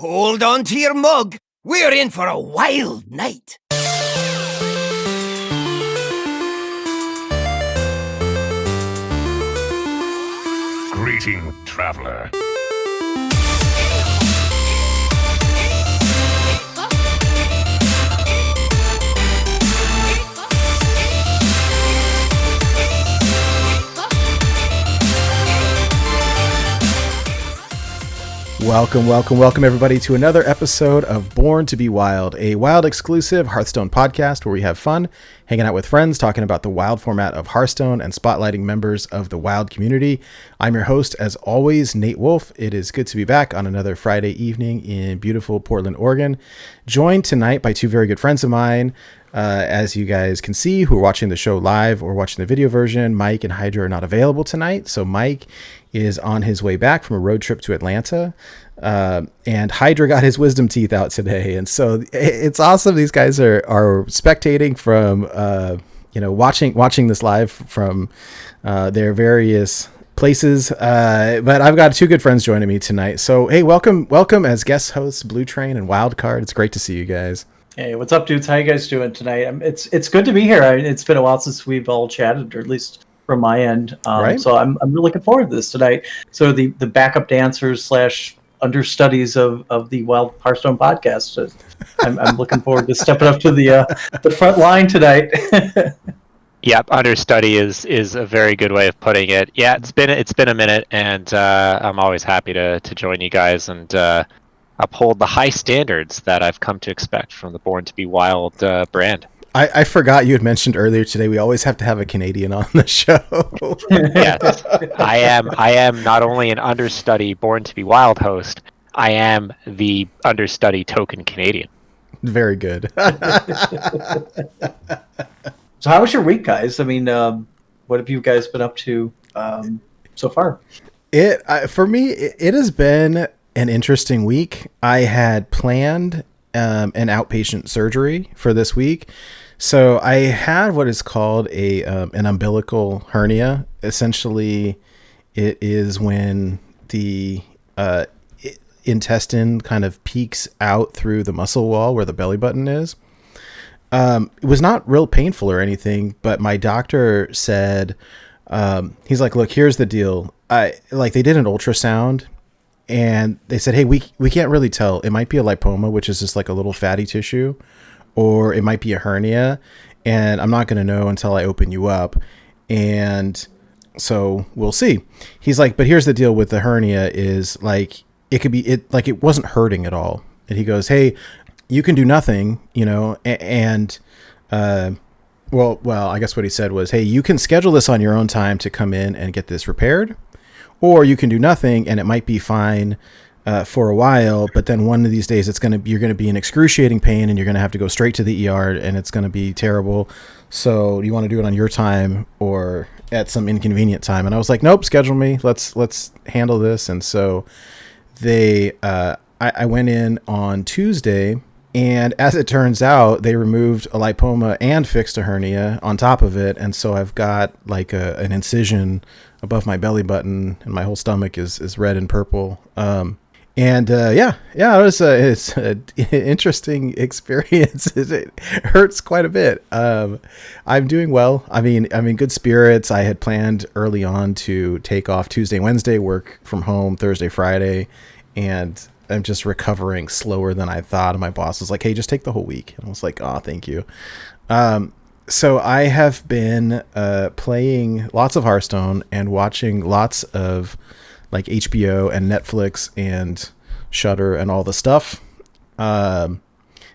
Hold on to your mug. We're in for a wild night. Greeting, traveler. Welcome everybody to another episode of Born to be Wild, a Wild exclusive Hearthstone podcast where we have fun, hanging out with friends, talking about the Wild format of Hearthstone and spotlighting members of the Wild community. I'm your host, as always, Nate Wolf. It is good to be back on another Friday evening in beautiful Portland, Oregon, joined tonight by two very good friends of mine. As you guys can see, who are watching the show live or watching the video version, Mike and Hydra are not available tonight. So Mike is on his way back from a road trip to Atlanta. And Hydra got his wisdom teeth out today. And so it's awesome. These guys are spectating from, watching this live from their various places. But I've got two good friends joining me tonight. So, hey, welcome as guest hosts, Blutrane and Wild Card. It's great to see you guys. Hey, what's up, dudes? How you guys doing tonight? It's good to be here. It's been a while since we've all chatted, or at least from my end. Right. So I'm really looking forward to this tonight. So the backup dancers / understudies of the Wild Hearthstone podcast. So I'm looking forward to stepping up to the front line tonight. Yep, understudy is a very good way of putting it. Yeah, it's been a minute, and I'm always happy to join you guys and uphold the high standards that I've come to expect from the Born to be Wild brand. I forgot you had mentioned earlier today we always have to have a Canadian on the show. Yes, I am not only an understudy Born to be Wild host, I am the understudy token Canadian. Very good. So how was your week, guys? I mean, what have you guys been up to so far? For me, it has been an interesting week. I had planned an outpatient surgery for this week. So I had what is called an umbilical hernia. Essentially, it is when the intestine kind of peeks out through the muscle wall where the belly button is. It was not real painful or anything, but my doctor said, he's like, look, here's the deal. They did an ultrasound and they said, hey, we can't really tell. It might be a lipoma, which is just like a little fatty tissue, or it might be a hernia. And I'm not going to know until I open you up. And so we'll see. He's like, but here's the deal with the hernia is like, it wasn't hurting at all. And he goes, hey, you can do nothing, well, I guess what he said was, hey, you can schedule this on your own time to come in and get this repaired, or you can do nothing and it might be fine for a while, but then one of these days you're going to be in excruciating pain and you're going to have to go straight to the ER and it's going to be terrible. So you want to do it on your time or at some inconvenient time? And I was like, nope, schedule me. Let's handle this. And so I went in on Tuesday. And as it turns out, they removed a lipoma and fixed a hernia on top of it. And so I've got like an incision above my belly button and my whole stomach is red and purple. It's an interesting experience. It hurts quite a bit. I'm doing well. I'm in good spirits. I had planned early on to take off Tuesday, Wednesday, work from home Thursday, Friday, and I'm just recovering slower than I thought. And my boss was like, hey, just take the whole week. And I was like, oh, thank you. So I have been playing lots of Hearthstone and watching lots of like HBO and Netflix and Shudder and all the stuff.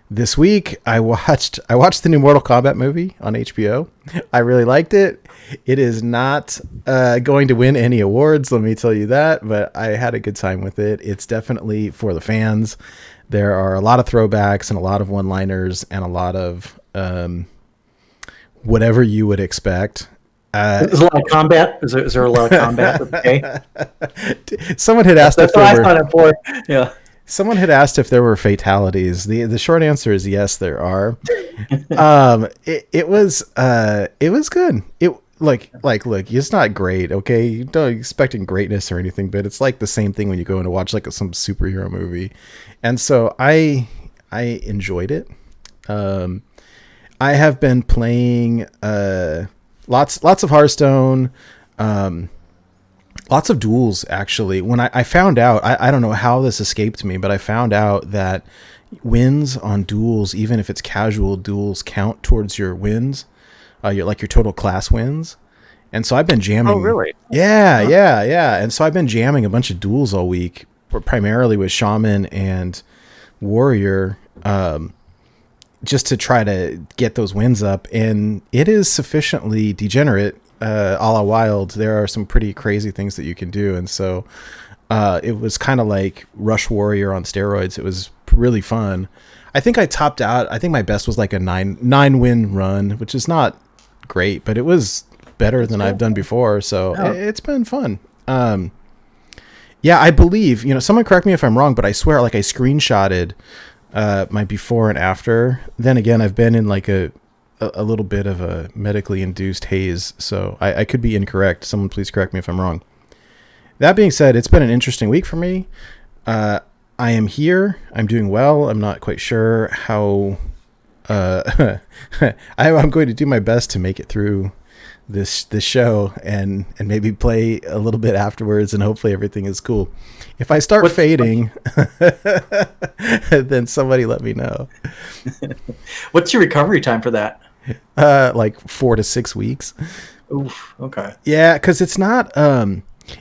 This week I watched the new Mortal Kombat movie on HBO. I really liked it. It is not going to win any awards, let me tell you that, but I had a good time with it. It's definitely for the fans. There are a lot of throwbacks and a lot of one-liners and a lot of whatever you would expect. There's a lot of combat. Is there a lot of combat? Okay. Someone had asked That's if there what I thought it for. Yeah. Someone had asked if there were fatalities. The short answer is yes, there are. It was good. look, it's not great, okay? You don't expecting greatness or anything, but it's like the same thing when you go in to watch like some superhero movie. And so I enjoyed it. I have been playing lots of Hearthstone, lots of duels actually. When I found out, I don't know how this escaped me, but I found out that wins on duels, even if it's casual duels, count towards your wins. Your total class wins. And so I've been jamming. Oh, really? Yeah. And so I've been jamming a bunch of duels all week, primarily with Shaman and Warrior, just to try to get those wins up. And it is sufficiently degenerate, a la Wild. There are some pretty crazy things that you can do. And so it was kind of like Rush Warrior on steroids. It was really fun. I think I topped out. I think my best was like a nine win run, which is not great, but it was better than I've done before. So it's been fun. Yeah, I believe, someone correct me if I'm wrong, but I swear like I screenshotted my before and after. Then again, I've been in like a little bit of a medically induced haze, so I could be incorrect. Someone please correct me if I'm wrong. That being said, it's been an interesting week for me. I am here. I'm doing well. I'm not quite sure how I'm going to do my best to make it through this show and maybe play a little bit afterwards, and hopefully everything is cool. If I start fading, then somebody let me know. What's your recovery time for that? Like 4 to 6 weeks. Oof. Okay. Yeah, because it's not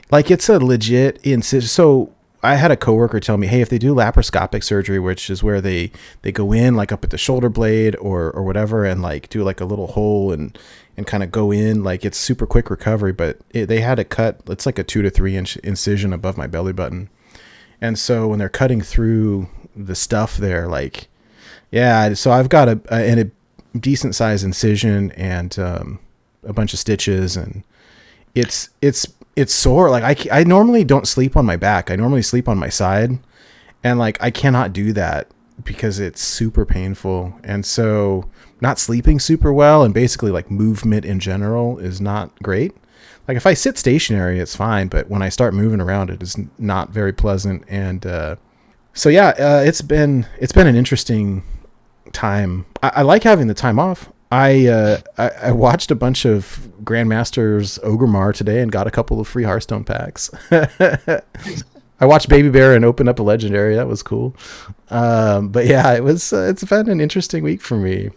like it's a legit incision. So I had a coworker tell me, hey, if they do laparoscopic surgery, which is where they go in like up at the shoulder blade or whatever, and like do like a little hole and kind of go in, like it's super quick recovery, but they had to cut, it's like a 2 to 3 inch incision above my belly button. And so when they're cutting through the stuff there, like, yeah, so I've got a decent size incision and a bunch of stitches, and it's sore. Like I normally don't sleep on my back. I normally sleep on my side, and like I cannot do that because it's super painful. And so not sleeping super well, and basically like movement in general is not great. Like if I sit stationary, it's fine, but when I start moving around, it is not very pleasant. And so yeah, it's been an interesting time. I like having the time off. I watched a bunch of Grandmaster's Ogremar today and got a couple of free Hearthstone packs. I watched Baby Bear and opened up a legendary. That was cool. But yeah, it's been an interesting week for me.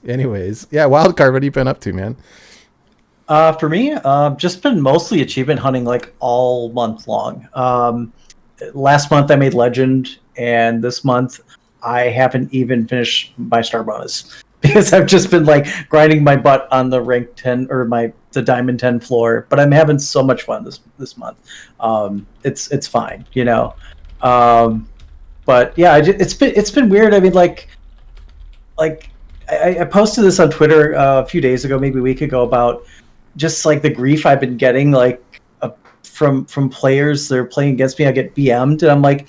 Anyways, yeah, Wild Card, what have you been up to, man? For me, just been mostly achievement hunting like all month long. Last month I made Legend, and this month I haven't even finished my star bonus because I've just been like grinding my butt on the rank 10 or the diamond 10 floor. But I'm having so much fun this month. It's fine, But yeah, it's been weird. I mean, like I posted this on Twitter a few days ago, maybe a week ago, about just like the grief I've been getting, like from players that are playing against me. I get BM'd, and I'm like,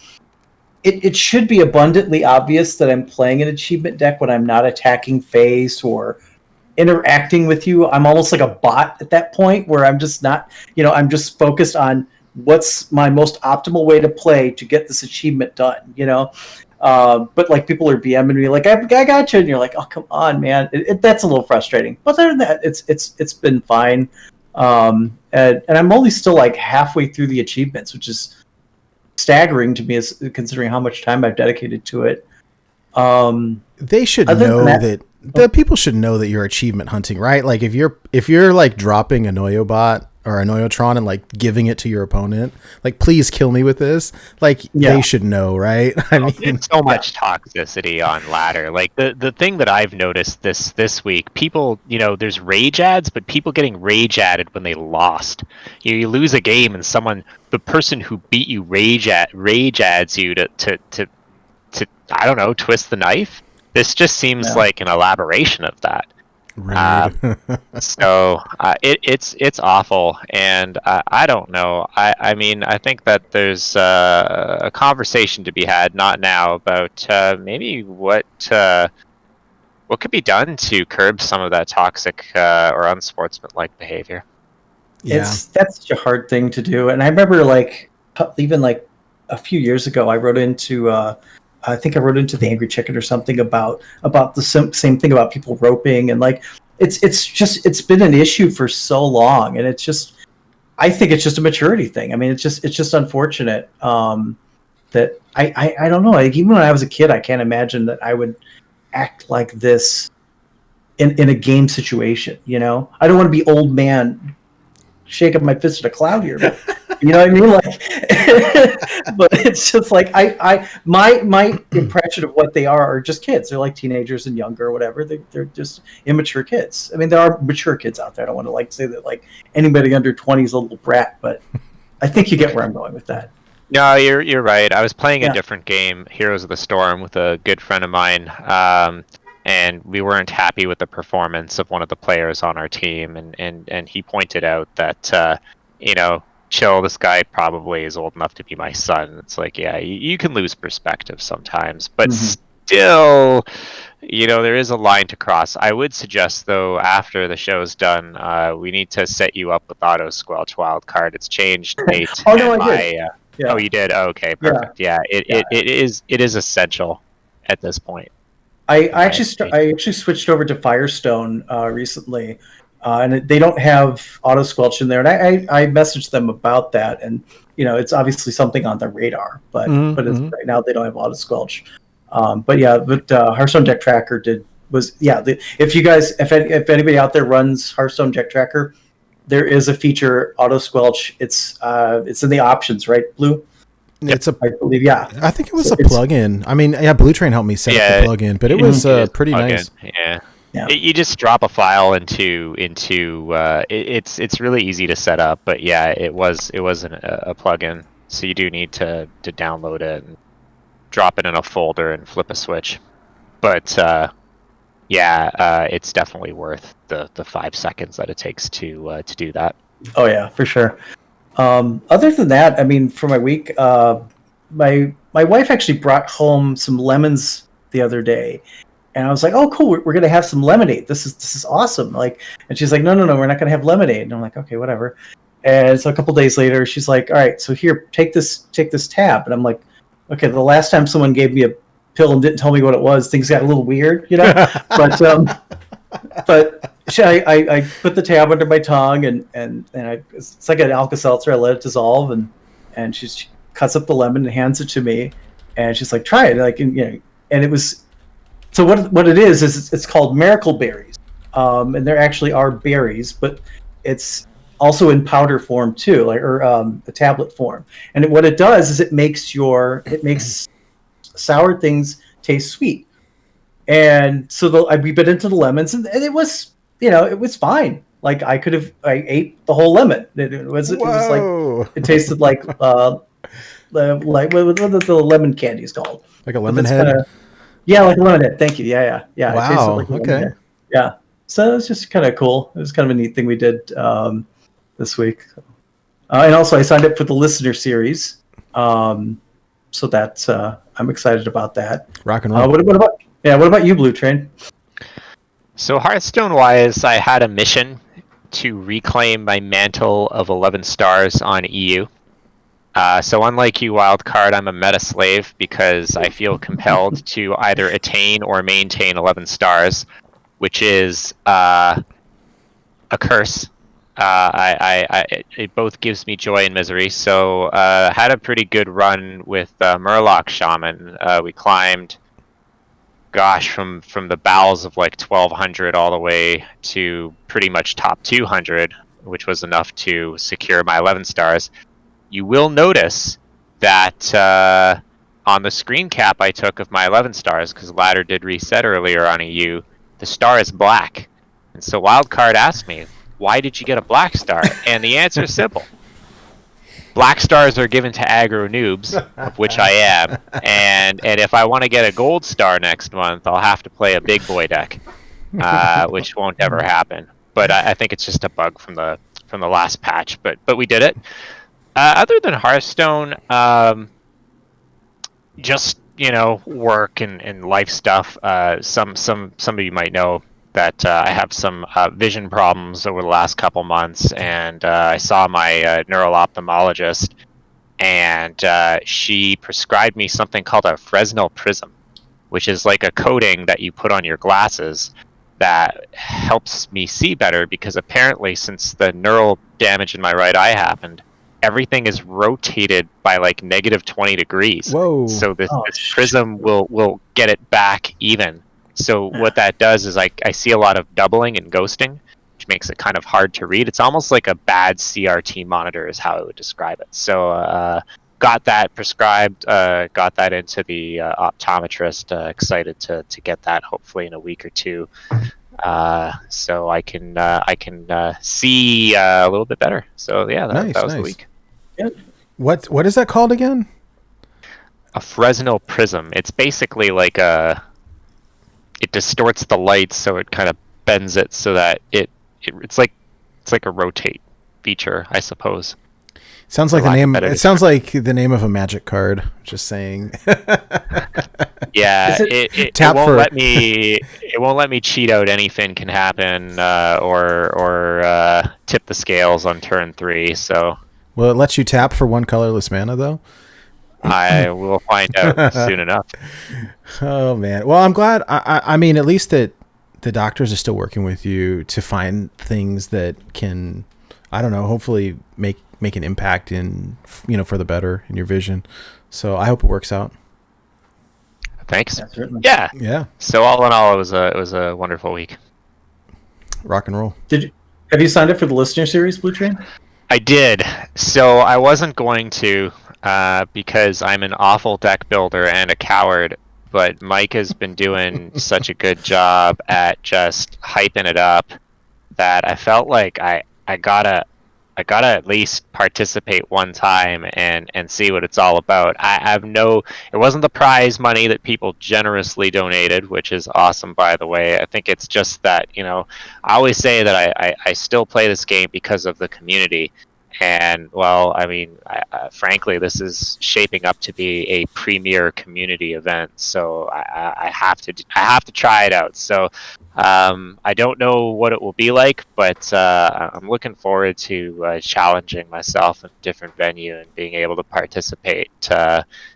it should be abundantly obvious that I'm playing an achievement deck when I'm not attacking face or interacting with you. I'm almost like a bot at that point where I'm just not, I'm just focused on what's my most optimal way to play to get this achievement done, But like people are BMing me like, I got you, and you're like, oh, come on, man. That's a little frustrating. But other than that, it's been fine. And I'm only still like halfway through the achievements, which is staggering to me, as considering how much time I've dedicated to it. They should know that the people should know that you're achievement hunting, right? Like if you're like dropping a Noyo bot or a Noyotron and like giving it to your opponent, like, please kill me with this. Like, they should know, right? I mean, it's so much toxicity on ladder. Like the thing that I've noticed this week, people, there's rage ads, but people getting rage added when they lost. You lose a game and the person who beat you rage ads you to I don't know, twist the knife. This just seems like an elaboration of that. So it's awful, and I don't know. I mean, I think that there's a conversation to be had, not now, about maybe what what could be done to curb some of that toxic or unsportsmanlike behavior? Yeah. That's such a hard thing to do. And I remember like even like a few years ago, I wrote into I think I wrote into the Angry Chicken or something about the same thing about people roping, and like it's been an issue for so long, and I think it's just a maturity thing. I mean, it's just unfortunate that I don't know. Like, even when I was a kid, I can't imagine that I would act like this in a game situation. You know, I don't want to be old man shaking my fist at a cloud here, but you know what I mean? Like, but it's just like my impression of what they are just kids. They're like teenagers and younger or whatever. They're just immature kids. I mean, there are mature kids out there. I don't want to like say that like anybody under 20 is a little brat, but I think you get where I'm going with that. No, you're right. I was playing a different game, Heroes of the Storm, with a good friend of mine, and we weren't happy with the performance of one of the players on our team, and he pointed out that chill, this guy probably is old enough to be my son. It's like, yeah, you can lose perspective sometimes, but still, there is a line to cross. I would suggest, though, after the show's done, we need to set you up with Auto Squelch Wildcard. It's changed, Nate. Oh, no, I did. Yeah. Oh, you did? Oh, okay, perfect. Yeah, it is essential at this point. I actually switched over to Firestone recently, and they don't have auto squelch in there. And I messaged them about that, and it's obviously something on their radar, but right now they don't have auto squelch. But Hearthstone Deck Tracker if anybody out there runs Hearthstone Deck Tracker, there is a feature auto squelch. It's in the options, right, Blue? It's I believe, yeah. I think it was a plugin. I mean, yeah, Blutrane helped me set up the plugin, but it was pretty nice. Yeah. You just drop a file into it's really easy to set up, but yeah, it was a plugin, so you do need to download it and drop it in a folder and flip a switch. But it's definitely worth the 5 seconds that it takes to do that. Oh yeah, for sure. Other than that, I mean, for my week, my wife actually brought home some lemons the other day, and I was like, "Oh, cool! We're gonna have some lemonade. This is awesome!" Like, and she's like, "No, we're not gonna have lemonade." And I'm like, "Okay, whatever." And so a couple days later, she's like, "All right, so here, take this tab." And I'm like, "Okay." The last time someone gave me a pill and didn't tell me what it was, things got a little weird, But I put the tab under my tongue, and it's like an Alka-Seltzer. I let it dissolve, and she cuts up the lemon and hands it to me, and she's like, "Try it." Like, and it was. So what it is it's called miracle berries, and there actually are berries, but it's also in powder form too, like the tablet form. And what it does is it makes sour things taste sweet. And so we bit into the lemons, and it was it was fine. Like I ate the whole lemon. It was like it tasted like what the lemon candy is called, like a lemon head. Yeah, like a lemon head. Thank you. Yeah. Wow. It tasted like a lemon head. Yeah. So it was just kind of cool. It was kind of a neat thing we did this week. And also, I signed up for the listener series, so that's I'm excited about that. Rock and roll. What about you, Blutrane? So Hearthstone-wise, I had a mission to reclaim my mantle of 11 stars on EU. So unlike you, Wildcard, I'm a meta slave because I feel compelled to either attain or maintain 11 stars, which is a curse. It both gives me joy and misery. So had a pretty good run with Murloc Shaman. We climbed, from the bowels of like 1200 all the way to pretty much top 200, which was enough to secure my 11 stars. You will notice that on the screen cap I took of my 11 stars, because ladder did reset earlier on EU, the star is black. And so Wildcard asked me, "Why did you get a black star?" And the answer is simple. Black stars are given to aggro noobs, of which I am, and if I want to get a gold star next month, I'll have to play a big boy deck, which won't ever happen. But I think it's just a bug from the last patch. But we did it. Other than Hearthstone, just work and life stuff. Some of you might know that I have some vision problems over the last couple months, and I saw my neural ophthalmologist, and she prescribed me something called a Fresnel prism, which is like a coating that you put on your glasses that helps me see better, because apparently since the neural damage in my right eye happened, everything is rotated by like negative 20 degrees. Whoa. So this prism will get it back even. So what that does is I see a lot of doubling and ghosting, which makes it kind of hard to read. It's almost like a bad CRT monitor is how I would describe it. So got that prescribed, got that into the optometrist, excited to get that hopefully in a week or two. So I can see a little bit better. So yeah, that was the week. What is that called again? A Fresnel prism. It's basically like it distorts the light, so it kind of bends it so that it's like a rotate feature, I suppose. Sounds like the name. It sounds like the name of a Magic card. Just saying. Yeah, it won't let me. It won't let me cheat out. Anything can happen, or tip the scales on turn 3. So. Will it let you tap for 1 colorless mana though? I will find out soon enough. Oh man. Well, I'm glad. I mean, at least that the doctors are still working with you to find things that can, I don't know, hopefully make an impact in, for the better in your vision. So I hope it works out. Thanks. Yeah. Yeah. So all in all, it was a wonderful week. Rock and roll. Have you signed up for the listener series, Blutrane? I did. So I wasn't going to, because I'm an awful deck builder and a coward. But Mike has been doing such a good job at just hyping it up that I felt like I gotta at least participate one time and see what it's all about. It wasn't the prize money that people generously donated, which is awesome, by the way. I think it's just that, I always say that I still play this game because of the community. And well, I mean, frankly, this is shaping up to be a premier community event, so I have to try it out. So I don't know what it will be like, but I'm looking forward to challenging myself in a different venue and being able to participate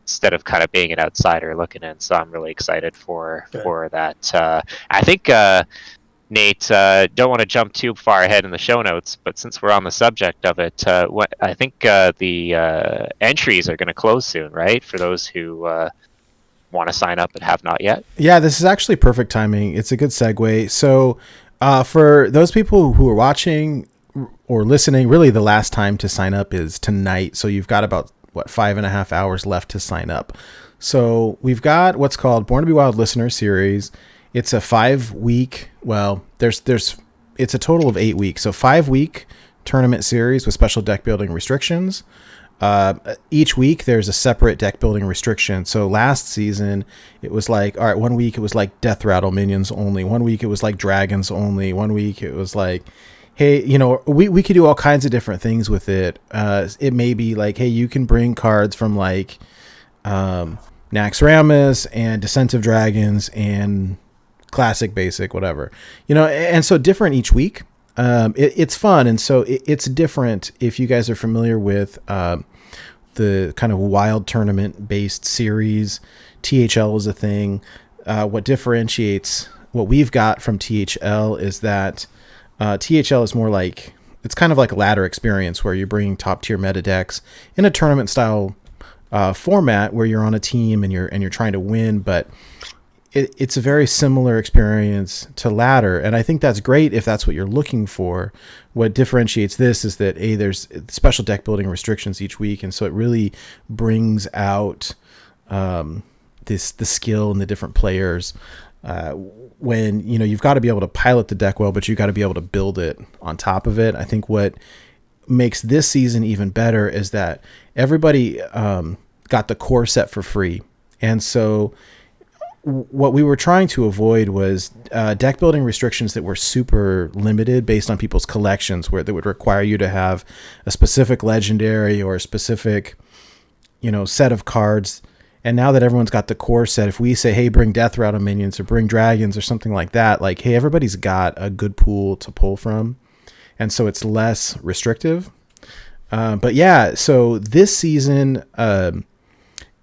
instead of kind of being an outsider looking in. So I'm really excited for that. I think. Nate, don't want to jump too far ahead in the show notes, but since we're on the subject of it, I think the entries are going to close soon, right? For those who want to sign up but have not yet. Yeah, this is actually perfect timing. It's a good segue. So for those people who are watching or listening, really the last time to sign up is tonight. So you've got about, 5.5 hours left to sign up. So we've got what's called Born to Be Wild Listener Series. It's a 5-week, it's a total of 8 weeks. So 5-week tournament series with special deck building restrictions. Each week there's a separate deck building restriction. So last season it was like, all right, 1 week it was like Death Rattle minions only. 1 week it was like dragons only. 1 week it was like, hey, we could do all kinds of different things with it. It may be like, hey, you can bring cards from like Naxxramas and Descent of Dragons and classic, basic, whatever, and so different each week. It's fun. And so it's different. If you guys are familiar with the kind of wild tournament based series, THL is a thing. What differentiates what we've got from THL is that THL is more like, it's kind of like a ladder experience where you're bringing top tier meta decks in a tournament style format where you're on a team and you're trying to win, but it's a very similar experience to ladder, and I think that's great if that's what you're looking for. What differentiates this is that there's special deck building restrictions each week, and so it really brings out the skill in the different players. When you've got to be able to pilot the deck well, but you got to be able to build it on top of it. I think what makes this season even better is that everybody got the core set for free, and so what we were trying to avoid was deck building restrictions that were super limited based on people's collections, where they would require you to have a specific legendary or a specific, set of cards. And now that everyone's got the core set, if we say, hey, bring Death Rattle minions or bring dragons or something like that, like, hey, everybody's got a good pool to pull from. And so it's less restrictive. But yeah, so this season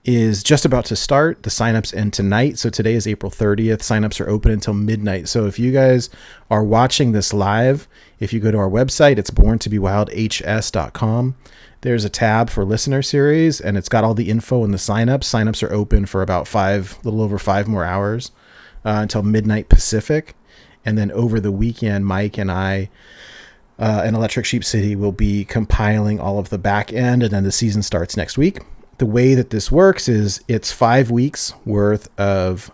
is just about to start. The signups end tonight. So today is April 30th. Signups are open until midnight. So if you guys are watching this live, if you go to our website, it's borntobewildhs.com. There's a tab for listener series, and it's got all the info and the signups. Signups are open for about a little over 5 more hours until midnight Pacific. And then over the weekend, Mike and I and Electric Sheep City will be compiling all of the back end, and then the season starts next week. The way that this works is it's 5 weeks worth of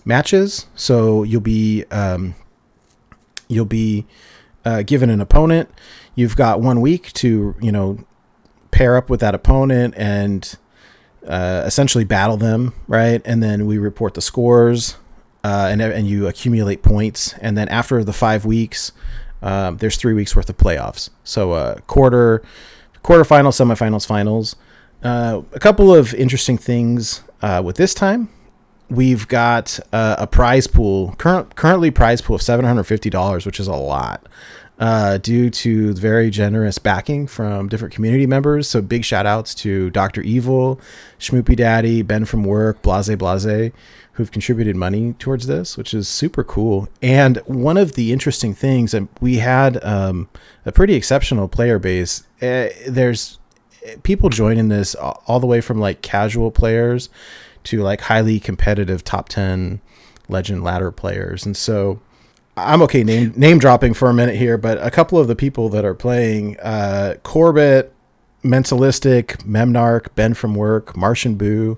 matches. So you'll be given an opponent. You've got 1 week to, pair up with that opponent and essentially battle them, right? And then we report the scores, and you accumulate points. And then after the 5 weeks, there's 3 weeks worth of playoffs. So quarterfinals, semifinals, finals. A couple of interesting things with this time. We've got a prize pool, currently prize pool of $750, which is a lot, due to very generous backing from different community members. So big shout outs to Dr. Evil, Schmoopy Daddy, BenFromWork, Blase, who've contributed money towards this, which is super cool. And one of the interesting things, and we had a pretty exceptional player base. There's people joining this all the way from like casual players to like highly competitive top 10 legend ladder players. And so I'm okay name dropping for a minute here, but a couple of the people that are playing, Corbett, Mentalistic, Memnarch, BenFromWork, Martian Boo,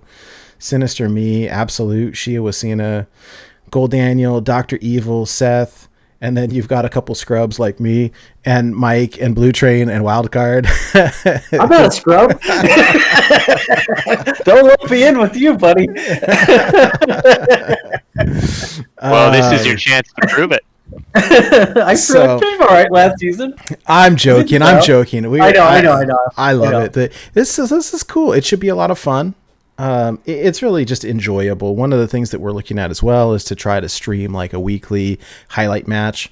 Sinister Me, Absolute, Shia Wasina, Gold Daniel, Dr. Evil, Seth, and then you've got a couple scrubs like me and Mike and Blutrane and Wild Card. I'm not a scrub. Don't let me in with you, buddy. Well, this is your chance to prove it. I proved all right last season. I'm joking. I know. I love it. This is cool. It should be a lot of fun. It's really just enjoyable. One of the things that we're looking at as well is to try to stream like a weekly highlight match.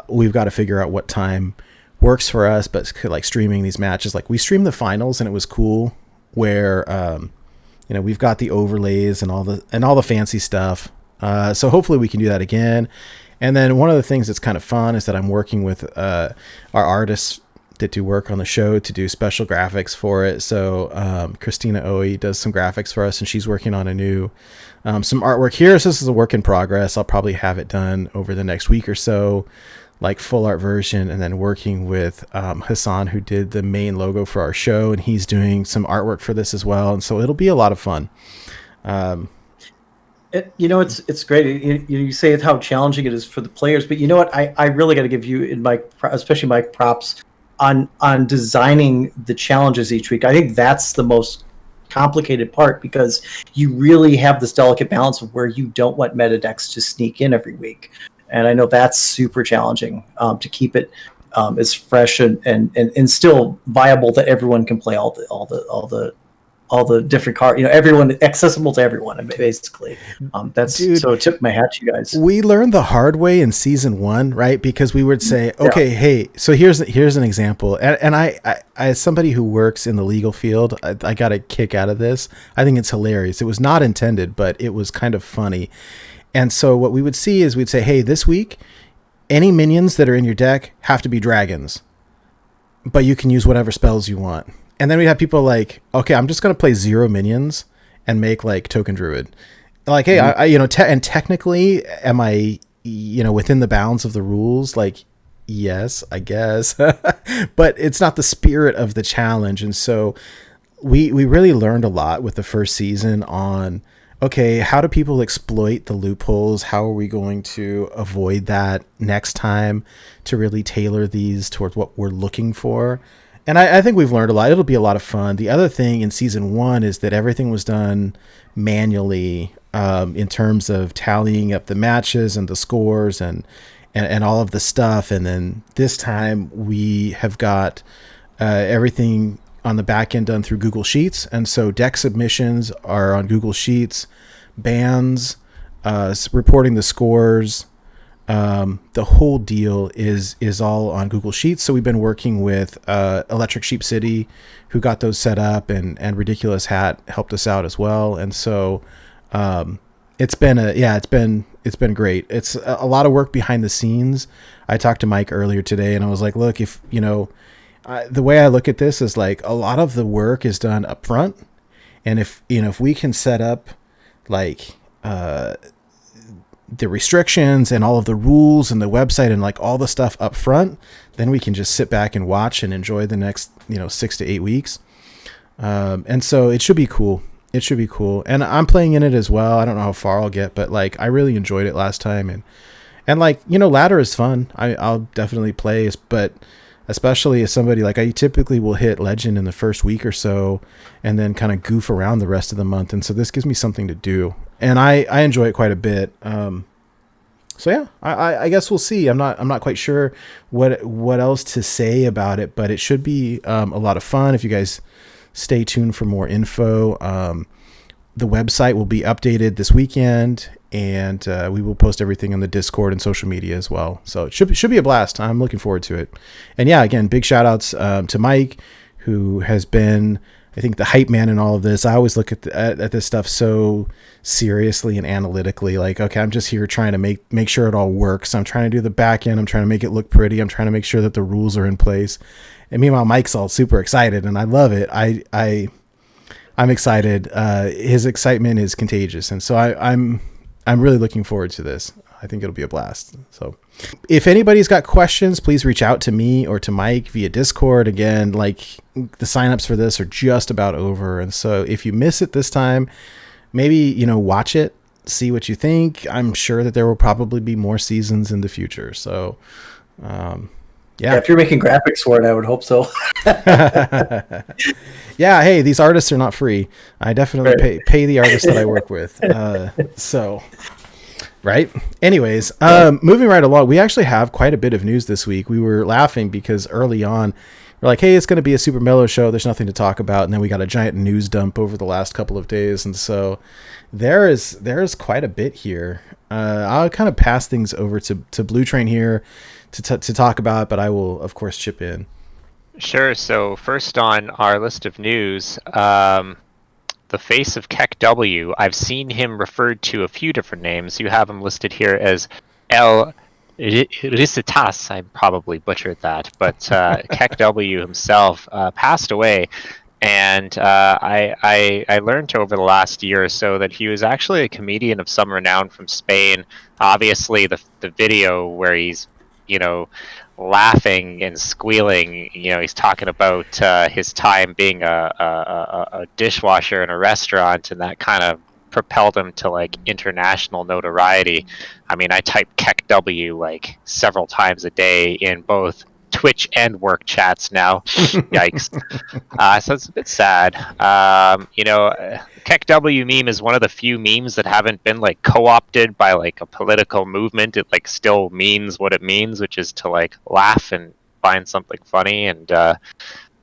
We've got to figure out what time works for us, but like streaming these matches, like we streamed the finals and it was cool where, we've got the overlays and all the fancy stuff. So hopefully we can do that again. And then one of the things that's kind of fun is that I'm working with, our artists that do work on the show to do special graphics for it. So Christina Oe does some graphics for us, and she's working on a new some artwork here. So this is a work in progress. I'll probably have it done over the next week or so, like full art version, and then working with Hassan, who did the main logo for our show, and he's doing some artwork for this as well. And so it'll be a lot of fun. It's great. You say how challenging it is for the players, but you know what? I really got to give you, especially Mike, props on designing the challenges each week. I think that's the most complicated part, because you really have this delicate balance of where you don't want meta decks to sneak in every week, and I know that's super challenging to keep it as fresh and still viable that everyone can play all the different cards. Everyone, accessible to everyone, basically. So tip my hat to you guys. We learned the hard way in season 1, right? Because we would say, okay, hey, so here's an example. And I as somebody who works in the legal field, I got a kick out of this. I think it's hilarious. It was not intended, but it was kind of funny. And so what we would see is we'd say, hey, this week, any minions that are in your deck have to be dragons, but you can use whatever spells you want. And then we have people like, okay, I'm just going to play 0 minions and make like token druid. Like, hey, and technically, am I, within the bounds of the rules? Like, yes, I guess, but it's not the spirit of the challenge. And so we really learned a lot with the first season on, okay, how do people exploit the loopholes? How are we going to avoid that next time to really tailor these towards what we're looking for? And I think we've learned a lot. It'll be a lot of fun. The other thing in season 1 is that everything was done manually in terms of tallying up the matches and the scores and all of the stuff. And then this time we have got everything on the back end done through Google Sheets. And so deck submissions are on Google Sheets, bans, reporting the scores, the whole deal is all on Google Sheets. So we've been working with Electric Sheep City, who got those set up, and Ridiculous Hat helped us out as well. And so it's been great. It's a lot of work behind the scenes. I talked to Mike earlier today, and I was like, look, if the way I look at this is like a lot of the work is done up front, and if we can set up like the restrictions and all of the rules and the website and like all the stuff up front, then we can just sit back and watch and enjoy the next 6 to 8 weeks. And so it should be cool. It should be cool. And I'm playing in it as well. I don't know how far I'll get, but like I really enjoyed it last time, and like ladder is fun. I'll definitely play, but especially as somebody like I typically will hit legend in the first week or so and then kind of goof around the rest of the month. And so this gives me something to do, and I enjoy it quite a bit. So yeah, I guess we'll see. I'm not quite sure what else to say about it, but it should be a lot of fun. If you guys stay tuned for more info, the website will be updated this weekend, and we will post everything on the Discord and social media as well. So it should be a blast. I'm looking forward to it. And yeah, again, big shout outs to Mike, who has been, I think, the hype man in all of this. I always look at this stuff so seriously and analytically. Like, okay, I'm just here trying to make sure it all works. I'm trying to do the back end. I'm trying to make it look pretty. I'm trying to make sure that the rules are in place. And meanwhile, Mike's all super excited, and I love it. I'm excited. His excitement is contagious, and so I'm really looking forward to this. I think it'll be a blast. So if anybody's got questions, please reach out to me or to Mike via Discord. Again, like the signups for this are just about over. And so if you miss it this time, maybe, watch it, see what you think. I'm sure that there will probably be more seasons in the future. So, yeah, if you're making graphics for it, I would hope so. Yeah. Hey, these artists are not free. I definitely pay the artists that I work with. So, right. Anyways, moving right along, we actually have quite a bit of news this week. We were laughing because early on we're like, hey, it's going to be a super mellow show. There's nothing to talk about. And then we got a giant news dump over the last couple of days. And so there's quite a bit here. I'll kind of pass things over to Blutrane here to talk about, but I will, of course, chip in. Sure. So first on our list of news, the face of Keck W. I've seen him referred to a few different names. You have him listed here as El Risitas. I probably butchered that, but Keck W himself passed away. And I learned over the last year or so that he was actually a comedian of some renown from Spain. Obviously, the video where he's, laughing and squealing, he's talking about his time being a dishwasher in a restaurant, and that kind of propelled him to like international notoriety. I mean, I type Keck W like several times a day in both Twitch and work chats now. Yikes. So it's a bit sad. Keck W meme is one of the few memes that haven't been like co-opted by like a political movement. It like still means what it means, which is to like laugh and find something funny. And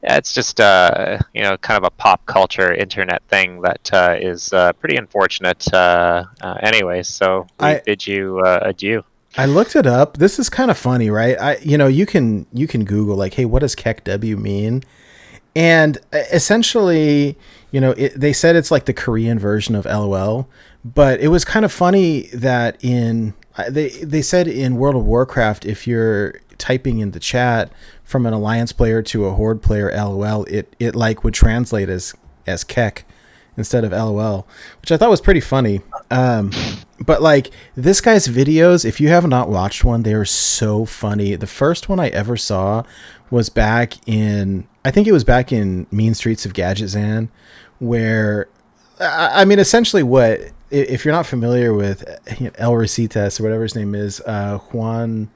it's just kind of a pop culture internet thing that is pretty unfortunate. Anyways, so we bid you adieu. I looked it up. This is kind of funny, right? You can Google like, hey, what does Keck W mean? And essentially, they said it's like the Korean version of LOL, but it was kind of funny that they said in World of Warcraft, if you're typing in the chat from an alliance player to a horde player LOL, it like would translate as Keck instead of LOL, which I thought was pretty funny. But like this guy's videos, if you have not watched one, they are so funny. The first one I ever saw was back in Mean Streets of Gadgetzan, where I mean, essentially what, if you're not familiar with El Recitas or whatever his name is, Juan,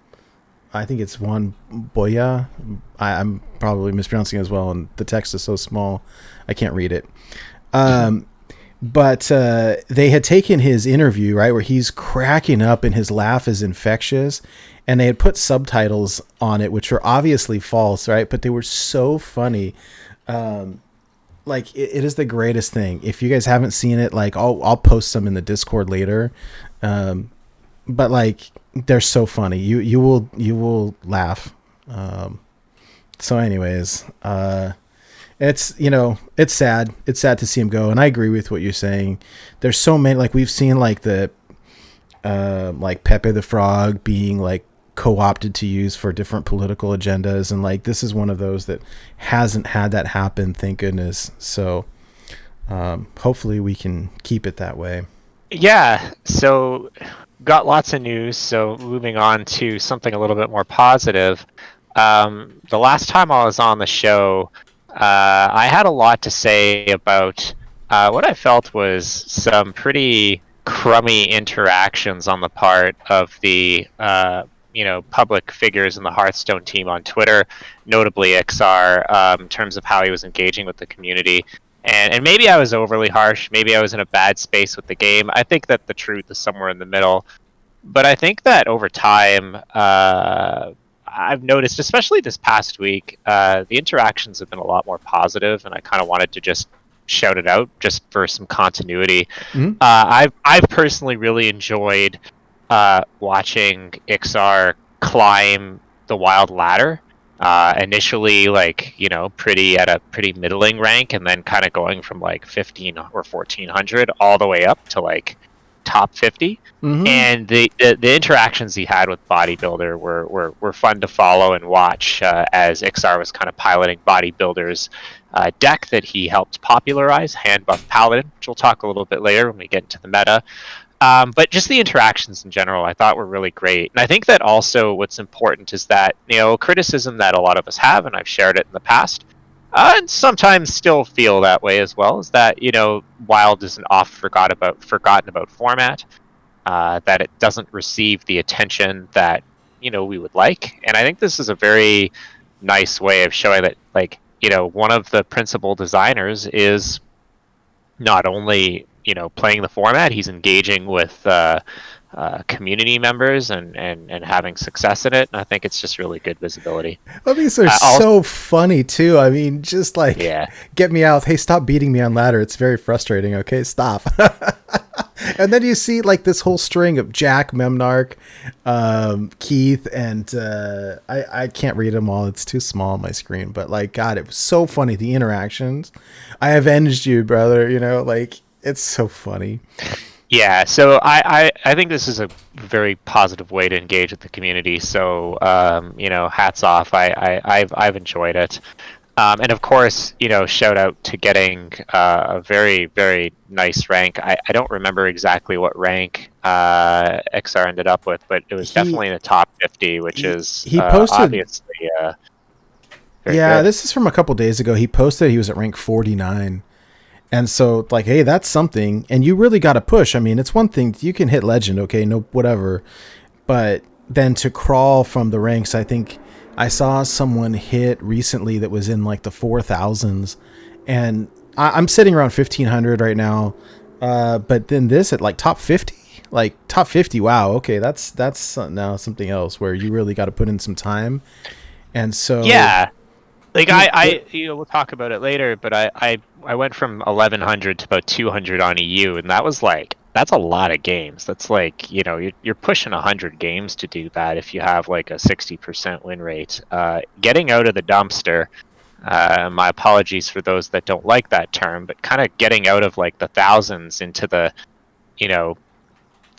I think it's Juan Boya. I'm probably mispronouncing it as well, and the text is so small I can't read it. But they had taken his interview, right, where he's cracking up and his laugh is infectious, and they had put subtitles on it, which were obviously false, right? But they were so funny. Like it is the greatest thing. If you guys haven't seen it, like I'll post some in the Discord later. But like they're so funny. You will laugh. So anyways, it's it's sad. It's sad to see him go, and I agree with what you're saying. There's so many, like we've seen like the like Pepe the Frog being like co-opted to use for different political agendas, and like this is one of those that hasn't had that happen, thank goodness. So hopefully we can keep it that way. Yeah, so got lots of news. So moving on to something a little bit more positive. The last time I was on the show, I had a lot to say about what I felt was some pretty crummy interactions on the part of the public figures in the Hearthstone team on Twitter, notably XR, in terms of how he was engaging with the community. And maybe I was overly harsh. Maybe I was in a bad space with the game. I think that the truth is somewhere in the middle. But I think that over time, I've noticed, especially this past week, the interactions have been a lot more positive, and I kind of wanted to just shout it out just for some continuity. Mm-hmm. I've personally really enjoyed watching Ixar climb the wild ladder. Initially, like at a pretty middling rank, and then kind of going from like 15 or 1400 all the way up to like top 50. Mm-hmm. And the interactions he had with Bodybuilder were fun to follow and watch, as Ixar was kind of piloting Bodybuilder's deck that he helped popularize, Hand Buff Paladin, which we'll talk a little bit later when we get into the meta. But just the interactions in general, I thought were really great. And I think that also what's important is that, criticism that a lot of us have, and I've shared it in the past, and sometimes still feel that way as well, is that, Wild is an forgotten about format, that it doesn't receive the attention that, we would like. And I think this is a very nice way of showing that, like, one of the principal designers is not only playing the format, he's engaging with community members and having success in it. And I think it's just really good visibility. Well, these are so funny too. I mean, just like, get me out. Hey, stop beating me on ladder. It's very frustrating. Okay, stop. And then you see like this whole string of Jack, Memnarch, Keith, and I can't read them all. It's too small on my screen. But like, God, it was so funny. The interactions. I avenged you, brother. Like, it's so funny. Yeah, so I think this is a very positive way to engage with the community. So hats off. I've enjoyed it. And of course, shout out to getting a very, very nice rank. I don't remember exactly what rank XR ended up with, but it was definitely in the top 50, which is he posted, obviously very good. This is from a couple days ago. He posted he was at rank 49. And so, like, hey, that's something. And you really got to push. I mean, it's one thing. You can hit legend, okay, no, whatever. But then to crawl from the ranks, I think I saw someone hit recently that was in, like, the 4,000s. And I'm sitting around 1,500 right now. But then this at, like, top 50? Like, top 50, wow, okay, that's now something else where you really got to put in some time. And so... Yeah. Like we'll talk about it later, but I went from 1,100 to about 200 on EU, and that's a lot of games. That's like, you're pushing 100 games to do that if you have like a 60% win rate. Getting out of the dumpster, my apologies for those that don't like that term, but kind of getting out of like the thousands into the, to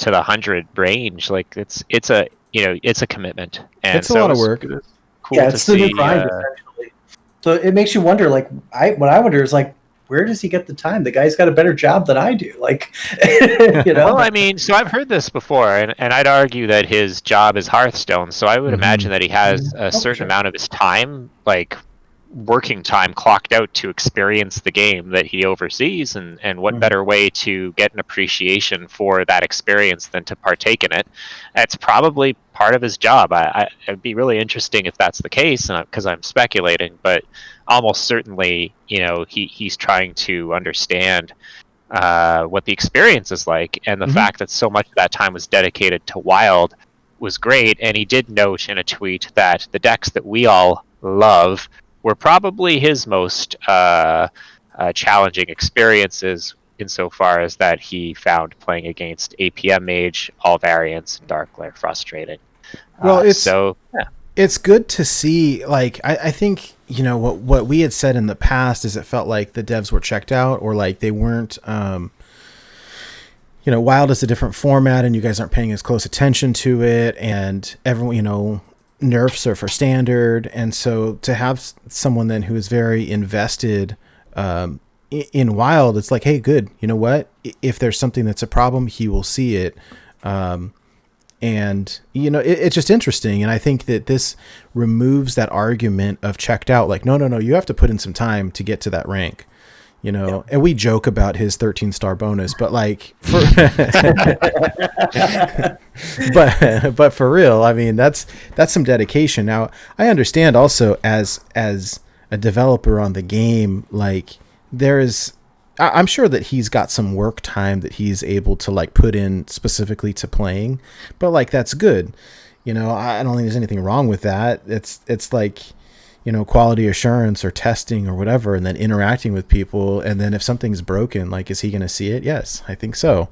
the 100 range, like it's a commitment. And it's a lot of work. Cool it's the new grind, essentially. So it makes you wonder, like, what I wonder is, like, where does he get the time? The guy's got a better job than I do. Like, Well, I mean, so I've heard this before, and I'd argue that his job is Hearthstone. So I would imagine that he has a certain amount of his time, like working time, clocked out to experience the game that he oversees. And what better way to get an appreciation for that experience than to partake in it? It's probably part of his job. It'd be really interesting if that's the case, because I'm speculating, but almost certainly, he's trying to understand what the experience is like, and the fact that so much of that time was dedicated to Wild was great. And he did note in a tweet that the decks that we all love were probably his most challenging experiences, insofar as that he found playing against APM Mage, all variants, and Dark Glare frustrating. Well, Yeah. It's good to see. Like, I think, you know, what we had said in the past is it felt like the devs were checked out, or like they weren't. You know, Wild is a different format, and you guys aren't paying as close attention to it, and everyone, you know, nerfs are for standard, and so to have someone then who is very invested in Wild, it's like, hey, good, you know what? If there's something that's a problem, he will see it. And, you know, it's just interesting. And I think that this removes that argument of checked out. Like, no, you have to put in some time to get to that rank, you know. And we joke about his 13-star bonus, but like, but for real, I mean, that's some dedication. Now, I understand also as a developer on the game, like, I'm sure that he's got some work time that he's able to like put in specifically to playing, but like, that's good. You know, I don't think there's anything wrong with that. It's like, you know, quality assurance or testing or whatever, and then interacting with people. And then if something's broken, like, is he going to see it? Yes, I think so.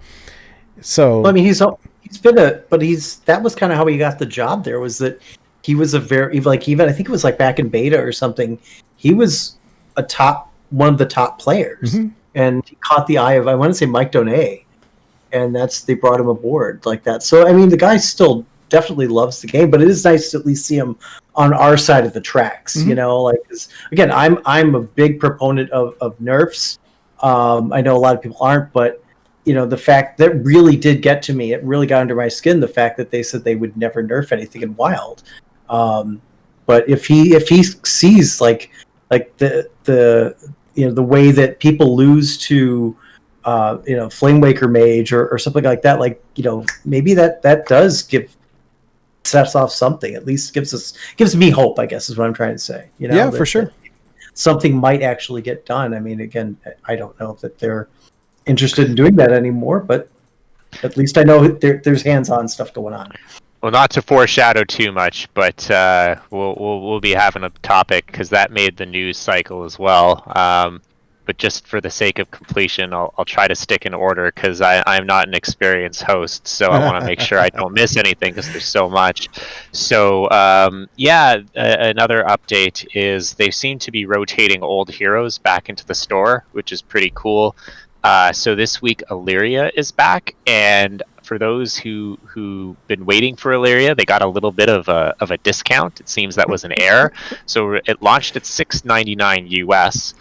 So, well, I mean, that was kind of how he got the job there, was that he was a very, like, even I think it was like back in beta or something, he was one of the top players. Mm-hmm. And he caught the eye of, I want to say, Mike Donay, and they brought him aboard like that. So, I mean, the guy still definitely loves the game, but it is nice to at least see him on our side of the tracks, mm-hmm. You know, like, 'cause, again, I'm a big proponent of nerfs. I know a lot of people aren't, but, you know, the fact that really did get to me, it really got under my skin, the fact that they said they would never nerf anything in Wild. But if he sees like the you know, the way that people lose to, you know, Flamewaker Mage or something like that, like, you know, maybe that does sets off something. At least gives me hope, I guess, is what I'm trying to say. You know, yeah, for sure. Something might actually get done. I mean, again, I don't know that they're interested in doing that anymore, but at least I know there's hands-on stuff going on. Well, not to foreshadow too much, but we'll be having a topic, because that made the news cycle as well. But just for the sake of completion, I'll try to stick in order, because I'm not an experienced host, so I want to make sure I don't miss anything, because there's so much. So another update is they seem to be rotating old heroes back into the store, which is pretty cool. So this week Illyria is back, and for those who been waiting for Illyria, they got a little bit of a discount. It seems that was an error. So it launched at $6.99 US.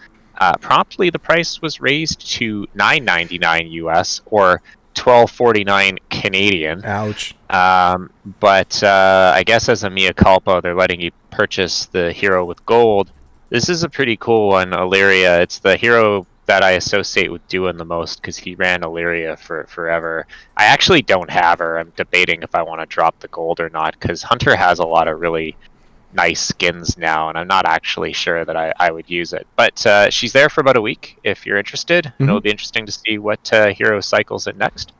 Promptly, the price was raised to $9.99 US, or $12.49 Canadian. Ouch. But I guess as a mea culpa, they're letting you purchase the hero with gold. This is a pretty cool one, Illyria. It's the hero that I associate with doing the most, because he ran Illyria for forever. I actually don't have her. I'm debating if I want to drop the gold or not, because Hunter has a lot of really nice skins now, and I'm not actually sure that I would use it. But she's there for about a week if you're interested. Mm-hmm. And it'll be interesting to see what hero cycles in next,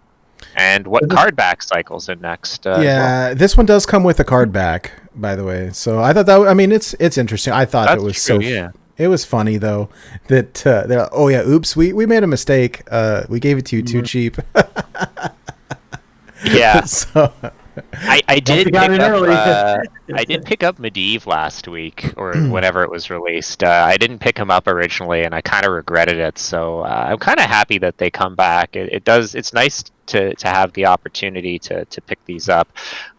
and what card back cycles in next. Well. This one does come with a card back, by the way. So I thought that, I mean, it's interesting. I thought it was true, yeah. It was funny, though, that they're like, oh yeah, oops, we made a mistake. We gave it to you too cheap. Yeah. So I did pick up Medivh last week, or whenever it was released. I didn't pick him up originally, and I kind of regretted it. So I'm kind of happy that they come back. It's nice to have the opportunity to pick these up.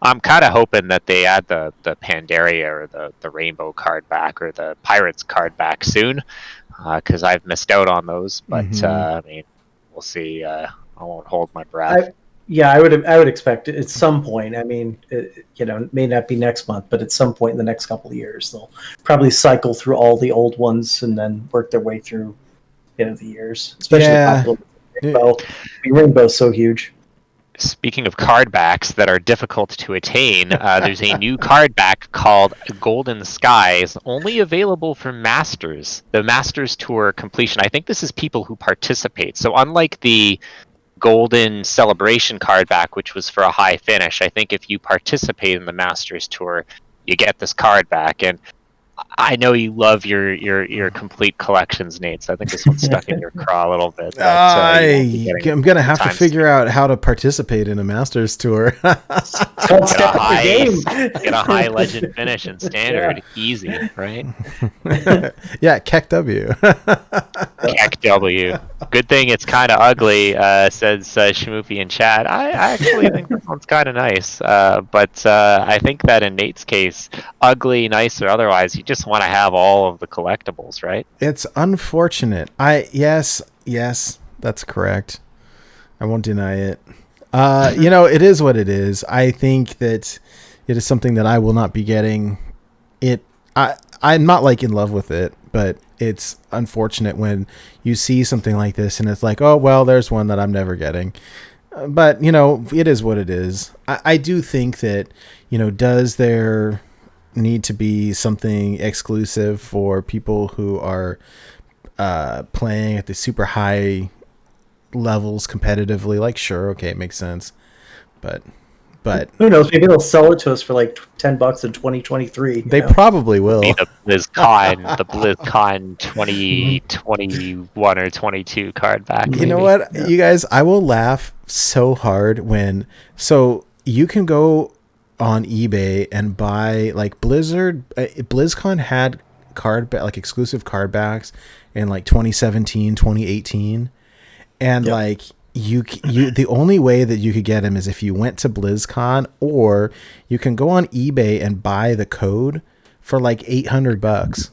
I'm kind of hoping that they add the Pandaria or the Rainbow card back, or the Pirates card back soon, because I've missed out on those. But I mean, we'll see. I won't hold my breath. I would expect it at some point. I mean, it may not be next month, but at some point in the next couple of years, they'll probably cycle through all the old ones and then work their way through, the years. Especially Rainbow's so huge. Speaking of card backs that are difficult to attain, there's a new card back called Golden Skies, only available for Masters, the Masters Tour completion. I think this is people who participate. So unlike the Golden Celebration card back, which was for a high finish, I think if you participate in the Masters Tour, you get this card back. And I know you love your complete collections, Nate. So I think this one's stuck in your craw a little bit. But, I'm gonna have to figure out how to participate in a Masters tour. It's called step up your game. Get a high legend finish in standard, easy, right? Yeah, Keck W. Keck W. Good thing it's kind of ugly, says Shmoopy in chat. I actually think this one's kind of nice, but I think that in Nate's case, ugly, nice, or otherwise, you just want to have all of the collectibles, right? It's unfortunate. Yes, that's correct. I won't deny it. It is what it is. I think that it is something that I will not be getting. I'm not like in love with it, but it's unfortunate when you see something like this and it's like, oh, well, there's one that I'm never getting. But, it is what it is. I do think that, does there need to be something exclusive for people who are playing at the super high levels competitively? Like, sure, okay, it makes sense. But who knows? Maybe they'll sell it to us for like $10 in 2023. They probably will. The BlizzCon 2021 or 22 card back. You know what, you guys? I will laugh so hard so you can go on eBay and buy like BlizzCon had exclusive card backs in like 2017, 2018, and like. You the only way that you could get them is if you went to BlizzCon, or you can go on eBay and buy the code for like $800.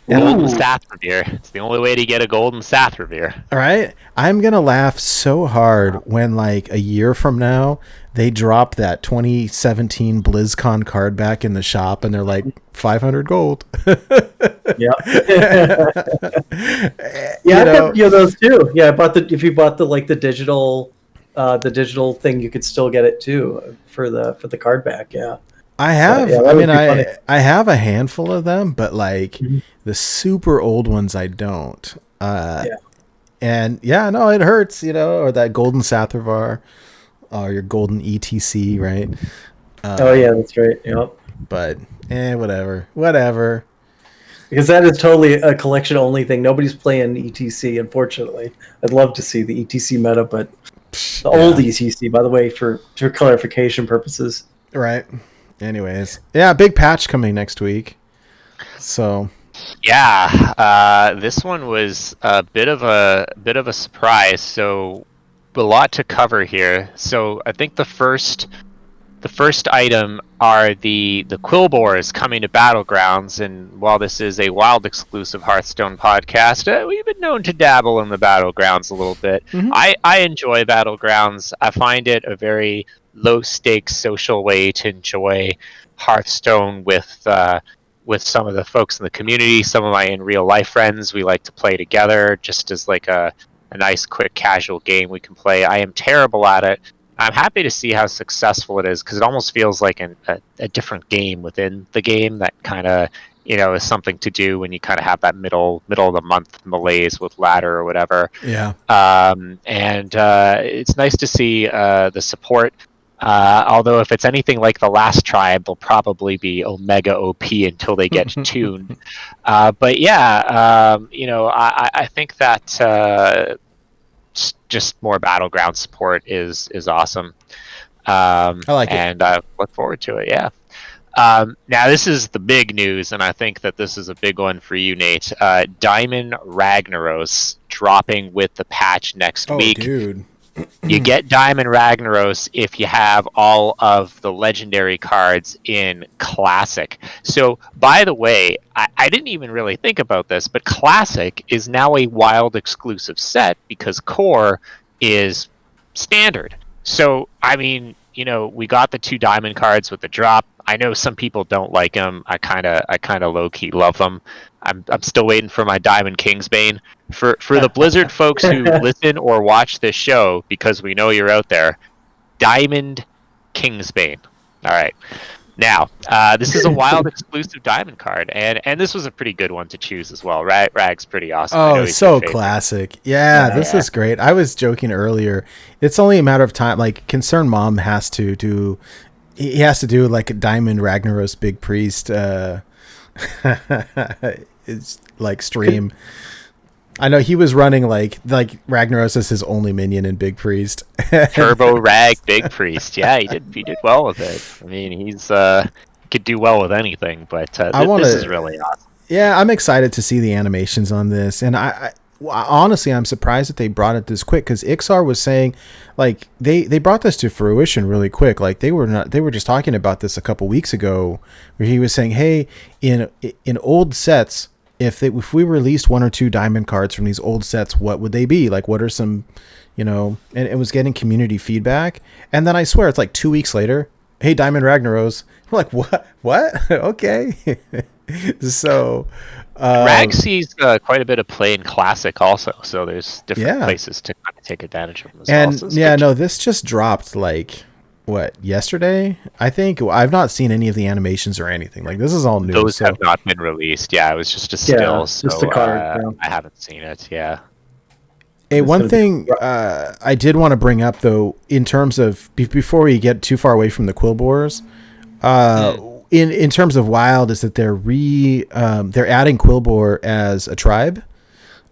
Golden Sathrevere. It's the only way to get a golden Sathrevere. All right. I'm going to laugh so hard when like a year from now they drop that 2017 BlizzCon card back in the shop and they're like 500 gold. Yeah. Yeah, I got those too. Yeah, if you bought the digital thing, you could still get it too for the card back. Yeah. I have. I have a handful of them, but like the super old ones, I don't. And it hurts, or that golden Sathravar, or your golden ETC, right? Oh yeah, that's right. Yep. But whatever. Because that is totally a collection only thing. Nobody's playing ETC, unfortunately. I'd love to see the ETC meta, but the old ETC, by the way, for clarification purposes. Right. Anyways, big patch coming next week. So, this one was a bit of a surprise. So, a lot to cover here. So, I think the first item are the Quillboars coming to Battlegrounds, and while this is a Wild exclusive Hearthstone podcast, we've been known to dabble in the Battlegrounds a little bit. Mm-hmm. I enjoy Battlegrounds. I find it a very low stakes social way to enjoy Hearthstone with some of the folks in the community, some of my in real life friends. We like to play together just as like a nice quick casual game we can play. I am terrible at it. I'm happy to see how successful it is, because it almost feels like a different game within the game that kind of is something to do when you kind of have that middle of the month malaise with ladder or whatever. Yeah. And it's nice to see the support. Although if it's anything like the last tribe, they'll probably be Omega OP until they get tuned. But yeah, I think that just more Battleground support is awesome. I like it, and I look forward to it. Yeah. Now this is the big news, and I think that this is a big one for you, Nate. Diamond Ragnaros dropping with the patch next week. Dude. You get Diamond Ragnaros if you have all of the legendary cards in Classic. So, by the way, I didn't even really think about this, but Classic is now a Wild exclusive set because Core is standard. So, I mean, we got the 2 Diamond cards with the drop. I know some people don't like them. I kind of low key love them. I'm still waiting for my Diamond Kingsbane. For the Blizzard folks who listen or watch this show, because we know you're out there, Diamond Kingsbane. All right. Now, this is a Wild exclusive Diamond card, and this was a pretty good one to choose as well. Rag's pretty awesome. Oh, so classic. Yeah, this is great. I was joking earlier. It's only a matter of time. Like, Concerned Mom has to do like a Diamond Ragnaros Big Priest It's like stream. I know he was running like Ragnaros is his only minion in Big Priest. Turbo Rag Big Priest. Yeah, he did well with it. I mean, he's could do well with anything, but this is really awesome. Yeah, I'm excited to see the animations on this, and I honestly I'm surprised that they brought it this quick, because Ixar was saying like they brought this to fruition really quick. Like they were just talking about this a couple weeks ago, where he was saying, hey, in old sets, if we released 1 or 2 diamond cards from these old sets, what would they be? Like, what are some, and it was getting community feedback. And then I swear it's like 2 weeks later, hey, Diamond Ragnaros. We're like, what? Okay. So Rag sees quite a bit of play in Classic also, so there's different places to kind of take advantage of them as well. And this just dropped like yesterday, I think. I've not seen any of the animations or anything. Like, this is all new. Those have not been released. Yeah, it was just a still, so just a card. I haven't seen it. Yeah. Hey, one thing I did want to bring up though, in terms of before we get too far away from the Quill Borers, in terms of Wild, is that they're adding Quill Borer as a tribe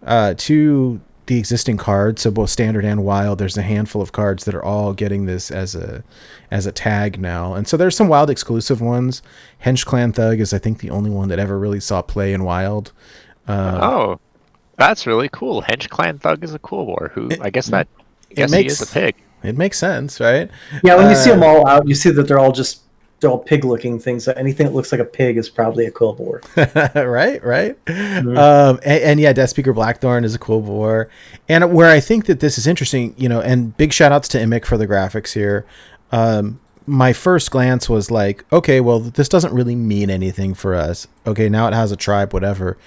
to the existing cards. So both Standard and Wild, there's a handful of cards that are all getting this as a tag now. And so there's some Wild exclusive ones. Hench Clan Thug is, I think, the only one that ever really saw play in Wild. That's really cool. Hench Clan Thug is a cool war. I guess he is a pig. It makes sense, right? Yeah, when you see them all out, you see that they're all pig-looking things. So anything that looks like a pig is probably a Quill Borer. right. Mm-hmm. And yeah, Death Speaker Blackthorn is a Quill Borer. And where I think that this is interesting, and big shout outs to AAEBAc for the graphics here. My first glance was like, okay, well, this doesn't really mean anything for us. Okay, now it has a tribe, whatever.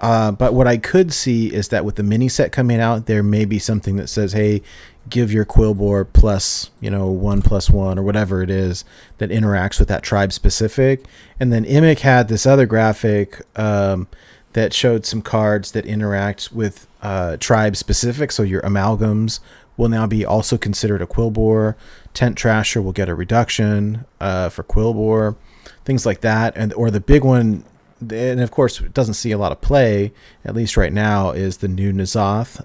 But what I could see is that with the mini set coming out, there may be something that says, hey, give your Quill Borer plus, 1+1 or whatever it is that interacts with that tribe specific. And then AAEBAc had this other graphic that showed some cards that interact with tribe specific. So your amalgams will now be also considered a Quill Borer. Tent Trasher will get a reduction for Quill Borer, things like that. Or the big one, and of course it doesn't see a lot of play, at least right now, is the new N'Zoth,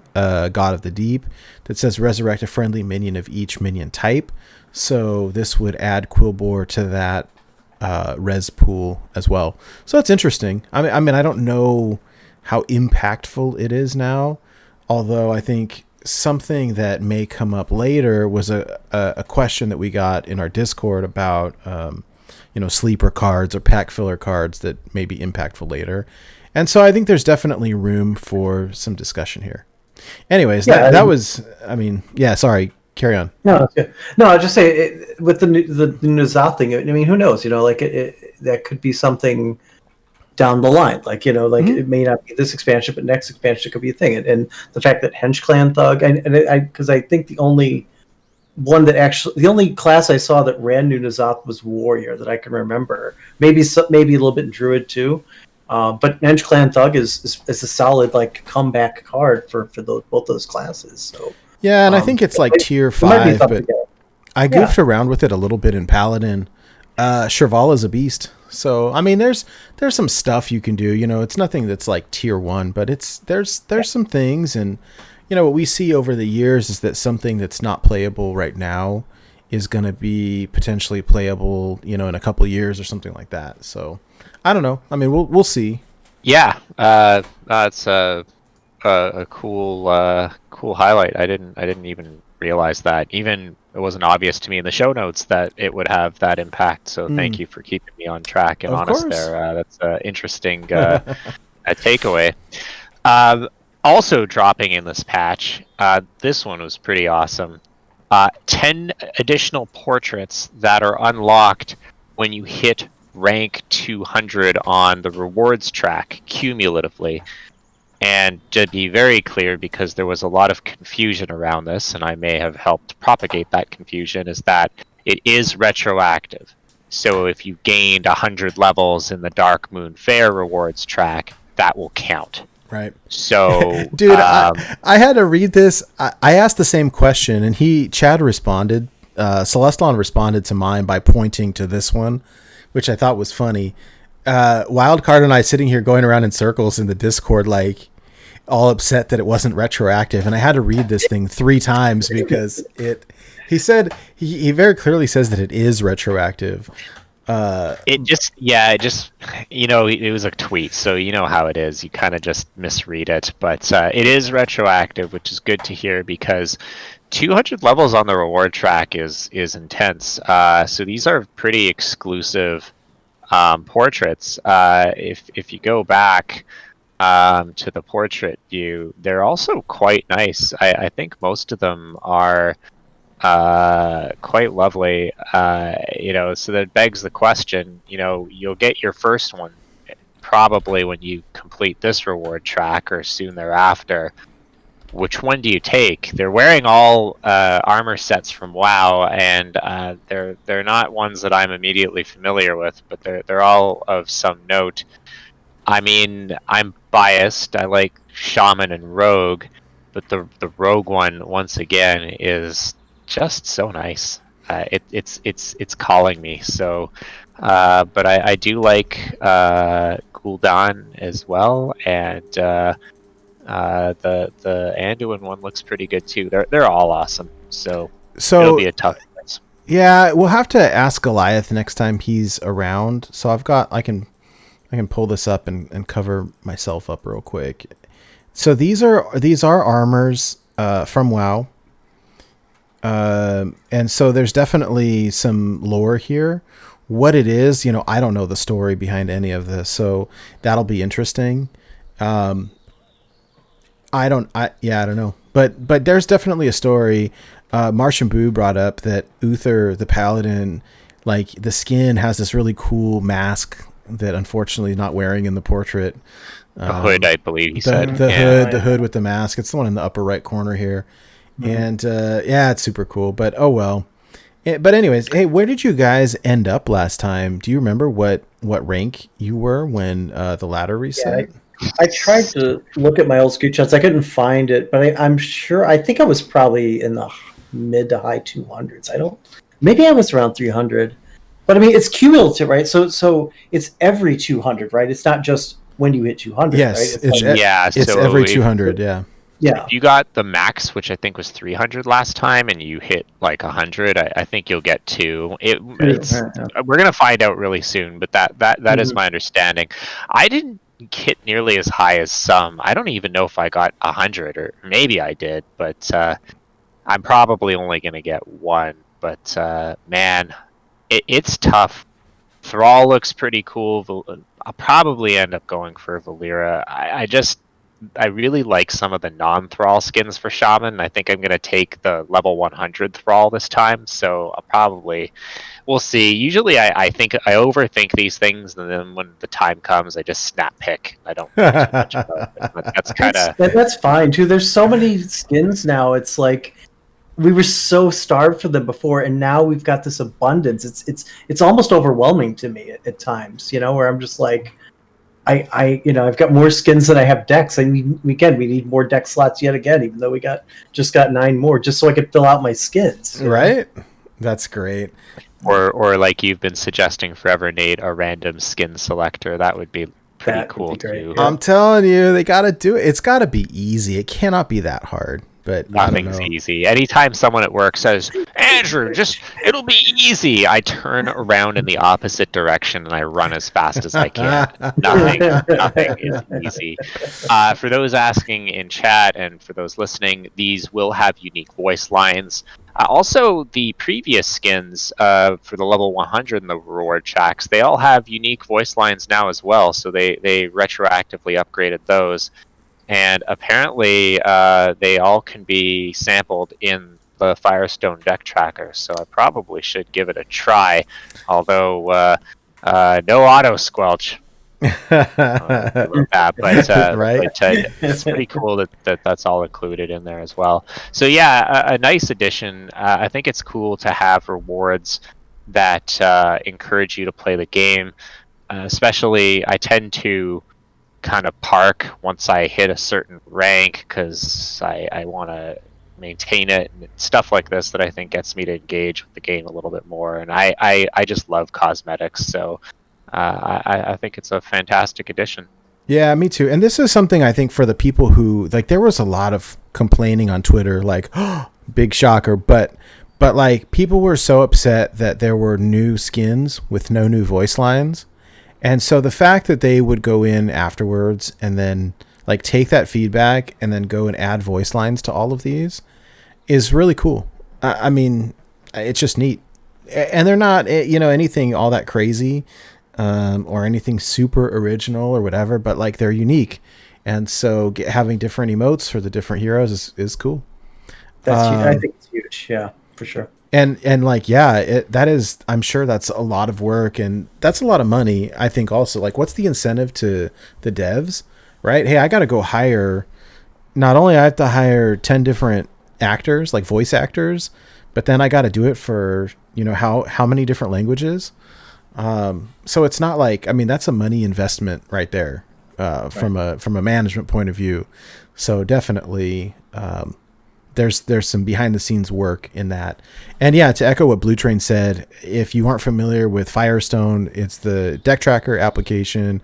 God of the Deep, that says resurrect a friendly minion of each minion type. So this would add Quill Borer to that res pool as well. So that's interesting. I mean, I don't know how impactful it is now, although I think something that may come up later was a question that we got in our Discord about sleeper cards or pack filler cards that may be impactful later. And so I think there's definitely room for some discussion here. Anyways, sorry, carry on. No, that's good. No, I'll just say with the N'Zoth thing, I mean, who knows? That could be something down the line. It may not be this expansion, but next expansion could be a thing. And the fact that Hench Clan Thug, because I think the only class I saw that ran new N'Zoth was Warrior that I can remember. Maybe a little bit Druid too. But Hench Clan Thug is a solid comeback card for both those classes. So yeah, and I think it's tier 5, but I goofed around with it a little bit in Paladin. Shirval is a beast. So I mean, there's some stuff you can do. It's nothing that's like tier 1, but there's some things. And what we see over the years is that something that's not playable right now is going to be potentially playable, in a couple of years or something like that. So I don't know. I mean, we'll see. Yeah, that's a cool highlight. I didn't even realize that. Even it wasn't obvious to me in the show notes that it would have that impact. So thank you for keeping me on track and honest there. That's an interesting takeaway. Also dropping in this patch, this one was pretty awesome. 10 additional portraits that are unlocked when you hit rank 200 on the rewards track cumulatively. And to be very clear, because there was a lot of confusion around this, and I may have helped propagate that confusion, is that it is retroactive. So if you gained 100 levels in the Dark Moon Fair rewards track, that will count. Right. So, dude, I had to read this. I asked the same question, and Chad responded. Celestlon responded to mine by pointing to this one, which I thought was funny. Wild Card and I sitting here going around in circles in the Discord, like all upset that it wasn't retroactive, and I had to read this thing 3 times because he said he very clearly says that it is retroactive. It just, it was a tweet, so you know how it is. You kind of just misread it, but it is retroactive, which is good to hear because 200 levels on the reward track is intense. So these are pretty exclusive portraits. If you go back to the portrait view, they're also quite nice. I think most of them are quite lovely. So that begs the question, you'll get your first one probably when you complete this reward track or soon thereafter. Which one do you take? They're wearing all armor sets from WoW, and they're not ones that I'm immediately familiar with, but they're all of some note. I mean, I'm biased. I like Shaman and Rogue, but the Rogue one, once again, is just so nice. It's calling me. So, but I do like Gul'dan as well, and the Anduin one looks pretty good too. They're all awesome. So it'll be a tough choice. Yeah, we'll have to ask Goliath next time he's around. So I can pull this up and cover myself up real quick. So these are armors from WoW. And so there's definitely some lore here. What it is, I don't know the story behind any of this, so that'll be interesting. I don't know. But there's definitely a story. Martian Boo brought up that Uther the Paladin, like the skin has this really cool mask that unfortunately is not wearing in the portrait. The hood, I believe he said. The hood with the mask. It's the one in the upper right corner here. Mm-hmm. And it's super cool. But oh well. But anyways, hey, where did you guys end up last time? Do you remember what rank you were when the ladder reset? Yeah, I tried to look at my old screenshots. I couldn't find it, but I think I was probably in the mid to high 200s. Maybe I was around 300. But I mean, it's cumulative, right? So it's every 200, right? It's not just when you hit 200, yes, right? It's so every 200, yeah. Yeah. If you got the max, which I think was 300 last time, and you hit like 100, I think you'll get 2. We're gonna find out really soon, but that is my understanding. I didn't hit nearly as high as some. I don't even know if I got 100, or maybe I did, but I'm probably only gonna get 1. But man, it's tough. Thrall looks pretty cool. I'll probably end up going for Valera. I really like some of the non-Thrall skins for Shaman. I think I'm going to take the level 100 Thrall this time, so we'll see. Usually I overthink these things, and then when the time comes, I just snap pick. I don't think too much about it, but that's fine, too. There's so many skins now, it's like we were so starved for them before, and now we've got this abundance. It's almost overwhelming to me at times, where I'm just like, I've got more skins than I have decks. I mean, we need more deck slots yet again, even though we just got 9 more, just so I could fill out my skins. Right? That's great. Or like you've been suggesting forever, Nate, a random skin selector. That would be pretty cool too. I'm telling you, they got to do it. It's got to be easy. It cannot be that hard. But nothing's easy. Anytime someone at work says, Andrew, it'll be easy, I turn around in the opposite direction and I run as fast as I can. Nothing is easy. For those asking in chat and for those listening, these will have unique voice lines. Also, the previous skins for the level 100 and the reward tracks, they all have unique voice lines now as well. So they retroactively upgraded those. And apparently, they all can be sampled in the Firestone deck tracker, so I probably should give it a try. Although, no auto squelch. But it's pretty cool that's all included in there as well. So yeah, a nice addition. I think it's cool to have rewards that encourage you to play the game. Especially, I tend to kind of park once I hit a certain rank because I want to maintain it and stuff like this that I think gets me to engage with the game a little bit more. And I just love cosmetics, so I think it's a fantastic addition. Yeah, me too. And this is something I think for the people who like, there was a lot of complaining on Twitter, like, oh, big shocker, but like people were so upset that there were new skins with no new voice lines. And so the fact that they would go in afterwards and then like take that feedback and then go and add voice lines to all of these is really cool. I mean, it's just neat. And they're not, anything all that crazy. Or anything super original or whatever, but like they're unique, and so having different emotes for the different heroes is cool. That's huge. I think it's huge. Yeah, for sure. And like, yeah, that is. I'm sure that's a lot of work, and that's a lot of money. I think also, like, what's the incentive to the devs, right? Hey, I got to go hire. Not only I have to hire 10 different actors, like voice actors, but then I got to do it for how many different languages. So it's not like, I mean, that's a money investment right there, from a management point of view. So definitely, there's some behind the scenes work in that. And yeah, to echo what Blutrane said, if you aren't familiar with Firestone, it's the deck tracker application,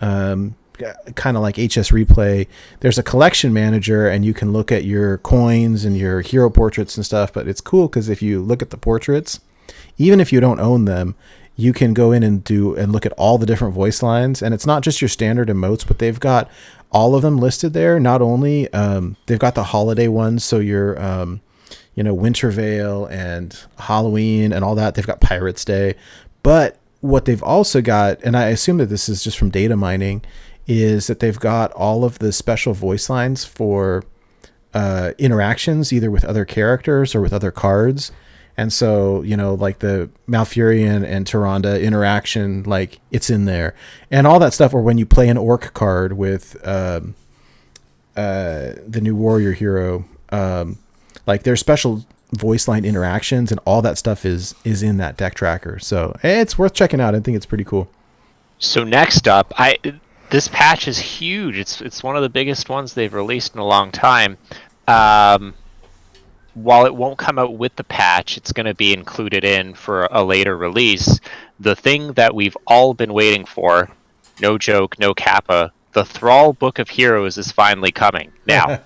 kind of like HS Replay. There's a collection manager and you can look at your coins and your hero portraits and stuff, but it's cool because if you look at the portraits, even if you don't own them, you can go in and look at all the different voice lines, and it's not just your standard emotes, but they've got all of them listed there. Not only they've got the holiday ones, so your Winter Veil and Halloween and all that. They've got Pirates Day, but what they've also got, and I assume that this is just from data mining, is that they've got all of the special voice lines for interactions, either with other characters or with other cards. And so, like the Malfurion and Tyrande interaction, like it's in there, and all that stuff. Or when you play an orc card with the new warrior hero, like there's special voice line interactions, and all that stuff is in that deck tracker. So it's worth checking out. I think it's pretty cool. So next up, this patch is huge. It's one of the biggest ones they've released in a long time. While it won't come out with the patch, it's going to be included in for a later release. The thing that we've all been waiting for, no joke, no kappa, the Thrall Book of Heroes is finally coming. Now,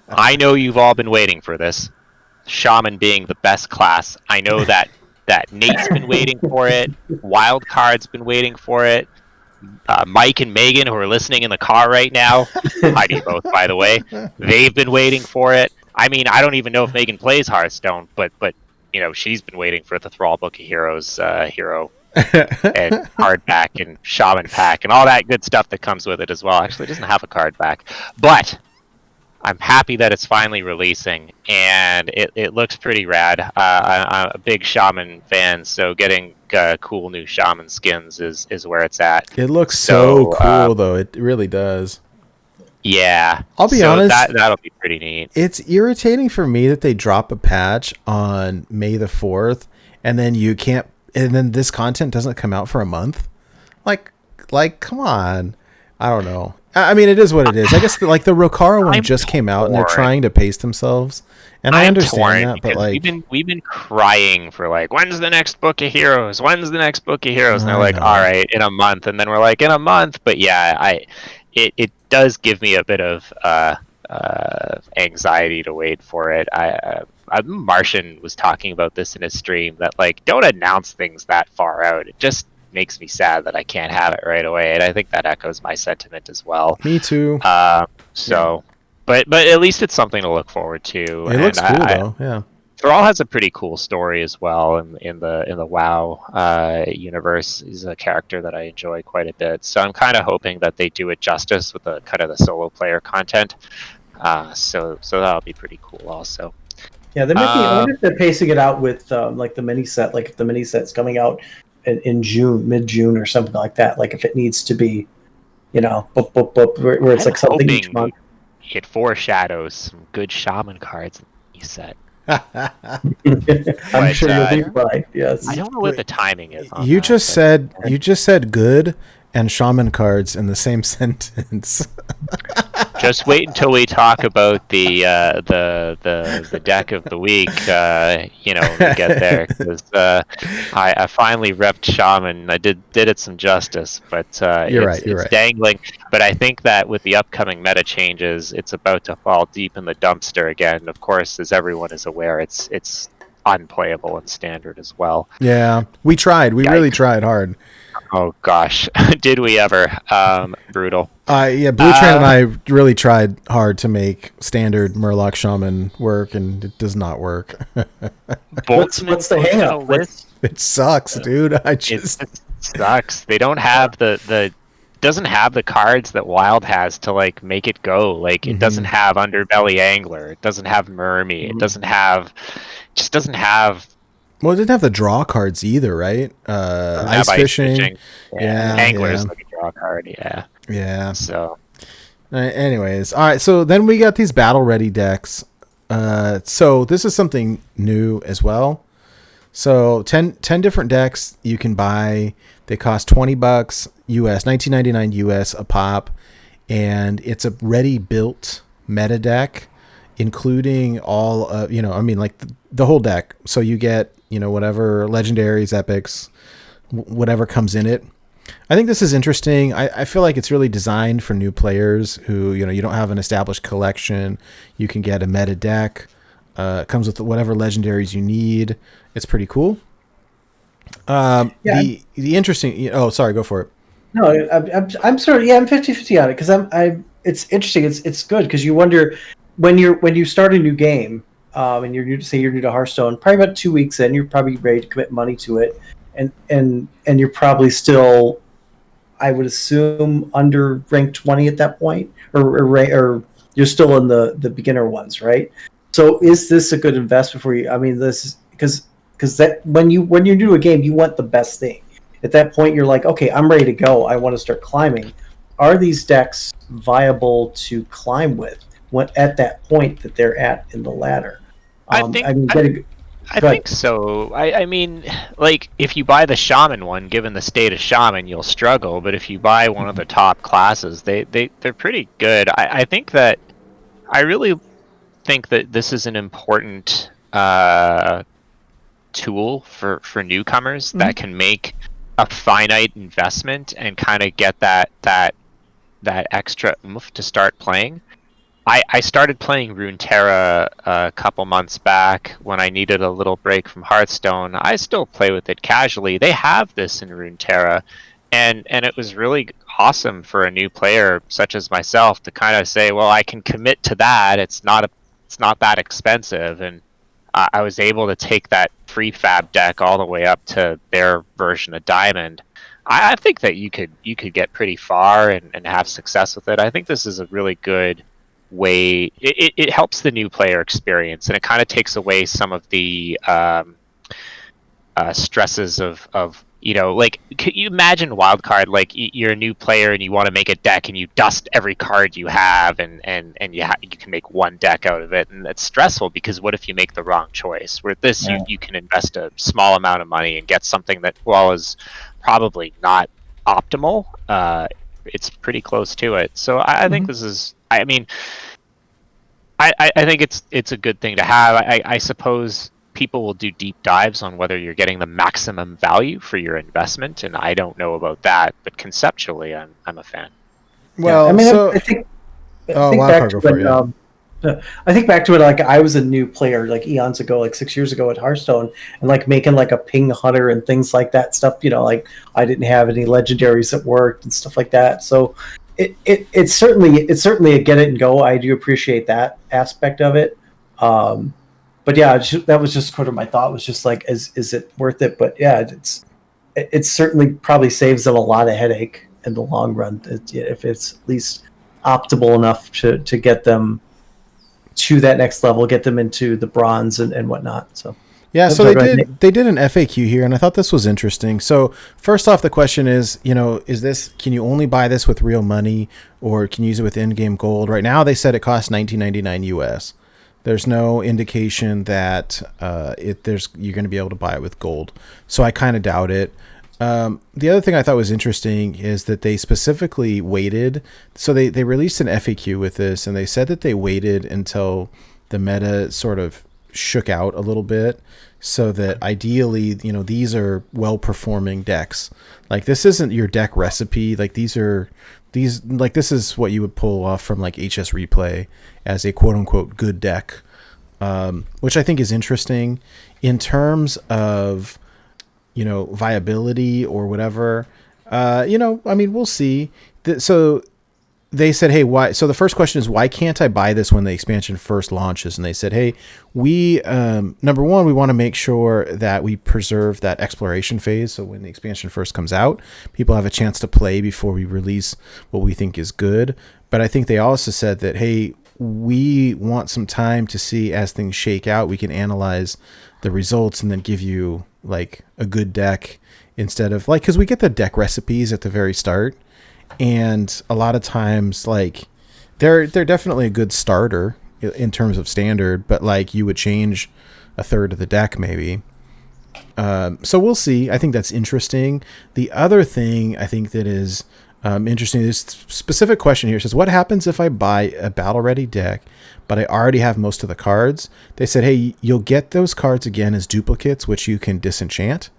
I know you've all been waiting for this. Shaman being the best class. I know that Nate's been waiting for it. Wild Card's been waiting for it. Mike and Megan, who are listening in the car right now, I do both, by the way, they've been waiting for it. I mean, I don't even know if Megan plays Hearthstone, but she's been waiting for the Thrall Book of Heroes hero and card back and Shaman pack and all that good stuff that comes with it as well. Actually, it doesn't have a card back, but I'm happy that it's finally releasing, and it looks pretty rad. I'm a big Shaman fan, so getting cool new Shaman skins is where it's at. It looks so cool, though. It really does. Yeah, I'll be honest. That'll be pretty neat. It's irritating for me that they drop a patch on May the 4th, and then and then this content doesn't come out for a month. Like, come on. I don't know. I mean, it is what it is. I guess like the Rokara one just came out, and they're trying to pace themselves, and I understand that. But like, we've been crying for like, when's the next Book of Heroes? When's the next Book of Heroes? And they're like, all right, in a month, and then we're like, in a month. But yeah, it does give me a bit of anxiety to wait for it. Martian was talking about this in his stream, that like, don't announce things that far out. It just makes me sad that I can't have it right away, and I think that echoes my sentiment as well. Me too. But at least it's something to look forward to. It looks cool though. Yeah. Thrall has a pretty cool story as well in the WoW universe. He's a character that I enjoy quite a bit. So I'm kind of hoping that they do it justice with the kind of the solo player content. So that'll be pretty cool also. Yeah, they might be. I wonder if they're pacing it out with like the mini set. Like if the mini set's coming out in June, mid-June or something like that. Like if it needs to be, where it's like something each month. It foreshadows some good Shaman cards in the set. I'm sure you'll be right. Yes. I don't know what the timing is. You just said good and Shaman cards in the same sentence. Just wait until we talk about the deck of the week. When we get there, because I finally repped Shaman. I did it some justice, but it's dangling. But I think that with the upcoming meta changes, it's about to fall deep in the dumpster again. Of course, as everyone is aware, it's unplayable in standard as well. Yeah, we tried. We really tried hard. Oh gosh, did we ever? Brutal. Blutrane and I really tried hard to make standard Murloc Shaman work, and it does not work. What's the hang up? It sucks, dude. It sucks. They don't have the doesn't have the cards that Wild has to like make it go. Like it doesn't have Underbelly Angler. It doesn't have Mermy. It doesn't have. Well, it didn't have the draw cards either, right? Ice fishing. Yeah. Angler's like a draw card. Yeah. So, anyways, all right. So then we got these battle ready decks. So this is something new as well. So 10 different decks you can buy. They cost $20 US, $19.99 US a pop, and it's a ready built meta deck, including all of the whole deck. So you get whatever legendaries, epics, whatever comes in it. I think this is interesting. I feel like it's really designed for new players who you don't have an established collection. You can get a meta deck. It comes with whatever legendaries you need. It's pretty cool. The interesting. Oh, sorry. Go for it. No, I'm sorry. Yeah, I'm 50-50 on it because It's interesting. It's good because you wonder when you start a new game, and you're new to Hearthstone. Probably about 2 weeks in, you're probably ready to commit money to it, and you're probably still, I would assume, under rank 20 at that point, or you're still in the beginner ones, right? So is this a good investment for you? I mean, this is because that when you're new to a game, you want the best thing. At that point, you're like, okay, I'm ready to go. I want to start climbing. Are these decks viable to climb with at that point that they're at in the ladder? I think so. I mean, like, if you buy the Shaman one, given the state of Shaman, you'll struggle. But if you buy one of the top classes, they're pretty good. I really think that this is an important tool for newcomers that can make a finite investment and kind of get that extra oomph to start playing. I started playing Runeterra a couple months back when I needed a little break from Hearthstone. I still play with it casually. They have this in Runeterra, and it was really awesome for a new player such as myself to kind of say, well, I can commit to that. It's not that expensive, and I was able to take that prefab deck all the way up to their version of Diamond. I think that you could get pretty far and have success with it. I think this is a really good way. It helps the new player experience, and it kind of takes away some of the stresses of like, can you imagine Wild Card, like you're a new player and you want to make a deck and you dust every card you have and you can make one deck out of it, and that's stressful because what if you make the wrong choice? Where this you can invest a small amount of money and get something that, while is probably not optimal, it's pretty close to it. So I think this is, I mean, I think it's a good thing to have. I suppose people will do deep dives on whether you're getting the maximum value for your investment, and I don't know about that, but conceptually, I'm a fan. Well, I mean, so I think back to it. Like, I was a new player like eons ago, like 6 years ago at Hearthstone, and like making like a ping hunter and things like that stuff. Like I didn't have any legendaries that worked and stuff like that. So it's certainly a get it and go. I do appreciate that aspect of it. But yeah, that was just kind of my thought. Was just like, is it worth it? But yeah, it certainly probably saves them a lot of headache in the long run if it's at least optimal enough to get them to that next level, get them into the bronze and whatnot. So yeah, so they did an FAQ here, and I thought this was interesting. So first off, the question is, can you only buy this with real money, or can you use it with in-game gold? Right now, they said it costs $19.99 US. There's no indication that you're going to be able to buy it with gold. So I kind of doubt it. The other thing I thought was interesting is that they specifically waited. So they released an FAQ with this, and they said that they waited until the meta sort of shook out a little bit, so that ideally, these are well-performing decks. Like, this isn't your deck recipe. Like, this is what you would pull off from like HS Replay as a quote-unquote good deck, which I think is interesting in terms of viability or whatever. We'll see. So they said, hey, why? So the first question is, why can't I buy this when the expansion first launches? And they said, hey, we, number one, we want to make sure that we preserve that exploration phase. So when the expansion first comes out, people have a chance to play before we release what we think is good. But I think they also said that, hey, we want some time to see as things shake out. We can analyze the results and then give you like a good deck instead of like, because we get the deck recipes at the very start, and a lot of times like they're definitely a good starter in terms of standard, but like you would change a third of the deck maybe. So we'll see. I think that's interesting. The other thing I think that is interesting, this specific question here says, what happens if I buy a battle ready deck but I already have most of the cards? They said, hey, you'll get those cards again as duplicates, which you can disenchant,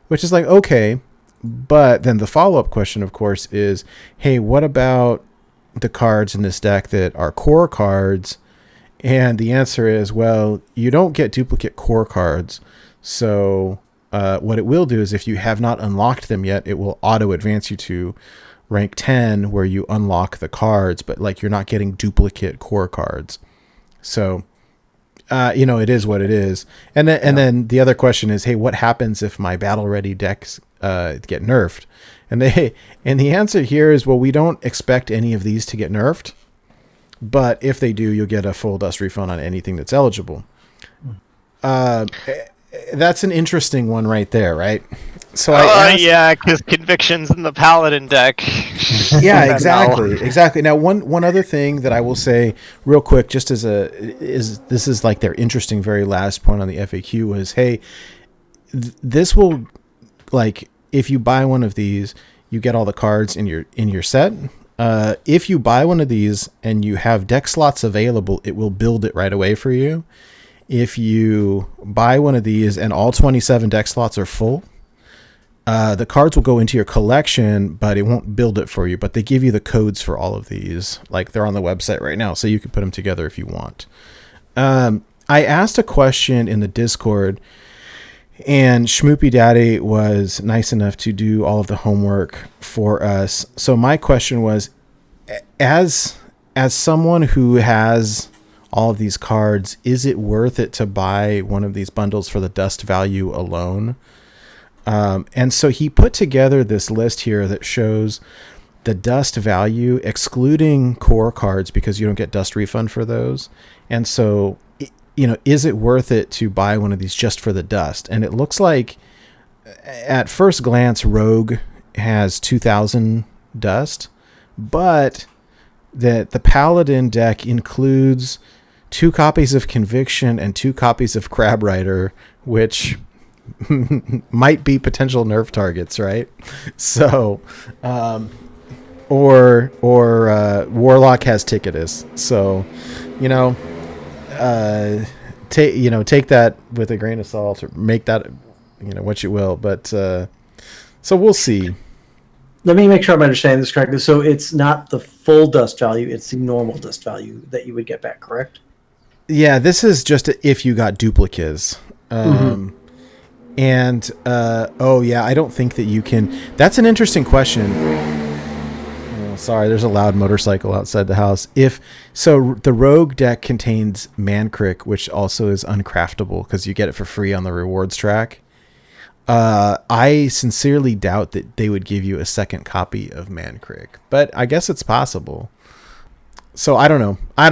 which is like, okay. But then the follow-up question, of course, is, hey, what about the cards in this deck that are core cards? And the answer is, well, you don't get duplicate core cards. So what it will do is, if you have not unlocked them yet, it will auto advance you to rank 10 where you unlock the cards, but like you're not getting duplicate core cards. So, it is what it is. And then the other question is, hey, what happens if my battle ready decks get nerfed? And the answer here is, well, we don't expect any of these to get nerfed, but if they do, you'll get a full dust refund on anything that's eligible. That's an interesting one right there, right? So because Conviction's in the Paladin deck. Yeah, exactly. Now, one other thing that I will say real quick, just this is like their interesting very last point on the FAQ was, hey, this will, like, if you buy one of these, you get all the cards in your set. If you buy one of these and you have deck slots available, it will build it right away for you. If you buy one of these and all 27 deck slots are full, the cards will go into your collection, but it won't build it for you. But they give you the codes for all of these. Like, they're on the website right now, so you can put them together if you want. I asked a question in the Discord, and Schmoopy Daddy was nice enough to do all of the homework for us. So my question was, as someone who has all of these cards, is it worth it to buy one of these bundles for the dust value alone? And so he put together this list here that shows the dust value, excluding core cards, because you don't get dust refund for those. And so, is it worth it to buy one of these just for the dust? And it looks like at first glance, Rogue has 2,000 dust, but that the Paladin deck includes 2 copies of Conviction and 2 copies of Crab Rider, which might be potential nerf targets, right? So, or Warlock has Ticketus. So, take that with a grain of salt, or make that, what you will. But so we'll see. Let me make sure I'm understanding this correctly. So it's not the full dust value; it's the normal dust value that you would get back, correct? Yeah, this is just if you got duplicates. And I don't think that you can. That's an interesting question. Oh, sorry, there's a loud motorcycle outside the house. The Rogue deck contains Mancrick, which also is uncraftable because you get it for free on the rewards track. I sincerely doubt that they would give you a second copy of Mancrick, but I guess it's possible. So I don't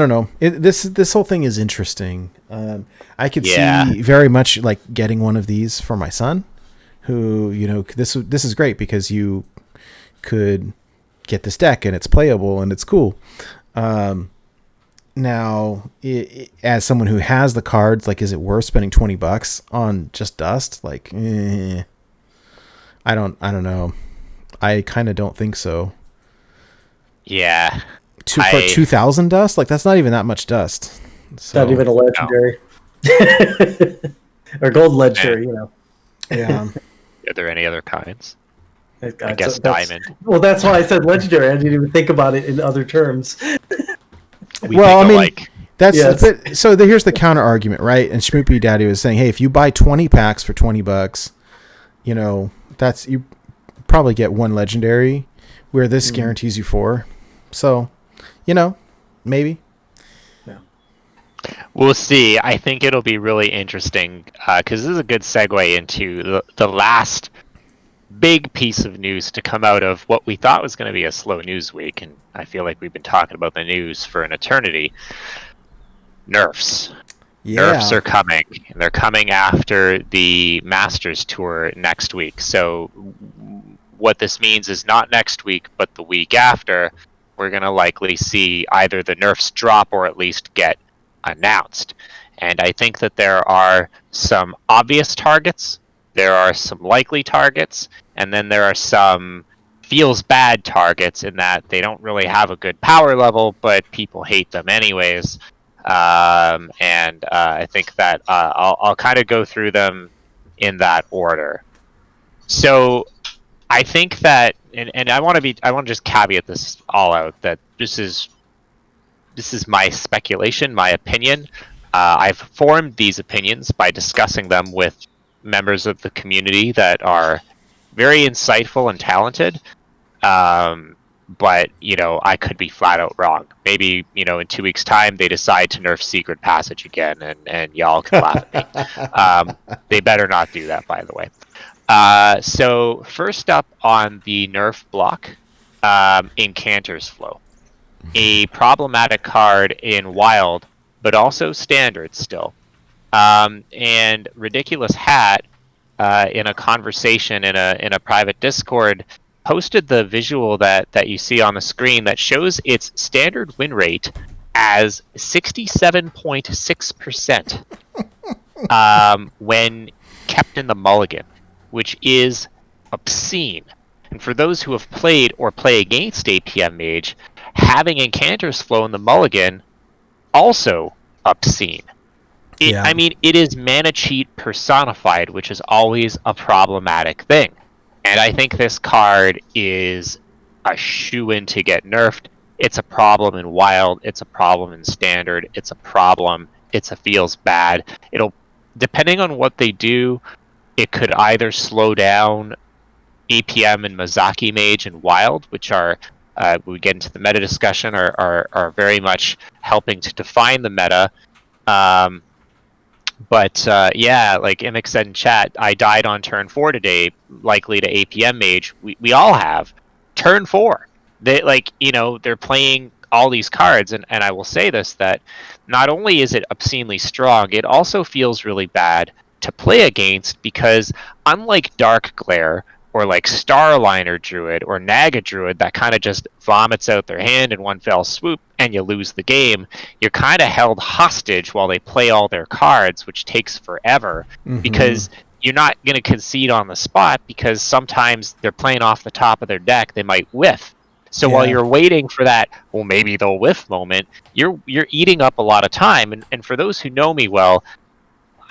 know. This whole thing is interesting. I could see very much like getting one of these for my son, who, this is great because you could get this deck and it's playable and it's cool. Now, as someone who has the cards, like, is it worth spending $20 on just dust? Like, I I don't know. I kind of don't think so. Yeah. For 2,000 dust? Like, that's not even that much dust. So, not even a legendary. Or gold legendary, you know. yeah. Are there any other kinds? I God, guess diamond. Well, that's why I said legendary. I didn't even think about it in other terms. Well, I mean, like, that's Yes. so here's the counter argument, right? And Schmoopy Daddy was saying, hey, if you buy 20 packs for $20, you know, that's you probably get one legendary, where this guarantees you 4. So, you know, maybe. We'll see. I think it'll be really interesting because this is a good segue into the last big piece of news to come out of what we thought was going to be a slow news week, and I feel like we've been talking about the news for an eternity. Nerfs. Yeah. Nerfs are coming, and they're coming after the Masters Tour next week. So what this means is not next week, but the week after, we're going to likely see either the nerfs drop or at least get announced. And I think that there are some obvious targets, there are some likely targets, and then there are some feels bad targets in that they don't really have a good power level, but people hate them anyways. And I think that I'll kind of go through them in that order. So I think that, and I want to just caveat this all out, that this is my speculation, my opinion. I've formed these opinions by discussing them with members of the community that are very insightful and talented. But, you know, I could be flat out wrong. Maybe, you know, in 2 weeks' time, they decide to nerf Secret Passage again, and y'all can laugh at me. They better not do that, by the way. So first up on the nerf block, Incanter's Flow. A problematic card in Wild, but also Standard still. And Ridiculous Hat, in a conversation in a private Discord, posted the visual that you see on the screen that shows its standard win rate as 67.6% when kept in the mulligan, which is obscene. And for those who have played or play against APM Mage, having Incanter's Flow in the mulligan, also obscene. I mean, it is mana cheat personified, which is always a problematic thing. And I think this card is a shoo-in to get nerfed. It's a problem in Wild. It's a problem in Standard. It's a problem. It's a feels bad. It'll, depending on what they do, it could either slow down APM and Mazaki Mage and Wild, which are, we get into the meta discussion, are very much helping to define the meta. But yeah, like Imik said in chat, I died on turn 4 today, likely to APM Mage. We all have. Turn 4. They, like, you know, they're playing all these cards, and I will say this, that not only is it obscenely strong, it also feels really bad to play against, because unlike Dark Glare, or like Starliner Druid or Naga Druid that kind of just vomits out their hand in one fell swoop and you lose the game, you're kind of held hostage while they play all their cards, which takes forever, because you're not going to concede on the spot, because sometimes they're playing off the top of their deck, they might whiff. So while you're waiting for that, well, maybe they'll whiff moment, you're eating up a lot of time. And for those who know me well,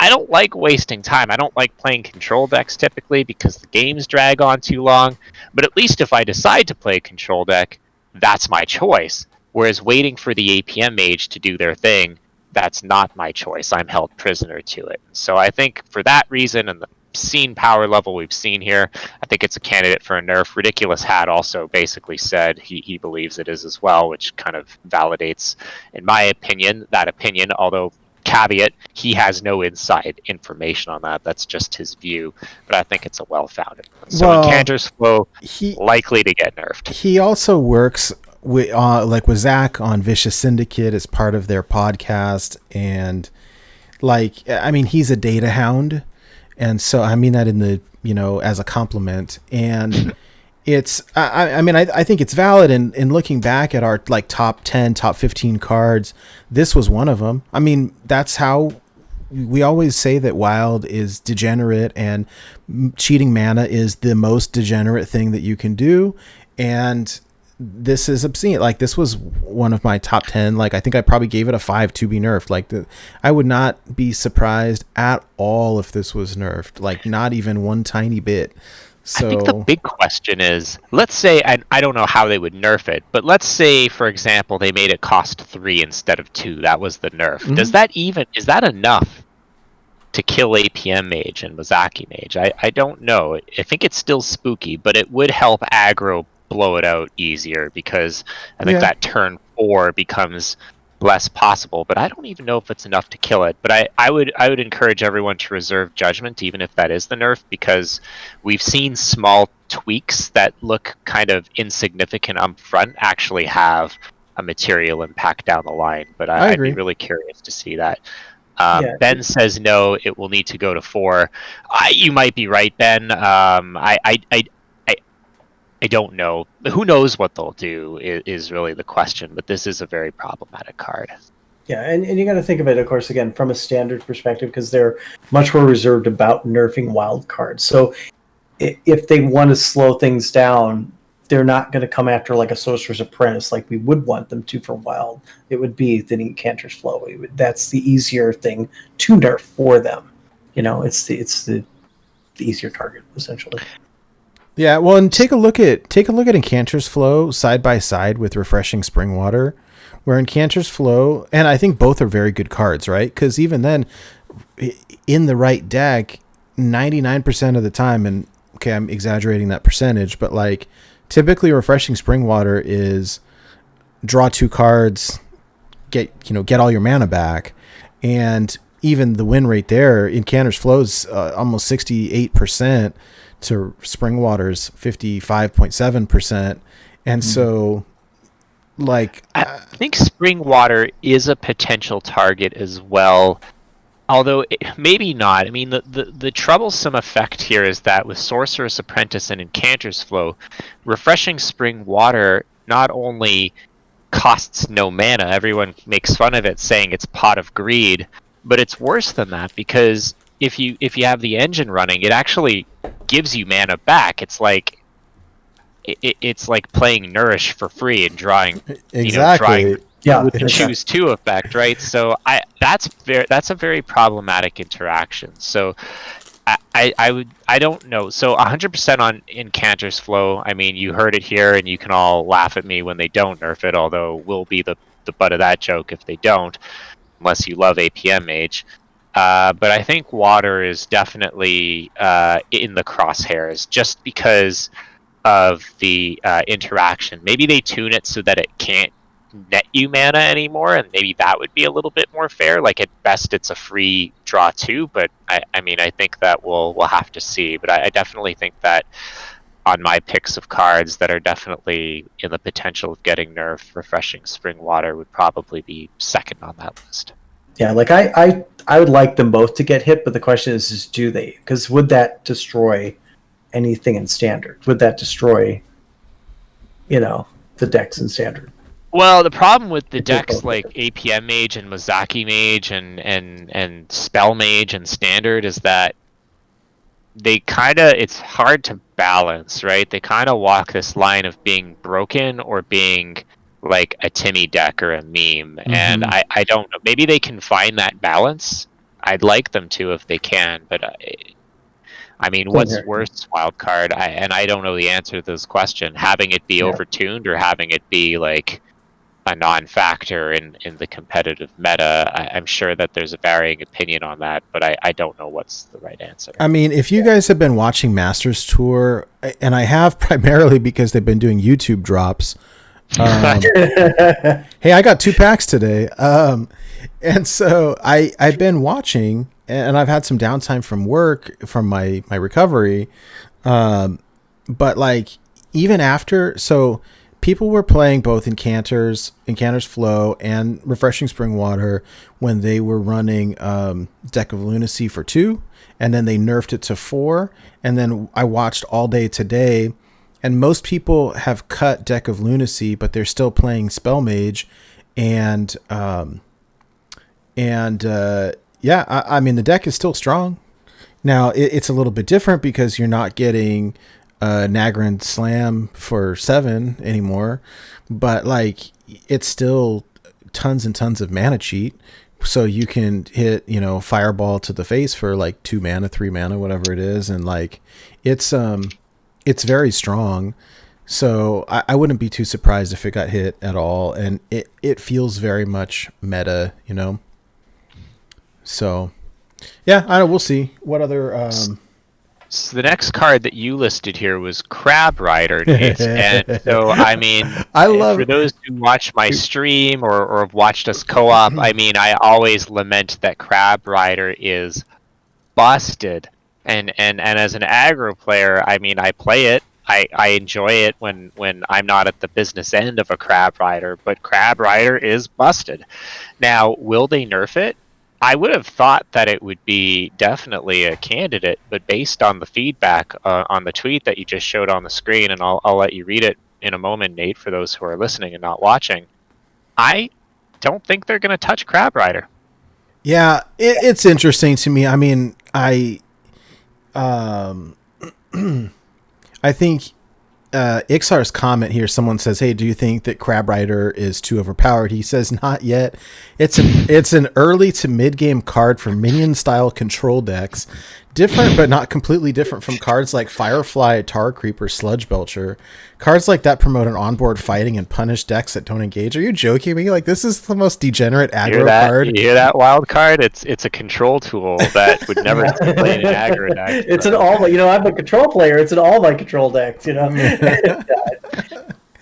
I don't like wasting time. I don't like playing control decks typically because the games drag on too long. But at least if I decide to play a control deck, that's my choice. Whereas waiting for the APM Mage to do their thing, that's not my choice. I'm held prisoner to it. So I think for that reason and the obscene power level we've seen here, I think it's a candidate for a nerf. Ridiculous Hat also basically said he believes it is as well, which kind of validates, in my opinion, that opinion, although caveat, he has no inside information on that. That's just his view, but I think it's a well-founded one. So Incanter's Flow, likely to get nerfed. He also works with with Zach on Vicious Syndicate as part of their podcast, and like, I mean, he's a data hound, and so I mean that in the, you know, as a compliment. And it's, I mean, I think it's valid. And in looking back at our like top 10, top 15 cards, this was one of them. I mean, that's how we always say that Wild is degenerate and cheating mana is the most degenerate thing that you can do. And this is obscene. Like, this was one of my top 10. Like, I think I probably gave it a 5 to be nerfed. Like, I would not be surprised at all if this was nerfed. Like, not even one tiny bit. So I think the big question is, let's say, I don't know how they would nerf it, but let's say, for example, they made it cost 3 instead of 2. That was the nerf. Mm-hmm. Is that enough to kill APM Mage and Mozaki Mage? I don't know. I think it's still spooky, but it would help aggro blow it out easier, because I think that turn 4 becomes less possible, but I don't even know if it's enough to kill it. But I would encourage everyone to reserve judgment, even if that is the nerf, because we've seen small tweaks that look kind of insignificant up front actually have a material impact down the line. But I'd be really curious to see that. Ben says no, it will need to go to 4. You might be right, Ben. I don't know. Who knows what they'll do is really the question, but this is a very problematic card. Yeah, and you got to think of it, of course, again, from a standard perspective, because they're much more reserved about nerfing wild cards. So if they want to slow things down, they're not going to come after like a Sorcerer's Apprentice like we would want them to for Wild. It would be the Incanter's Flow. That's the easier thing to nerf for them. You know, it's the easier target, essentially. Yeah, well, and take a look at Incanter's Flow side by side with Refreshing Spring Water, where Incanter's Flow, and I think both are very good cards, right? Because even then, in the right deck, 99% of the time, and okay, I'm exaggerating that percentage, but like typically Refreshing Spring Water is draw 2 cards, get all your mana back, and even the win rate there, Incanter's Flow is almost 68%. To Springwater's 55.7%, and so like I think Springwater is a potential target as well, although maybe not. I mean, the troublesome effect here is that with Sorcerer's Apprentice and Incanter's Flow, Refreshing Spring Water not only costs no mana, everyone makes fun of it saying it's Pot of Greed, but it's worse than that, because if you have the engine running, it actually gives you mana back. It's like it's like playing Nourish for free and drawing exactly with the choose 2 effect, right? So that's a very problematic interaction. So I don't know. So 100% on Incanter's Flow. I mean, you heard it here, and you can all laugh at me when they don't nerf it, although we'll be the butt of that joke if they don't, unless you love APM Mage. But I think Water is definitely in the crosshairs just because of the interaction. Maybe they tune it so that it can't net you mana anymore, and maybe that would be a little bit more fair. Like, at best, it's a free draw 2, but I mean, I think that we'll have to see. But I definitely think that on my picks of cards that are definitely in the potential of getting nerfed, Refreshing Spring Water would probably be second on that list. Yeah, like I would like them both to get hit, but the question is do they? Because would that destroy anything in Standard? Would that destroy, the decks in Standard? Well, the problem with the decks like APM Mage and Mozaki Mage and Spell Mage and Standard is that they it's hard to balance, right? They kind of walk this line of being broken or being like a Timmy deck or a meme, and I don't know. Maybe they can find that balance. I'd like them to if they can, but I mean, what's worse, Wildcard? I don't know the answer to this question. Having it be overtuned or having it be like a non-factor in the competitive meta. I'm sure that there's a varying opinion on that, but I don't know what's the right answer. I mean, if you guys have been watching Masters Tour, and I have primarily because they've been doing YouTube drops. Hey, I got 2 packs today. And so I've been watching, and I've had some downtime from work, from my recovery. But like, even after, so people were playing both Incanter's Flow and Refreshing Spring Water when they were running Deck of Lunacy for 2, and then they nerfed it to 4. And then I watched all day today, and most people have cut Deck of Lunacy, but they're still playing Spell Mage, and yeah, I mean, the deck is still strong. Now, it's a little bit different because you're not getting Nagrin Slam for 7 anymore, but like it's still tons and tons of mana cheat. So you can hit, Fireball to the face for like 2 mana, 3 mana, whatever it is, and like it's very strong. So I wouldn't be too surprised if it got hit at all, and it feels very much meta, So, yeah, we'll see what other. So the next card that you listed here was Crab Rider, Nate. And so, I mean, for those who watch my stream or have watched us co-op, I mean, I always lament that Crab Rider is busted. And as an aggro player, I mean, I play it. I enjoy it when I'm not at the business end of a Crab Rider, but Crab Rider is busted. Now, will they nerf it? I would have thought that it would be definitely a candidate, but based on the feedback on the tweet that you just showed on the screen, and I'll let you read it in a moment, Nate, for those who are listening and not watching, I don't think they're going to touch Crab Rider. Yeah, it's interesting to me. I mean, I think Ixar's comment here, someone says, hey, do you think that Crab Rider is too overpowered? He says, not yet. It's an early to mid-game card for minion-style control decks. Different, but not completely different from cards like Firefly, Tar Creeper, Sludge Belcher. Cards like that promote an onboard fighting and punish decks that don't engage. Are you joking me? Like, this is the most degenerate aggro card. You hear that, Wild Card? It's a control tool that would never play in an aggro deck. It's an all, I'm a control player. It's an all my control decks,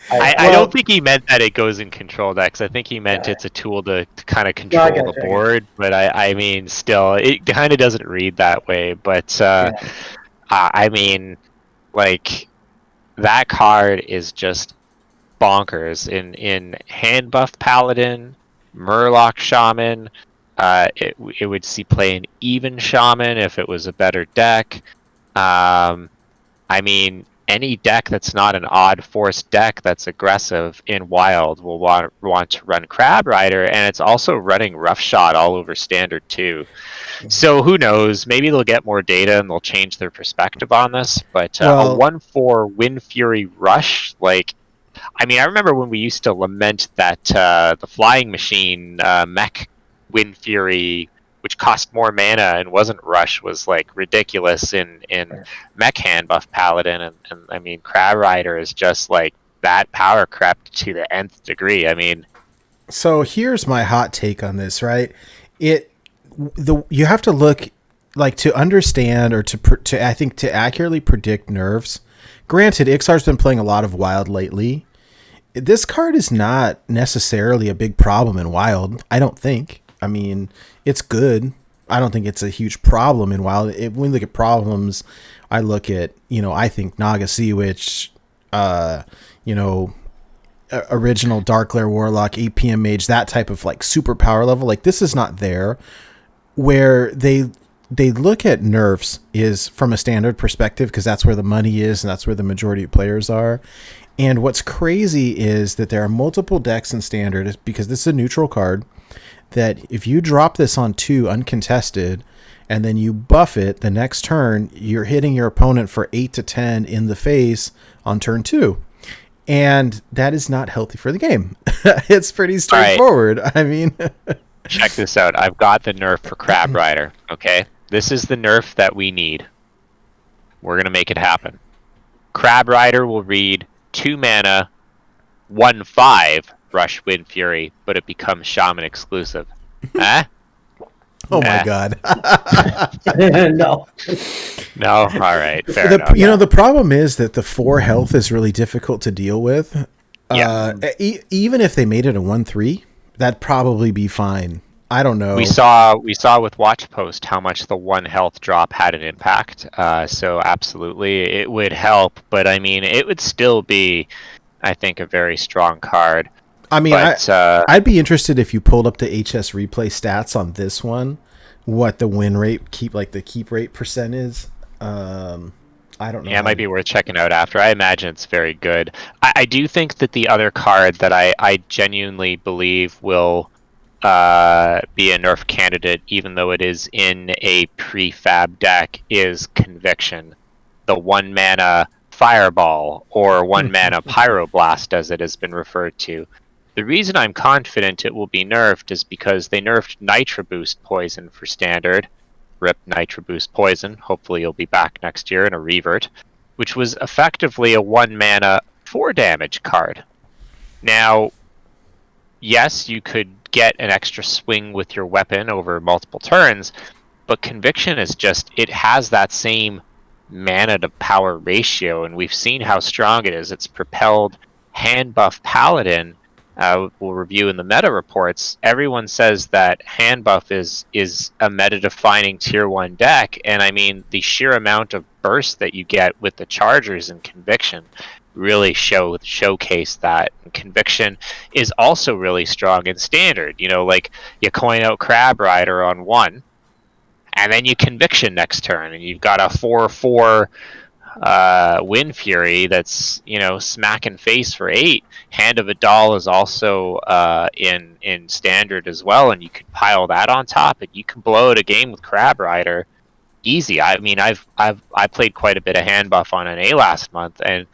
I don't think he meant that it goes in control decks. I think he meant it's a tool to kind of control the board. But I mean, still, it kind of doesn't read that way. But I mean, like, that card is just bonkers. In hand buff Paladin, Murloc Shaman, it would see play an even Shaman if it was a better deck. I mean, any deck that's not an odd force deck that's aggressive in Wild will want to run Crab Rider, and it's also running Roughshot all over Standard too. So who knows? Maybe they'll get more data and they'll change their perspective on this. But a 1/4 Wind Fury Rush, like, I mean, I remember when we used to lament that the Flying Machine mech Wind Fury, which cost more mana and wasn't Rush, was like ridiculous in mech hand buff Paladin, and I mean, Crab Rider is just like that power crept to the nth degree. I mean, so here's my hot take on this, right? You have to look, like, to understand or to I think to accurately predict nerfs. Granted, Ixar's been playing a lot of Wild lately. This card is not necessarily a big problem in Wild, I don't think. I mean, it's good. I don't think it's a huge problem in Wild. When we look at problems, I look at, I think Naga Sea Witch, original Darkglare Warlock, APM Mage, that type of like super power level. Like, this is not there. Where they look at nerfs is from a Standard perspective, because that's where the money is and that's where the majority of players are. And what's crazy is that there are multiple decks in Standard, because this is a neutral card, that if you drop this on 2 uncontested and then you buff it the next turn, you're hitting your opponent for 8 to 10 in the face on turn 2. And that is not healthy for the game. It's pretty straightforward. Right. I mean, check this out. I've got the nerf for Crab Rider. Okay. This is the nerf that we need. We're going to make it happen. Crab Rider will read 2 mana, 1/5 Rush Wind Fury, but it becomes Shaman exclusive. Huh? Oh my god. No. No? All right. Fair enough. The problem is that the 4 health is really difficult to deal with. Yeah. Even if they made it a 1/3, that'd probably be fine. I don't know. We saw with Watch Post how much the 1 health drop had an impact. So absolutely it would help, but I mean, it would still be, I think, a very strong card. I mean, I'd be interested if you pulled up the HS replay stats on this one, what the win rate, keep rate percent is. I don't know. Yeah, it might be worth checking out after. I imagine it's very good. I do think that the other card that I genuinely believe will be a nerf candidate, even though it is in a prefab deck, is Conviction, the 1-mana Fireball, or 1-mana Pyroblast, as it has been referred to. The reason I'm confident it will be nerfed is because they nerfed Nitro Boost Poison for Standard. Rip Nitro Boost Poison. Hopefully you'll be back next year in a revert, which was effectively a 1-mana 4-damage card. Now, yes, you could get an extra swing with your weapon over multiple turns, but Conviction is just, it has that same mana to power ratio, and we've seen how strong it is. It's propelled hand buff Paladin. We'll review in the meta reports. Everyone says that hand buff is a meta-defining tier 1 deck, and I mean the sheer amount of burst that you get with the Chargers and Conviction really showcase that. And Conviction is also really strong in Standard. You know, like you coin out Crab Rider on 1, and then you Conviction next turn, and you've got a 4/4 Wind Fury that's, you know, smacking face for 8. Hand of Adal is also in Standard as well, and you could pile that on top, and you can blow out a game with Crab Rider easy. I mean, I played quite a bit of hand buff on an A last month, and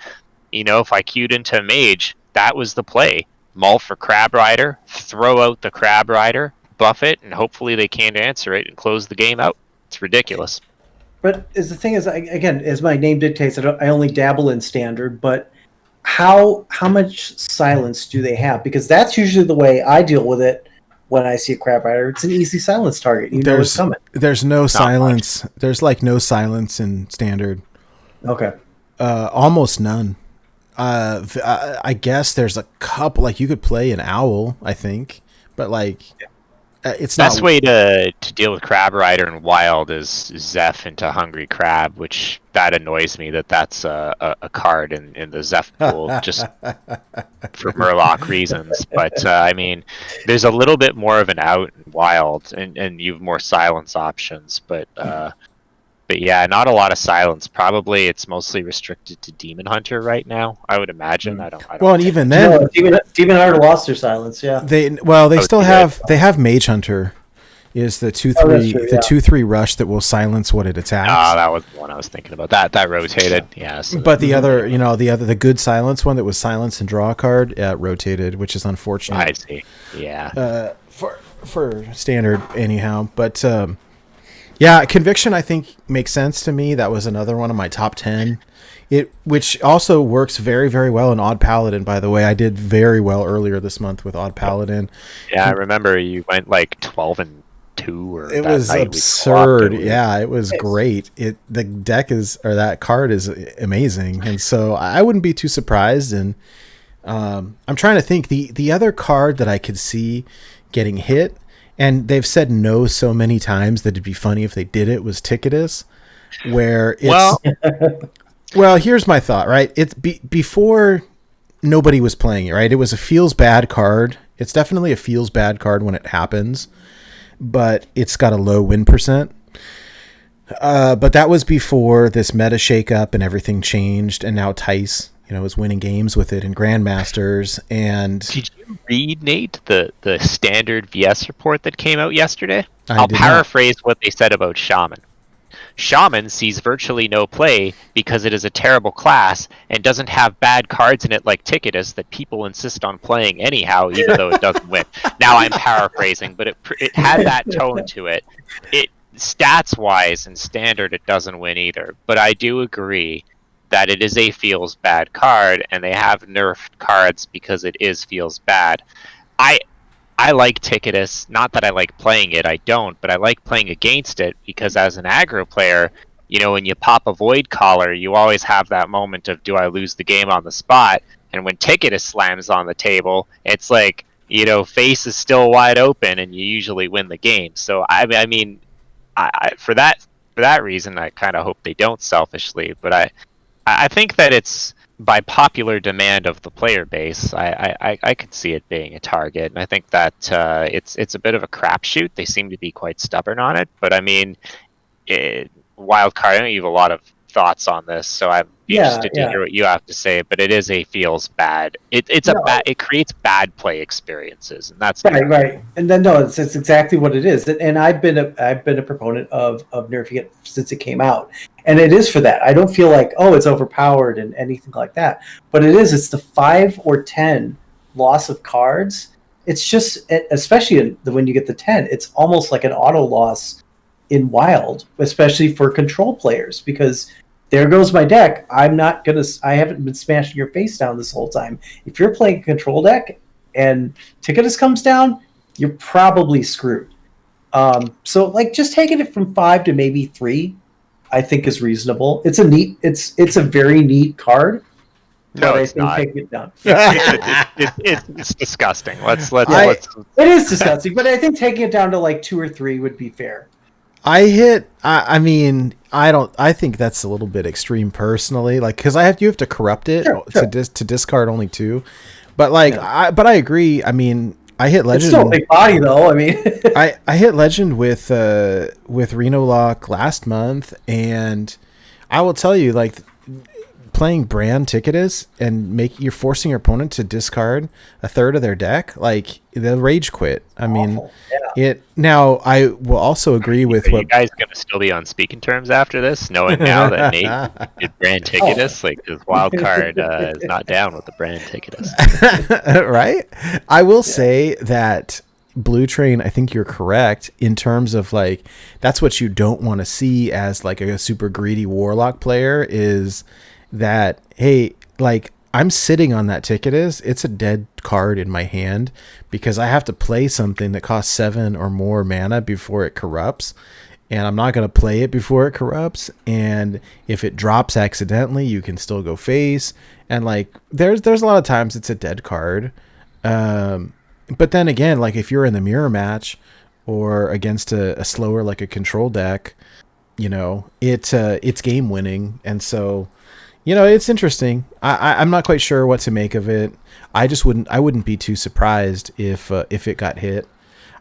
you know, if I queued into Mage, that was the play. Mull for Crab Rider, throw out the Crab Rider, buff it, and hopefully they can't answer it and close the game out. It's ridiculous. But as the thing is, again, as my name dictates, I only dabble in Standard. But how much silence do they have? Because that's usually the way I deal with it when I see a Crab Rider. It's an easy silence target. You know it's coming. There's no silence. Much. There's like no silence in Standard. Okay. Almost none. I guess there's a couple. Like you could play an Owl, I think, but like. It's best not... way to deal with Crab Rider and Wild is Zeph into Hungry Crab, which that annoys me that's a card in the Zeph pool just for Murloc reasons. But I mean, there's a little bit more of an out in Wild, and you have more silence options. But yeah, not a lot of silence. Probably it's mostly restricted to Demon Hunter right now, I would imagine. I don't well, and even then, Demon Hunter lost their silence. Yeah. They still have Mage Hunter, is the 2/3 2/3 rush that will silence what it attacks. Oh, that was the one I was thinking about. That rotated. Yeah. So but the other, the good silence one that was silence and draw a card, rotated, which is unfortunate. I see. Yeah. For Standard anyhow, but. Yeah, Conviction I think makes sense to me. That was another one of my top 10. Which also works very, very well in Odd Paladin, by the way. I did very well earlier this month with Odd Paladin. Yeah, I remember you went like 12-2 or it was absurd. Yeah, it was great. The deck that card is amazing. And so I wouldn't be too surprised. And I'm trying to think the other card that I could see getting hit, and they've said no so many times that it'd be funny if they did it, was Ticketus, where it's... Well, here's my thought, right? It's before nobody was playing it, right? It was a feels bad card. It's definitely a feels bad card when it happens, but it's got a low win percent. But that was before this meta shakeup and everything changed, and now Tice, is winning games with it in Grandmasters. And did you read, Nate, the standard VS report that came out yesterday? I'll paraphrase what they said about Shaman. Shaman sees virtually no play because it is a terrible class and doesn't have bad cards in it like Ticketus that people insist on playing anyhow, even though it doesn't win. Now I'm paraphrasing, but it had that tone to it. Stats-wise in Standard, it doesn't win either. But I do agree that it is a feels bad card, and they have nerfed cards because it feels bad. I like Ticketus. Not that I like playing it, I don't, but I like playing against it because as an aggro player, when you pop a Void Collar, you always have that moment of, do I lose the game on the spot? And when Ticketus slams on the table, it's like, face is still wide open and you usually win the game. So, I mean, for that reason, I kind of hope they don't selfishly, but I think that it's by popular demand of the player base. I could see it being a target, and I think that it's a bit of a crapshoot. They seem to be quite stubborn on it, but I mean, Wild Card, I know you have a lot of thoughts on this, so I'm interested to hear what you have to say. But it is feels bad. It creates bad play experiences, and that's right. And then it's exactly what it is. And I've been a proponent of nerfing it since it came out, and it is for that. I don't feel like it's overpowered and anything like that, but it's the 5 or 10 loss of cards. It's just, especially when you get the 10, it's almost like an auto loss in Wild, especially for control players, because there goes my deck. I haven't been smashing your face down this whole time. If you're playing a control deck and Ticketus comes down, you're probably screwed. So like just taking it from 5 to maybe 3, I think is reasonable. It's a very neat card. No, it's not. Taking it down. It's disgusting. It is disgusting, but I think taking it down to like 2 or 3 would be fair. I mean, I think that's a little bit extreme personally, like, because you have to corrupt it to discard only 2, but like, I agree. I mean, I hit legend. It's still a big body though. I mean, I hit legend with Reno Lock last month, and I will tell you, like, playing Brand Ticketus and you're forcing your opponent to discard a third of their deck, like, they'll rage quit. I mean, Now I will also agree with you guys gonna still be on speaking terms after this, knowing now that Nate did Brand Ticketus, like his wild card is not down with the Brand Ticketus. Right? I will say that Blutrane, I think you're correct in terms of, like, that's what you don't want to see as like a super greedy Warlock player, is that, hey, like, I'm sitting on that Ticketus, it's a dead card in my hand because I have to play something that costs 7 or more mana before it corrupts, and I'm not going to play it before it corrupts, and if it drops accidentally, you can still go face, and like, there's a lot of times it's a dead card. But then again, like, if you're in the mirror match or against a slower, like a control deck, you know, it's game winning, and so, you know, it's interesting. I'm not quite sure what to make of it. I wouldn't be too surprised if it got hit.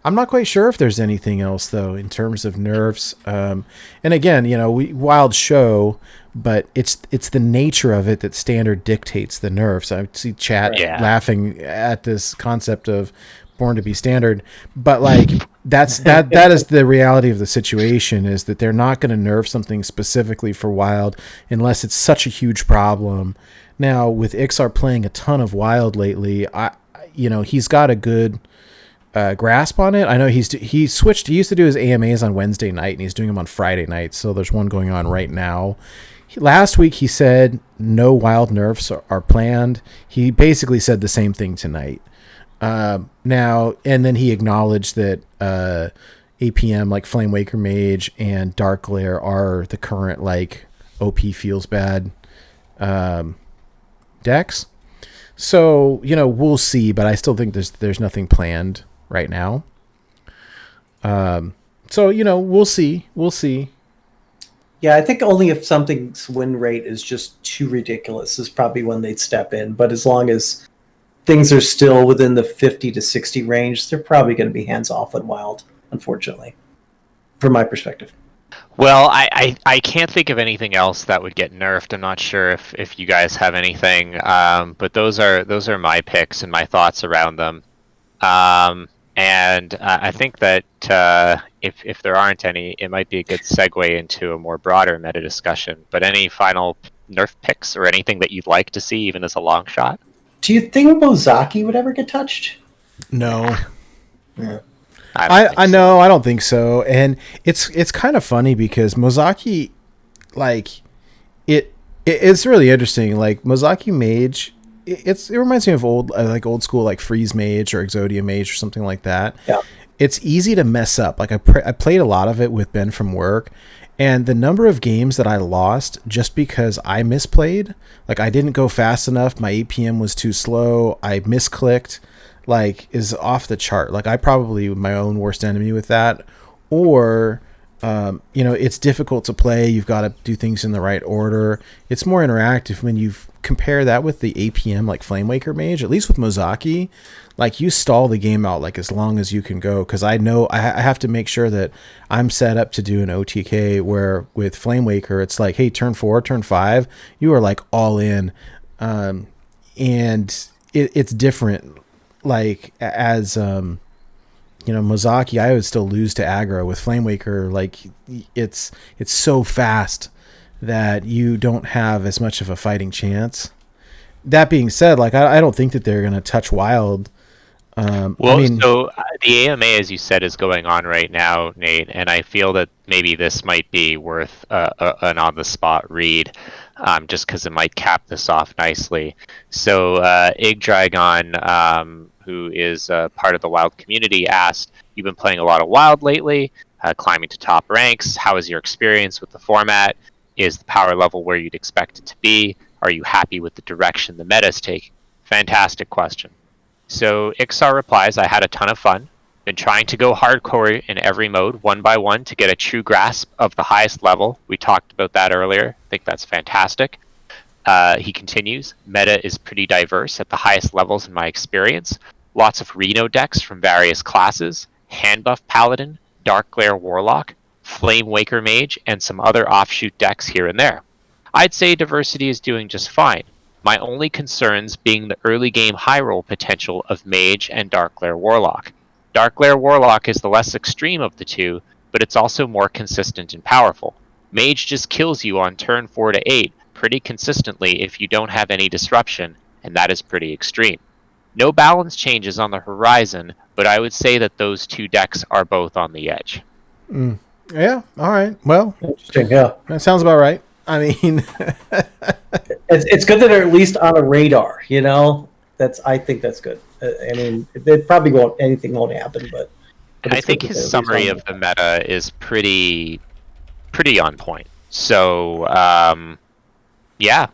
I'm not quite sure if there's anything else though in terms of nerfs. And again, you know, Wild show, but it's the nature of it that Standard dictates the nerfs. I see chat laughing at this concept of Born to be Standard, but like that is the reality of the situation, is that they're not going to nerf something specifically for Wild unless it's such a huge problem. Now with Ixar playing a ton of Wild lately, he's got a good grasp on it. I know he switched. He used to do his AMAs on Wednesday night, and he's doing them on Friday night. So there's one going on right now. Last week he said no Wild nerfs are planned. He basically said the same thing tonight. Now, and then he acknowledged that APM, like Flame Waker Mage and Dark Glare, are the current, like, OP feels bad decks. So, you know, we'll see, but I still think there's nothing planned right now. So, you know, we'll see. Yeah, I think only if something's win rate is just too ridiculous is probably when they'd step in. But as long as things are still within the 50 to 60 range, they're probably going to be hands off on Wild, unfortunately, from my perspective. Well, I can't think of anything else that would get nerfed. I'm not sure if you guys have anything, but those are my picks and my thoughts around them. And I think that if there aren't any, it might be a good segue into a more broader meta discussion. But any final nerf picks or anything that you'd like to see, even as a long shot? Do you think Mozaki would ever get touched? No. Yeah. I know. I don't think so. And it's kind of funny because Mozaki, like, it's really interesting. Like, Mozaki Mage, it reminds me of old school, like Freeze Mage or Exodia Mage or something like that. Yeah. It's easy to mess up. Like, I played a lot of it with BenFromWork, and the number of games that I lost just because I misplayed, like, I didn't go fast enough, my APM was too slow, I misclicked, like, is off the chart. Like, I probably my own worst enemy with that. Or It's difficult to play. You've got to do things in the right order. It's more interactive when you compare that with the APM like Flamewaker Mage. At least with Mozaki, like you stall the game out like as long as you can go. Because I know I have to make sure that I'm set up to do an OTK. Where with Flamewaker, it's like, hey, turn 4, turn 5, you are like all in, and it's different. Like as Mozaki, I would still lose to aggro. With Flamewaker, like it's so fast that you don't have as much of a fighting chance. That being said, like I don't think that they're going to touch Wild. So the AMA, as you said, is going on right now, Nate, and I feel that maybe this might be worth an on-the-spot read, just because it might cap this off nicely. So Igdragon, who is part of the Wild community, asked, "You've been playing a lot of Wild lately, climbing to top ranks. How is your experience with the format? Is the power level where you'd expect it to be? Are you happy with the direction the meta is taking?" Fantastic question. So Ixar replies, "I had a ton of fun. Been trying to go hardcore in every mode, one by one, to get a true grasp of the highest level. We talked about that earlier. I think that's fantastic." He continues, "Meta is pretty diverse at the highest levels in my experience. Lots of Reno decks from various classes, hand buff Paladin, Dark Glare Warlock, Flame Waker Mage, and some other offshoot decks here and there. I'd say diversity is doing just fine. My only concerns being the early game high roll potential of Mage and Dark Glare Warlock. Dark Glare Warlock is the less extreme of the two, but it's also more consistent and powerful. Mage just kills you on turn 4 to 8 pretty consistently if you don't have any disruption, and that is pretty extreme. No balance changes on the horizon, but I would say that those two decks are both on the edge." Yeah. All right. Well, Interesting. Yeah, that sounds about right. I mean, it's good that they're at least on a radar. I think that's good. I mean, it probably anything won't happen, but I think his summary of the meta is pretty on point. So, if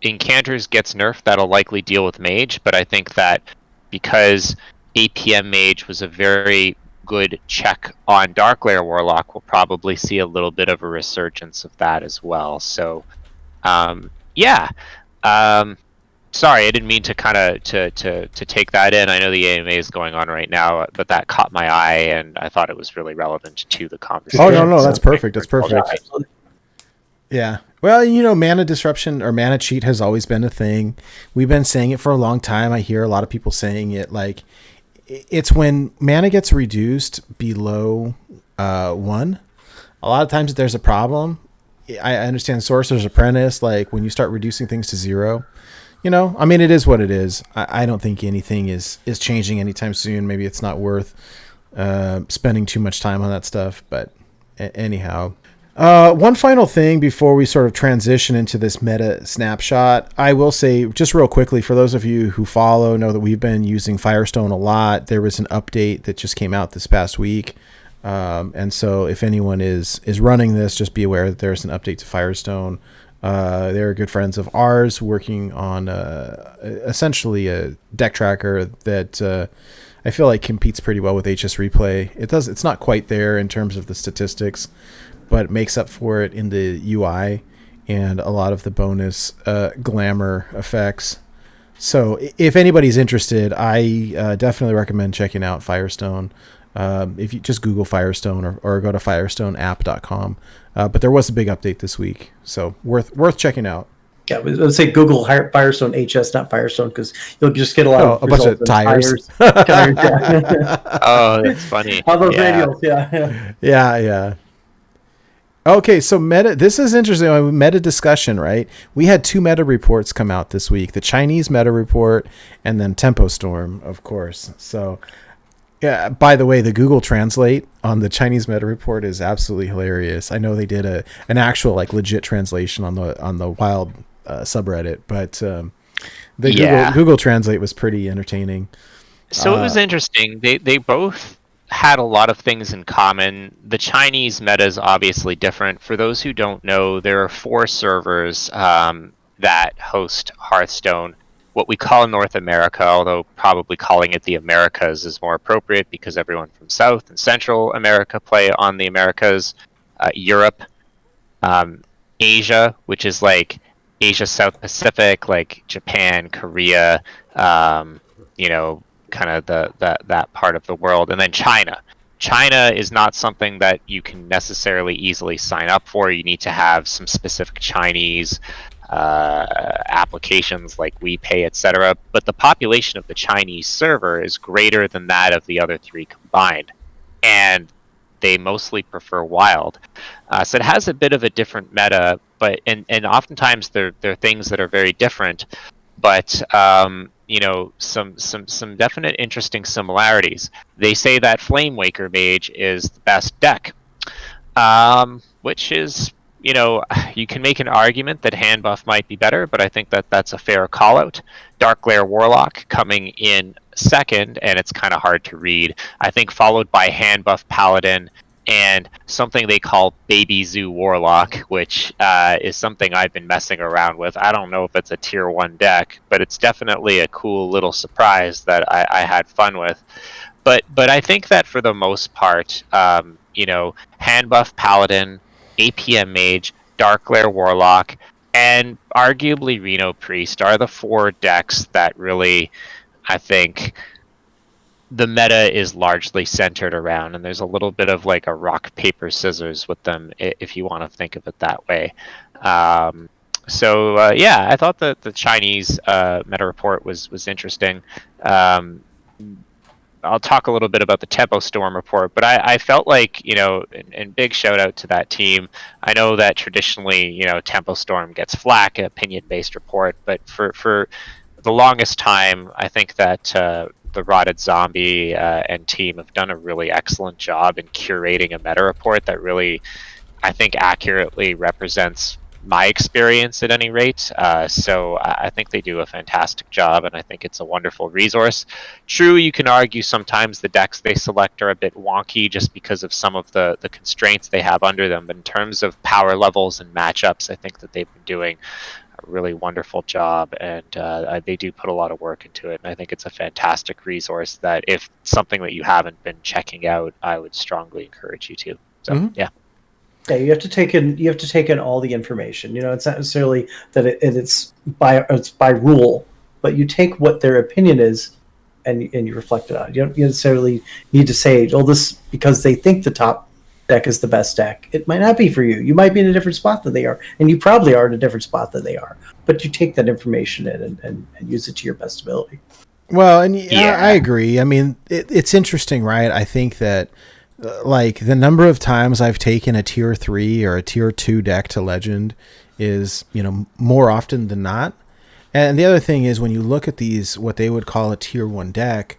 Encanters gets nerfed, that'll likely deal with Mage, but I think that because APM Mage was a very good check on Dark Glare Warlock, we'll probably see a little bit of a resurgence of that as well. So, sorry, I didn't mean to kind of to take that in. I know the AMA is going on right now, but that caught my eye, and I thought it was really relevant to the conversation. Oh no, that's perfect. That's perfect. Yeah. Well, mana disruption or mana cheat has always been a thing. We've been saying it for a long time. I hear a lot of people saying it. Like, it's when mana gets reduced below 1. A lot of times there's a problem. I understand Sorcerer's Apprentice, like when you start reducing things to 0. I mean, it is what it is. I don't think anything is changing anytime soon. Maybe it's not worth spending too much time on that stuff. But anyhow, one final thing before we sort of transition into this meta snapshot, I will say just real quickly, for those of you who know that we've been using Firestone a lot. There was an update that just came out this past week. And so if anyone is running this, just be aware that there's an update to Firestone. They're good friends of ours working on essentially a deck tracker that I feel like competes pretty well with HS Replay. It's not quite there in terms of the statistics, but it makes up for it in the UI and a lot of the bonus glamour effects. So if anybody's interested, I definitely recommend checking out Firestone. If you just Google Firestone or go to firestoneapp.com. But there was a big update this week, so worth checking out. Yeah, let's say Google Firestone HS, not Firestone, because you'll just get a bunch of tires. Tires, yeah. Oh, that's funny. How those radials, yeah. Yeah. Okay, so this is interesting. Meta discussion, right? We had 2 meta reports come out this week: the Chinese meta report and then Tempo Storm, of course. So. Yeah. By the way, the Google Translate on the Chinese meta report is absolutely hilarious. I know they did an actual legit translation on the Wild subreddit, but the Google Translate was pretty entertaining. So it was interesting. They both had a lot of things in common. The Chinese meta is obviously different. For those who don't know, there are 4 servers that host Hearthstone. what we call North America, although probably calling it the Americas is more appropriate because everyone from South and Central America play on the Americas, Europe, Asia, which is like Asia South Pacific, like Japan, Korea, kind of that part of the world, and then China. China is not something that you can necessarily easily sign up for. You need to have some specific Chinese applications like WePay, etc. But the population of the Chinese server is greater than that of the other three combined, and they mostly prefer Wild. So it has a bit of a different meta, but and oftentimes they're things that are very different, but some definite interesting similarities. They say that Flamewaker Mage is the best deck, which is, you can make an argument that hand buff might be better, but I think that that's a fair call out. Darkglare Warlock coming in second, and it's kind of hard to read. I think followed by hand buff Paladin and something they call Baby Zoo Warlock, which is something I've been messing around with. I don't know if it's a tier 1 deck, but it's definitely a cool little surprise that I had fun with. But I think that for the most part, hand buff Paladin, APM Mage, Darkglare Warlock, and arguably Reno Priest are the 4 decks that really, I think, the meta is largely centered around, and there's a little bit of like a rock, paper, scissors with them, if you want to think of it that way. I thought that the Chinese meta report was interesting. I'll talk a little bit about the Tempo Storm report, but I felt like, and big shout out to that team. I know that traditionally, Tempo Storm gets flack, opinion-based report, but for the longest time, I think that the Rotted Zombie and team have done a really excellent job in curating a meta report that really, I think, accurately represents my experience at any rate. So I think they do a fantastic job, and I think it's a wonderful resource. True, you can argue sometimes the decks they select are a bit wonky just because of some of the constraints they have under them, but in terms of power levels and matchups, I think that they've been doing a really wonderful job, and they do put a lot of work into it, and I think it's a fantastic resource that if something that you haven't been checking out, I would strongly encourage you to. So yeah, you have to take in all the information. It's not necessarily that it's by rule, but you take what their opinion is and you reflect it on. You don't necessarily need to say, this because they think the top deck is the best deck. It might not be for you. You might be in a different spot than they are, and you probably are in a different spot than they are. But you take that information in and use it to your best ability. Well, and I agree. I mean, it's interesting, right? I think that like the number of times I've taken a tier 3 or a tier 2 deck to Legend is, more often than not. And the other thing is when you look at these, what they would call a tier 1 deck,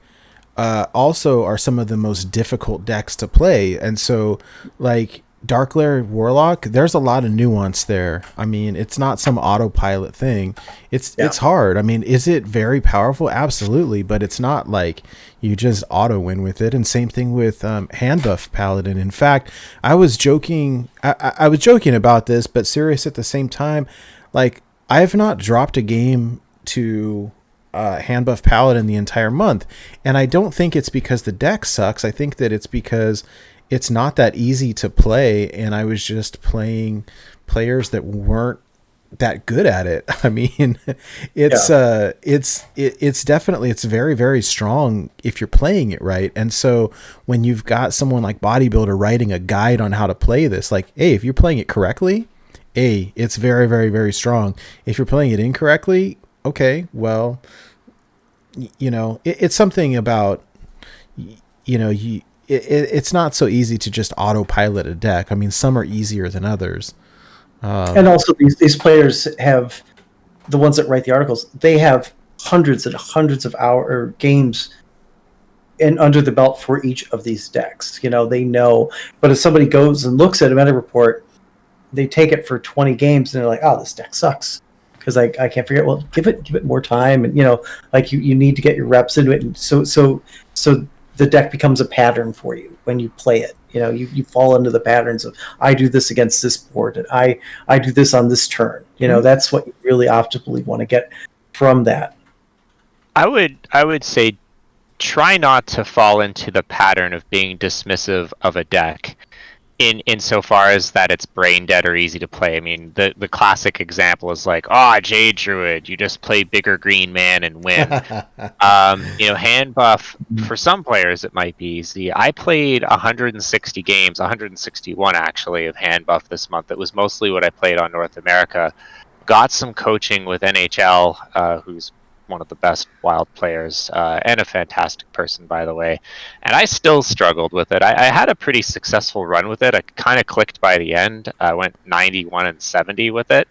also are some of the most difficult decks to play. And so like Darkglare Warlock, there's a lot of nuance there. I mean, it's not some autopilot thing. It's hard. I mean, is it very powerful? Absolutely. But it's not like you just auto win with it. And same thing with hand buff Paladin. In fact, I was joking. I was joking about this, but serious at the same time. Like, I have not dropped a game to hand buff Paladin the entire month, and I don't think it's because the deck sucks. I think that it's because it's not that easy to play, and I was just playing players that weren't that good at it. I mean, it's definitely, it's very, very strong if you're playing it right. And so when you've got someone like Bodybuilder writing a guide on how to play this, like, hey, if you're playing it correctly, it's very, very, very strong. If you're playing it incorrectly, okay, well, it's something about, it's not so easy to just autopilot a deck. I mean, some are easier than others. And also these players have, the ones that write the articles, they have hundreds and hundreds of games and under the belt for each of these decks. They know, but if somebody goes and looks at a meta report, they take it for 20 games and they're like, oh, this deck sucks. Because I can't figure it. Well, give it more time, and you need to get your reps into it, and so the deck becomes a pattern for you when you play it. You fall into the patterns of, I do this against this board, and I do this on this turn. That's what you really optimally want to get from that. I would say try not to fall into the pattern of being dismissive of a deck insofar as that it's brain dead or easy to play. I mean, the classic example is like, oh, Jade Druid, you just play bigger green man and win. Hand buff, for some players it might be easy. I played 160 games, 161 actually, of hand buff this month. It was mostly what I played on North America. Got some coaching with NHL, who's one of the best Wild players, and a fantastic person, by the way. And I still struggled with it. I had a pretty successful run with it. I kind of clicked by the end. I went 91 and 70 with it,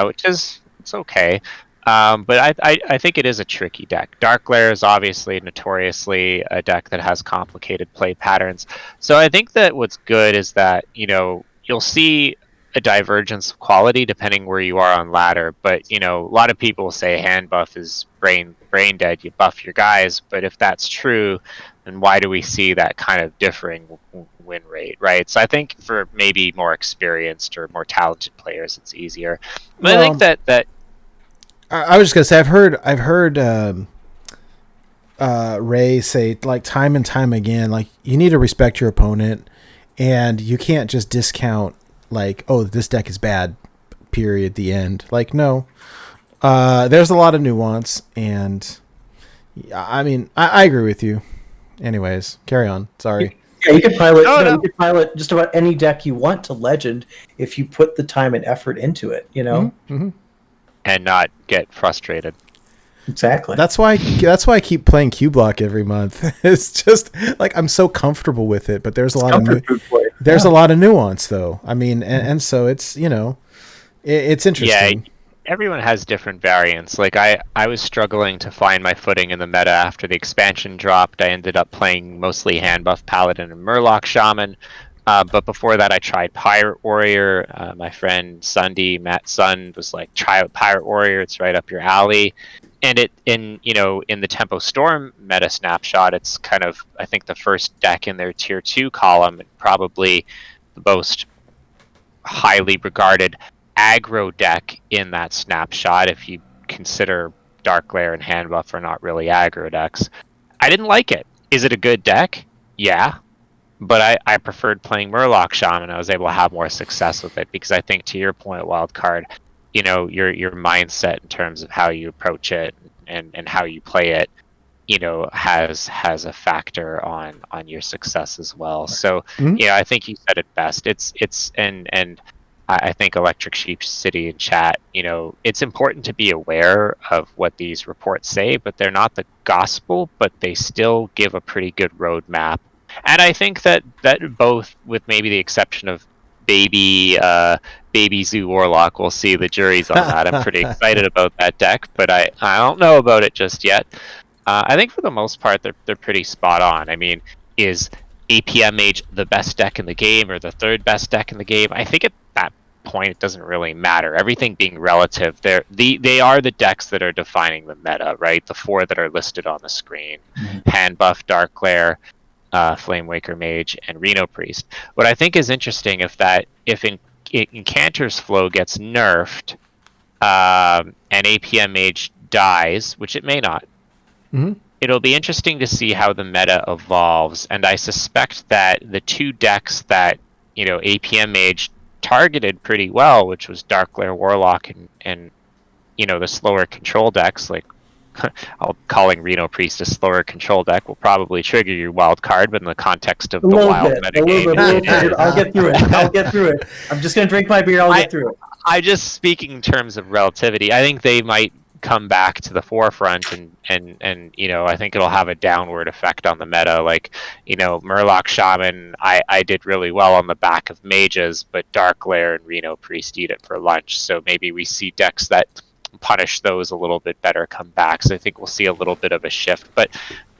which is it's okay. But I think it is a tricky deck. Dark Lair is obviously notoriously a deck that has complicated play patterns. So I think that what's good is that you'll see a divergence of quality depending where you are on ladder, but a lot of people say hand buff is brain dead, you buff your guys, but if that's true, then why do we see that kind of differing win rate, right? So I think for maybe more experienced or more talented players it's easier, but I think that I was just gonna say I've heard Ray say, like, time and time again, like, you need to respect your opponent and you can't just discount, like, oh, this deck is bad, period, the end. Like, no. There's a lot of nuance, and I mean, I agree with you. Anyways, carry on. Sorry. Yeah, you could pilot. You could pilot just about any deck you want to Legend if you put the time and effort into it. and not get frustrated. Exactly. That's why I keep playing Q Block every month. It's just like I'm so comfortable with it, but there's a lot a lot of nuance, though. I mean, and so it's it's interesting. Yeah, everyone has different variants. Like I was struggling to find my footing in the meta after the expansion dropped. I ended up playing mostly hand buff Paladin and Murloc Shaman. But before that, I tried Pirate Warrior. My friend Matt Sun, was like, try out Pirate Warrior. It's right up your alley. And in the Tempo Storm meta snapshot, it's kind of, I think, the first deck in their tier 2 column, and probably the most highly regarded aggro deck in that snapshot, if you consider Dark Lair and Hand Buff are not really aggro decks. I didn't like it. Is it a good deck? Yeah. But I preferred playing Murloc Shaman. I was able to have more success with it because I think, to your point, Wild Card, your mindset in terms of how you approach it and how you play it, has a factor on your success as well. So, I think you said it best. And I think Electric Sheep City in chat, it's important to be aware of what these reports say, but they're not the gospel, but they still give a pretty good roadmap. And I think that both, with maybe the exception of Baby Zoo Warlock, we'll see. The jury's on that. I'm pretty excited about that deck, but I don't know about it just yet. I think for the most part they're pretty spot on. I mean, is APM Mage the best deck in the game or the third best deck in the game? I think at that point it doesn't really matter. Everything being relative, they are the decks that are defining the meta, right? The 4 that are listed on the screen: Hand Buff, Dark Lair, Flamewaker Mage, and Reno Priest. What I think is interesting, if Incanter's Flow gets nerfed, and APM Mage dies, which it may not, it'll be interesting to see how the meta evolves. And I suspect that the 2 decks that APM Mage targeted pretty well, which was Dark Lair Warlock and the slower control decks, like calling Reno Priest a slower control deck will probably trigger your Wild Card, but in the context of the Wild metagame, I'll get through it. I'm just gonna drink my beer. I'll get through it. I just speaking in terms of relativity. I think they might come back to the forefront, and I think it'll have a downward effect on the meta. Like Murloc Shaman, I did really well on the back of Mages, but Dark Lair and Reno Priest eat it for lunch. So maybe we see decks that punish those a little bit better come back. So I think we'll see a little bit of a shift, but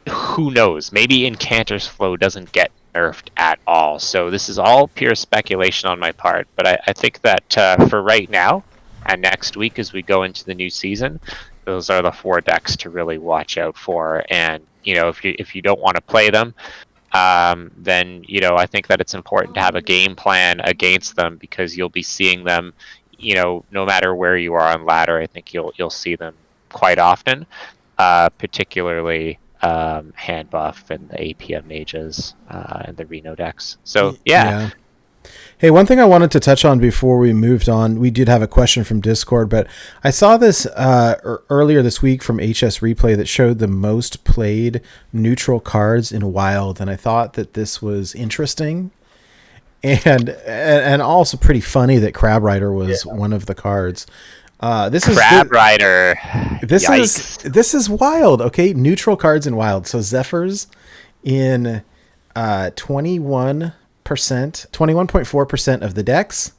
who knows? Maybe Incanter's Flow doesn't get nerfed at all. So this is all pure speculation on my part, but I think that for right now and next week as we go into the new season, those are the 4 decks to really watch out for. And if you don't want to play them, then I think that it's important to have a game plan against them, because you'll be seeing them no matter where you are on ladder. I think you'll see them quite often. particularly hand buff and the APM mages and the Reno decks. So yeah. Hey, one thing I wanted to touch on before we moved on, we did have a question from Discord, but I saw this earlier this week from HS Replay that showed the most played neutral cards in Wild, and I thought that this was interesting and also pretty funny that Crab Rider was one of the cards. This is Crab Rider. This is Wild. Okay, neutral cards in Wild. So Zephyrs in 21.4% of the decks.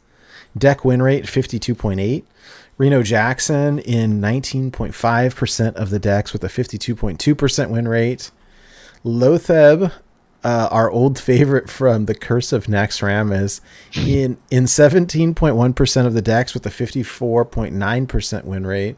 Deck win rate 52.8. Reno Jackson in 19.5% of the decks with a 52.2% win rate. Lotheb, our old favorite from the Curse of Naxxramas, in 17.1% of the decks with a 54.9% win rate.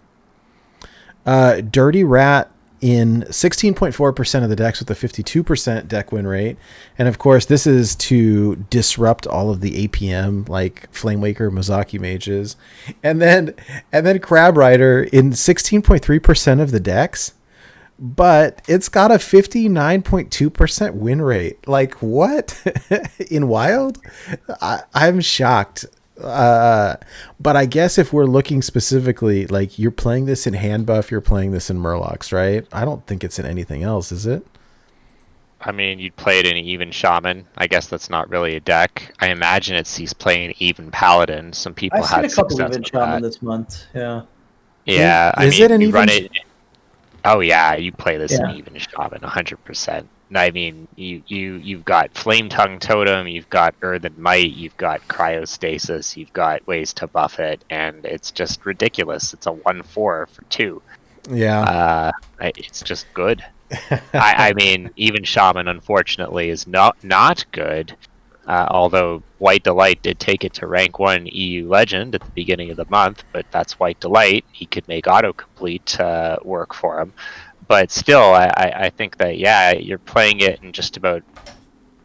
Dirty Rat in 16.4% of the decks with a 52% deck win rate. And of course, this is to disrupt all of the APM like Flamewaker, Mozaki mages. And then Crab Rider in 16.3% of the decks, but it's got a 59.2% win rate. Like, what? In Wild? I'm shocked. But I guess if we're looking specifically, like, you're playing this in hand buff, you're playing this in Murlocs, right? I don't think it's in anything else, is it? I mean, you'd play it in Even Shaman. I guess that's not really a deck. I imagine he's playing Even Paladin. Some people I've had seen a couple success Even with Shaman that. this month. Yeah. Yeah, Is it an Even? Oh yeah, you play this in Even Shaman 100%. I mean, you've got Flame Tongue Totem, you've got Earthen Might, you've got Cryostasis, you've got ways to buff it, and it's just ridiculous. It's a 1/4 for 2. Yeah. It's just good. I mean, Even Shaman, unfortunately, is not good. Although White Delight did take it to rank 1 EU Legend at the beginning of the month, but that's White Delight. He could make autocomplete work for him. But still, I think that, you're playing it in just about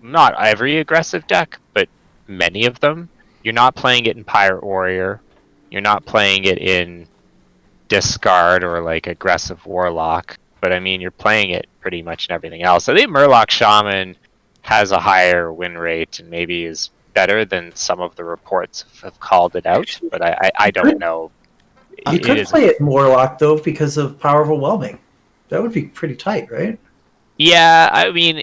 not every aggressive deck, but many of them. You're not playing it in Pirate Warrior. You're not playing it in Discard or like aggressive Warlock. But I mean, you're playing it pretty much in everything else. I think Murloc Shaman has a higher win rate and maybe is better than some of the reports have called it out. But I don't know. You could play it in Warlock, though, because of Power Overwhelming. That would be pretty tight, right? Yeah, I mean,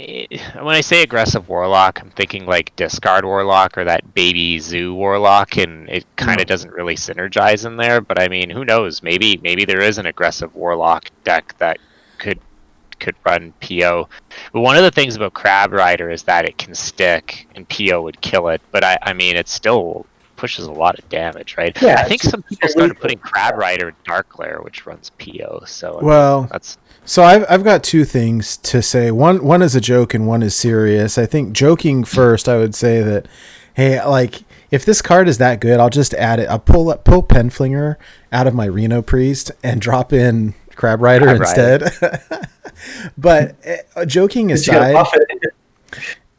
when I say aggressive Warlock, I'm thinking like Discard Warlock or that Baby Zoo Warlock, and it kind of doesn't really synergize in there. But I mean, who knows? Maybe there is an aggressive Warlock deck that could run PO. But one of the things about Crab Rider is that it can stick, and PO would kill it. But I mean, it still pushes a lot of damage, right? Yeah, I think some people started putting Crab Rider in Dark Glare, which runs PO. So that's. So I've got two things to say. One is a joke and one is serious. I think joking first, I would say that, hey, like, if this card is that good, I'll just add it. I'll pull Penflinger out of my Reno Priest and drop in Crab Rider instead. But joking aside,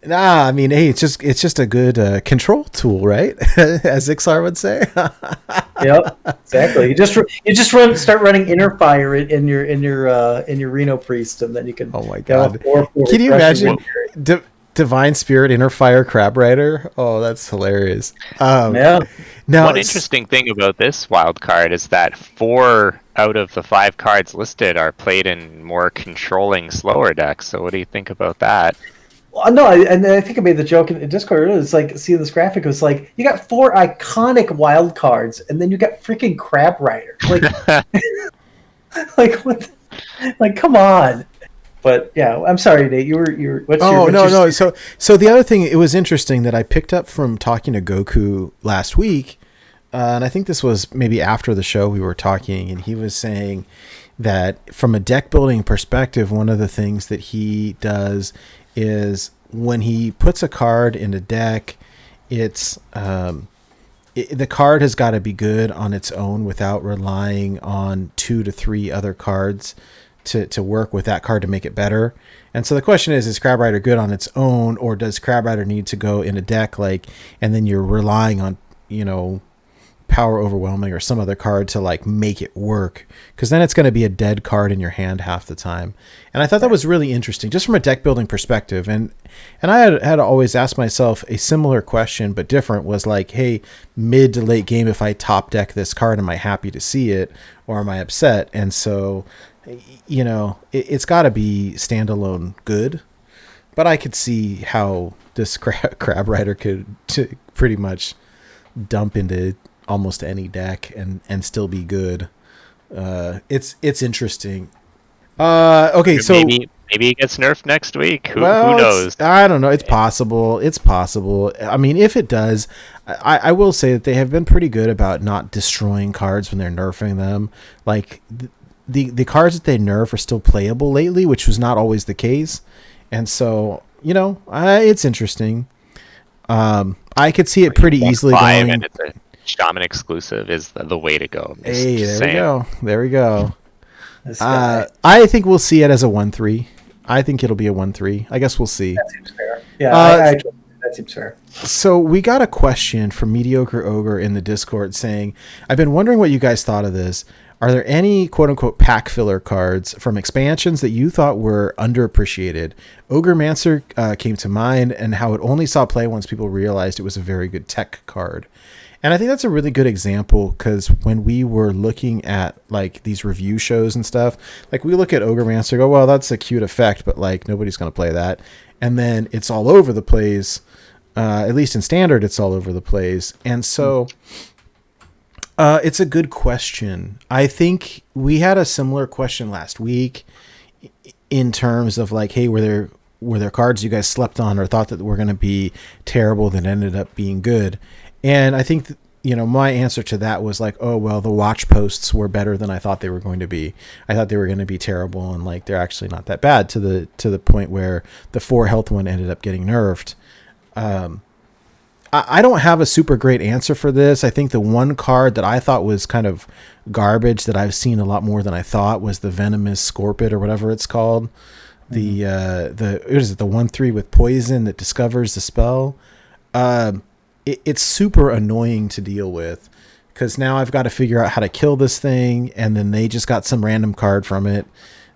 I mean, hey, it's just a good control tool, right? As Ixar would say. Yep, exactly. You just start running Inner Fire in your Reno Priest, and then you can. Oh my god! Can you imagine Divine Spirit Inner Fire Crab Rider? Oh, that's hilarious. Yeah. Now, one interesting thing about this wild card is that 4 out of the 5 cards listed are played in more controlling, slower decks. So, what do you think about that? Well, no, and I think I made the joke in Discord. It's like, seeing this graphic, it was like, you got 4 iconic wild cards, and then you got freaking Crab Rider. Like, like what? Like, come on. But yeah, I'm sorry, Nate. You were. No. So the other thing, it was interesting that I picked up from talking to Goku last week, and I think this was maybe after the show we were talking, and he was saying that from a deck building perspective, one of the things that he does is when he puts a card in a deck, it's the card has got to be good on its own without relying on 2 to 3 other cards to work with that card to make it better. And so the question is Crab Rider good on its own, or does Crab Rider need to go in a deck and then you're relying on, Power Overwhelming or some other card to like make it work, because then it's going to be a dead card in your hand half the time. And I thought that was really interesting just from a deck building perspective. And I had always asked myself a similar question but different, was like, hey, mid to late game, if I top deck this card, am I happy to see it or am I upset? And so, you know, it's got to be standalone good, but I could see how this Crab Rider could pretty much dump into almost any deck and still be good. It's interesting. Okay, so maybe he gets nerfed next week. Who knows? I don't know. It's possible. I mean, if it does, I will say that they have been pretty good about not destroying cards when they're nerfing them. Like the cards that they nerf are still playable lately, which was not always the case. And so, you know, it's interesting. I could see it pretty easily going. And it's a Shaman exclusive is the way to go. Hey, there we go. I think we'll see it as a 1/3. I think it'll be a 1/3. I guess we'll see. That seems fair. Yeah, that seems fair. So we got a question from Mediocre Ogre in the Discord saying, I've been wondering what you guys thought of this. Are there any quote-unquote pack filler cards from expansions that you thought were underappreciated? Ogremancer came to mind, and how it only saw play once people realized it was a very good tech card. And I think that's a really good example, because when we were looking at like these review shows and stuff, like we look at Ogremancer, go, well, that's a cute effect, but like nobody's going to play that. And then it's all over the place. At least in standard, it's all over the place. And so it's a good question. I think we had a similar question last week in terms of like, hey, were there cards you guys slept on or thought that were going to be terrible that ended up being good? And I think, you know, my answer to that was like, oh, well, the watch posts were better than I thought they were going to be. I thought they were going to be terrible, and like they're actually not that bad, to the point where the 4 health one ended up getting nerfed. I don't have a super great answer for this. I think the one card that I thought was kind of garbage that I've seen a lot more than I thought was the Venomous Scorpid or whatever it's called. What is it? The 1/3 with poison that discovers the spell. It's super annoying to deal with, because now I've got to figure out how to kill this thing, and then they just got some random card from it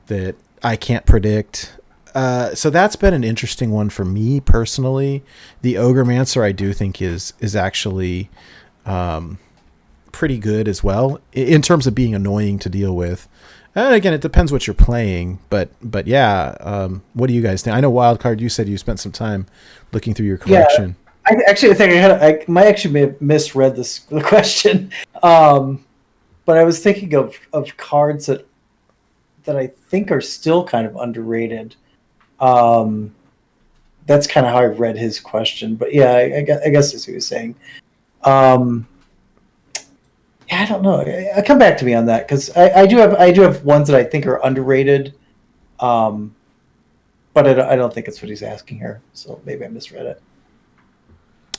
that I can't predict. So that's been an interesting one for me personally. The Ogremancer I do think is actually pretty good as well in terms of being annoying to deal with. And again, it depends what you're playing, but yeah. What do you guys think? I know Wild Card, you said you spent some time looking through your collection. Yeah. I think I might actually have misread the question, but I was thinking of cards that I think are still kind of underrated. That's kind of how I read his question, but yeah, I guess that's what he was saying. Yeah, I don't know. Come back to me on that, because I do have ones that I think are underrated, but I don't think it's what he's asking here. So maybe I misread it.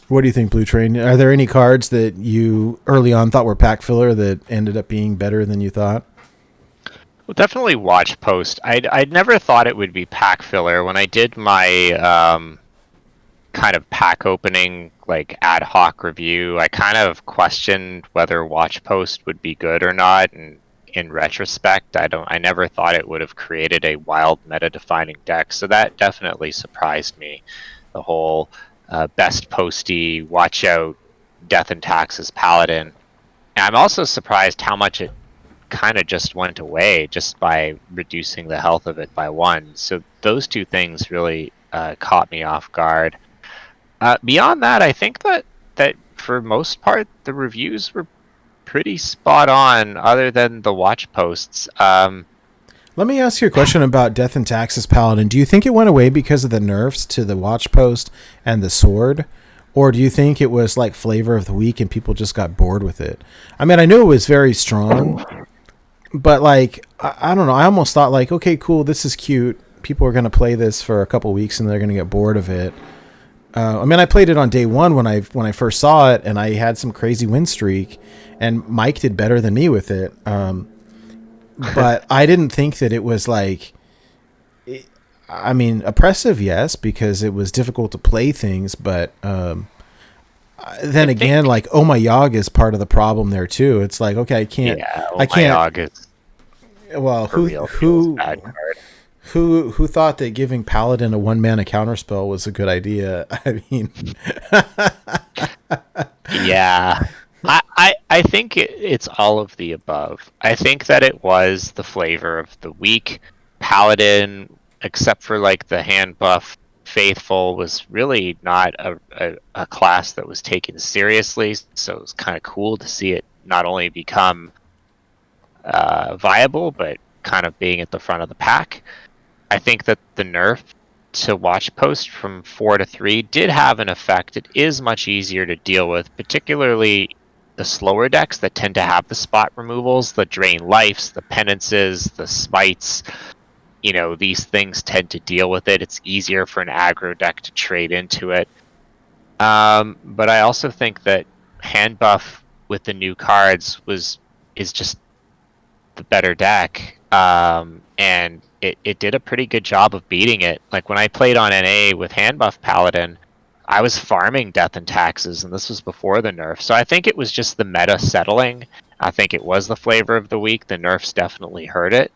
What do you think, Blutrane? Are there any cards that you early on thought were pack filler that ended up being better than you thought? Well, definitely Watch Post. I'd never thought it would be pack filler. When I did my kind of pack opening, like ad hoc review, I kind of questioned whether Watch Post would be good or not. And in retrospect, I never thought it would have created a wild meta-defining deck. So that definitely surprised me. The whole best posty, watch out, Death and Taxes Paladin. And I'm also surprised how much it kind of just went away just by reducing the health of it by 1. So those two things really caught me off guard. Beyond that, I think that for most part the reviews were pretty spot on, other than the watch posts. Let me ask you a question about Death and Taxes Paladin. Do you think it went away because of the nerfs to the watch post and the sword? Or do you think it was like flavor of the week and people just got bored with it? I mean, I knew it was very strong, but like, I don't know. I almost thought like, okay, cool, this is cute. People are going to play this for a couple weeks and they're going to get bored of it. I mean, I played it on day 1 when I first saw it, and I had some crazy win streak, and Mike did better than me with it. But I didn't think that it was like, I mean, oppressive, yes, because it was difficult to play things, but then again, like Oh My Yogg is part of the problem there too. It's like, okay, I can't. Yogg is well, who thought that giving Paladin a 1-mana counterspell was a good idea? I mean, yeah. I think it's all of the above. I think that it was the flavor of the week. Paladin, except for like the hand buff Faithful, was really not a class that was taken seriously. So it was kind of cool to see it not only become viable, but kind of being at the front of the pack. I think that the nerf to Watch Post from 4 to 3 did have an effect. It is much easier to deal with, particularly the slower decks that tend to have the spot removals, the drain lives, the penances, the smites. You know, these things tend to deal with it. It's easier for an aggro deck to trade into it. But I also think that hand buff with the new cards is just the better deck. And it did a pretty good job of beating it. Like when I played on NA with hand buff Paladin, I was farming Death and Taxes, and this was before the nerf. So I think it was just the meta settling. I think it was the flavor of the week. The nerfs definitely hurt it.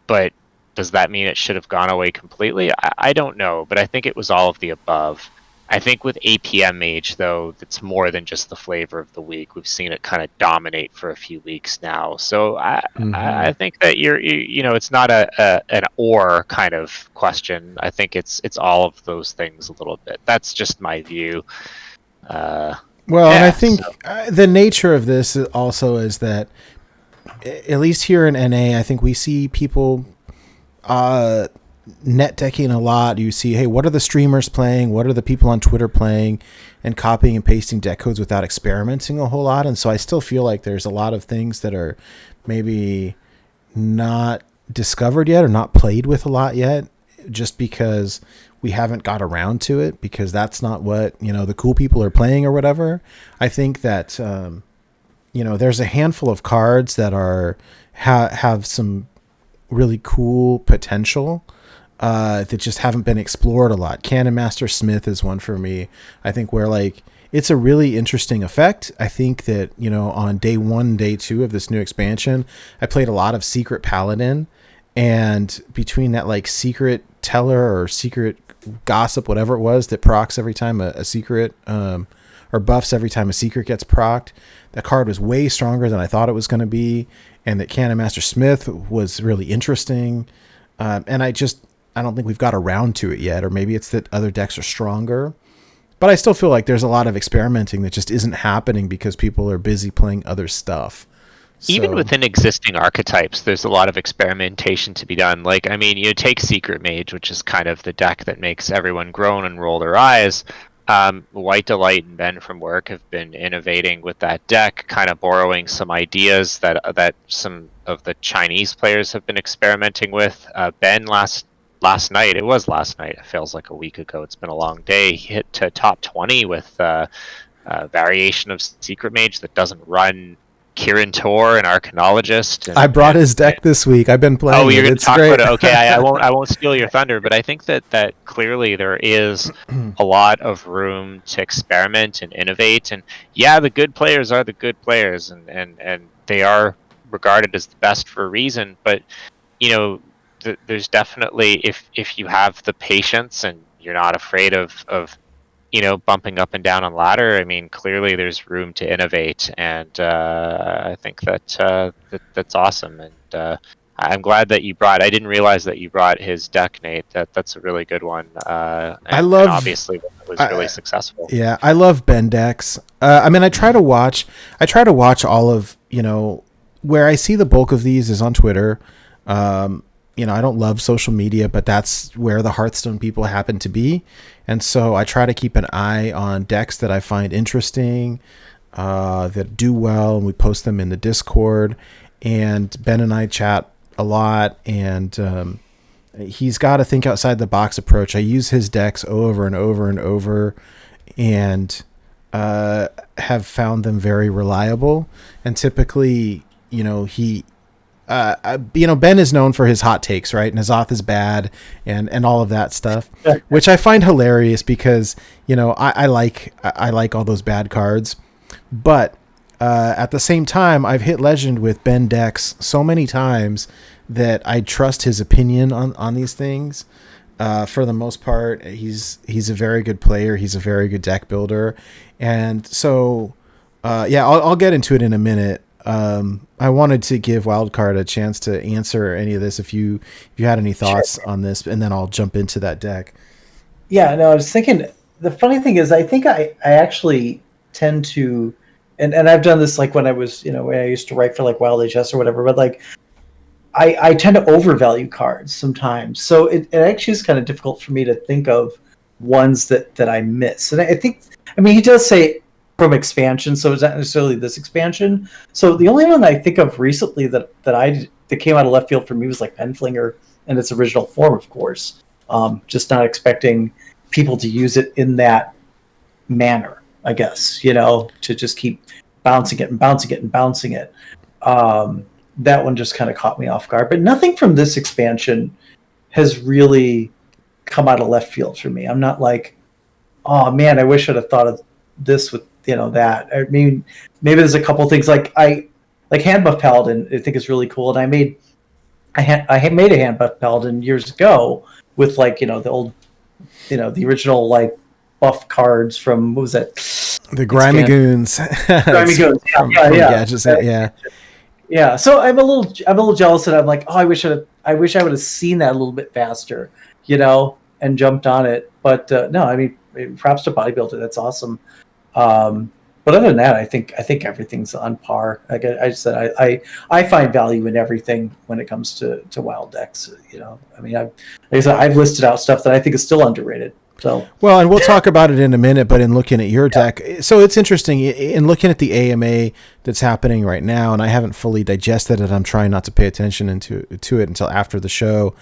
But does that mean it should have gone away completely? I don't know, but I think it was all of the above. I think with APM Mage, though, it's more than just the flavor of the week. We've seen it kind of dominate for a few weeks now. So I think that it's not an or kind of question. I think it's all of those things a little bit. That's just my view. And I think the nature of this also is that, at least here in NA, I think we see people net decking a lot. You see, hey, what are the streamers playing? What are the people on Twitter playing? And copying and pasting deck codes without experimenting a whole lot. And so I still feel like there's a lot of things that are maybe not discovered yet or not played with a lot yet, just because we haven't got around to it, because that's not what, the cool people are playing or whatever. I think that, there's a handful of cards that have some really cool potential that just haven't been explored a lot. Cannon Master Smith is one for me. I think where it's a really interesting effect. I think that, on day 1, day 2 of this new expansion, I played a lot of Secret Paladin, and between that Secret Teller or Secret Gossip, whatever it was, that procs every time a secret, or buffs every time a secret gets procced, that card was way stronger than I thought it was going to be, and that Cannon Master Smith was really interesting. And I don't think we've got around to it yet, or maybe it's that other decks are stronger. But I still feel like there's a lot of experimenting that just isn't happening because people are busy playing other stuff. Even within existing archetypes, there's a lot of experimentation to be done. You take Secret Mage, which is kind of the deck that makes everyone groan and roll their eyes. White Delight and BenFromWork have been innovating with that deck, kind of borrowing some ideas that some of the Chinese players have been experimenting with. Ben last night, it feels like a week ago, it's been a long day, hit to top 20 with a variation of Secret Mage that doesn't run Kirin Tor, an Arcanologist. I brought his deck this week. I've been playing. Oh, you're going to talk about it. Okay, I won't steal your thunder, but I think that clearly there is a lot of room to experiment and innovate. And yeah, the good players are the good players, and they are regarded as the best for a reason. But there's definitely, if you have the patience and you're not afraid of bumping up and down on ladder, I mean, clearly there's room to innovate, and I think that's awesome. And I'm glad that you brought. I didn't realize that you brought his deck, Nate. That's a really good one. And obviously it was really successful. Yeah, I love Ben decks. I try to watch all of where I see the bulk of these is on Twitter. I don't love social media, but that's where the Hearthstone people happen to be. And so I try to keep an eye on decks that I find interesting, that do well, and we post them in the Discord. And Ben and I chat a lot, and he's got a think outside the box approach. I use his decks over and over and over, and have found them very reliable. And typically, Ben is known for his hot takes, right? N'Zoth is bad and all of that stuff, which I find hilarious because, I like all those bad cards, but at the same time, I've hit legend with Ben decks so many times that I trust his opinion on these things. For the most part, he's a very good player. He's a very good deck builder. And so, I'll get into it in a minute. I wanted to give Wildcard a chance to answer any of this if you had any thoughts on this, and then I'll jump into that deck. Yeah, no, I was thinking, the funny thing is, I think I actually tend to, and I've done this like when I was, when I used to write for like Wild HS or whatever, but like I tend to overvalue cards sometimes. So it actually is kind of difficult for me to think of ones that I miss. And I think, he does say from expansion, so it's not necessarily this expansion. So the only one I think of recently that came out of left field for me was like Penflinger in its original form, of course. Just not expecting people to use it in that manner, I guess, to just keep bouncing it and bouncing it and bouncing it. That one just kind of caught me off guard. But nothing from this expansion has really come out of left field for me. I'm not like, oh man, I wish I'd have thought of this with that. I mean, maybe there's a couple things like Hand Buff Paladin. I think is really cool, and I made a Hand Buff Paladin years ago with like the old, the original like buff cards from, what was that? The Grimy Goons. Grimy Goons. From Gadgets. Yeah, so I'm a little jealous that I'm like, oh, I wish I would have seen that a little bit faster, and jumped on it. But no, props to Bodybuilder. That's awesome. But other than that, I think everything's on par. Like I said, I find value in everything when it comes to wild decks. I've listed out stuff that I think is still underrated. So well, and we'll talk about it in a minute, but in looking at your deck, so it's interesting in looking at the AMA that's happening right now, and I haven't fully digested it. I'm trying not to pay attention to it until after the show,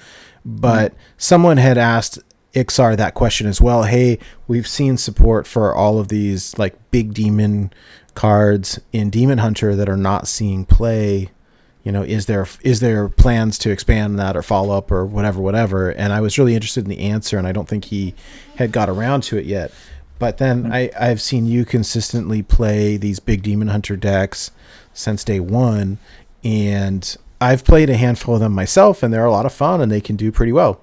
but someone had asked Ixar that question as well. Hey, we've seen support for all of these like big demon cards in Demon Hunter that are not seeing play. Is there plans to expand that or follow up or whatever? And I was really interested in the answer, and I don't think he had got around to it yet. But then I've seen you consistently play these big Demon Hunter decks since day one, and I've played a handful of them myself, and they're a lot of fun, and they can do pretty well.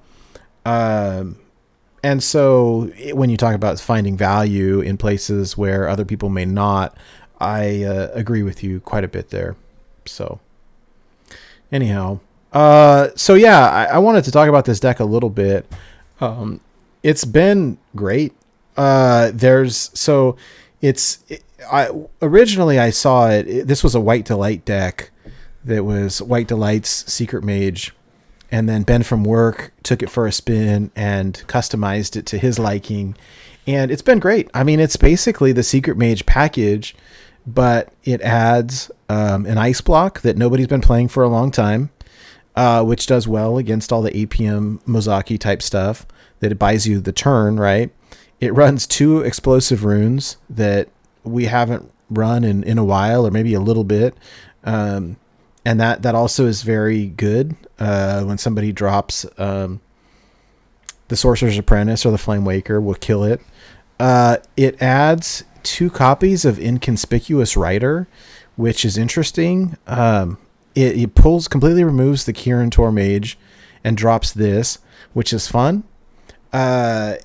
And so when you talk about finding value in places where other people may not, I agree with you quite a bit there. So anyhow, I wanted to talk about this deck a little bit. It's been great. Originally I saw it. This was a White Delight deck that was White Delight's Secret Mage. And then BenFromWork took it for a spin and customized it to his liking. And it's been great. It's basically the Secret Mage package, but it adds an ice block that nobody's been playing for a long time, which does well against all the APM Mozaki type stuff, that it buys you the turn, right? It runs 2 explosive runes that we haven't run in a while, or maybe a little bit. And that also is very good when somebody drops the Sorcerer's Apprentice or the Flame Waker, will kill it. It adds 2 copies of Inconspicuous Rider, which is interesting. It completely removes the Kirin Tor Mage and drops this, which is fun. It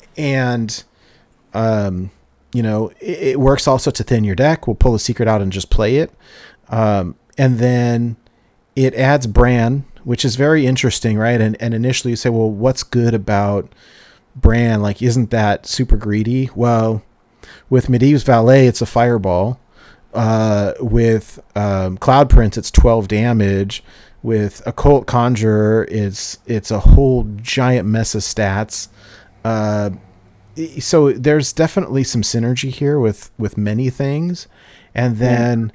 works also to thin your deck. We'll pull a secret out and just play it. And then it adds Bran, which is very interesting, right? And initially you say, well, what's good about Bran? Like, isn't that super greedy? Well, with Medivh's Valet, it's a fireball. With Cloud Prince, it's 12 damage. With Occult Conjurer, it's a whole giant mess of stats. So there's definitely some synergy here with many things. And then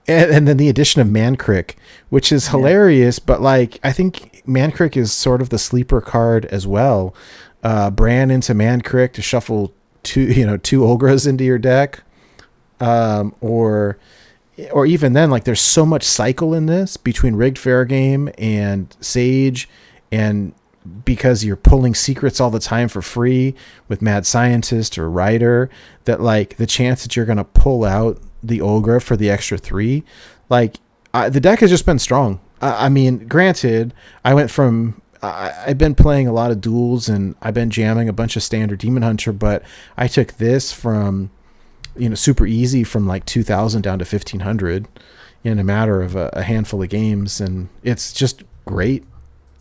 and then the addition of Mancrick, which is hilarious, but like I think Mancrick is sort of the sleeper card as well. Bran into Mancrick to shuffle two Ogres into your deck, or or even then, like there's so much cycle in this between Rigged Fair Game and Sage, and because you're pulling secrets all the time for free with Mad Scientist or Rider, that like the chance that you're going to pull out the Ogre for the extra 3, like the deck has just been strong. I mean, granted, I've been playing a lot of duels and I've been jamming a bunch of standard Demon Hunter, but I took this from, super easy from like 2,000 down to 1,500 in a matter of a handful of games. And it's just great.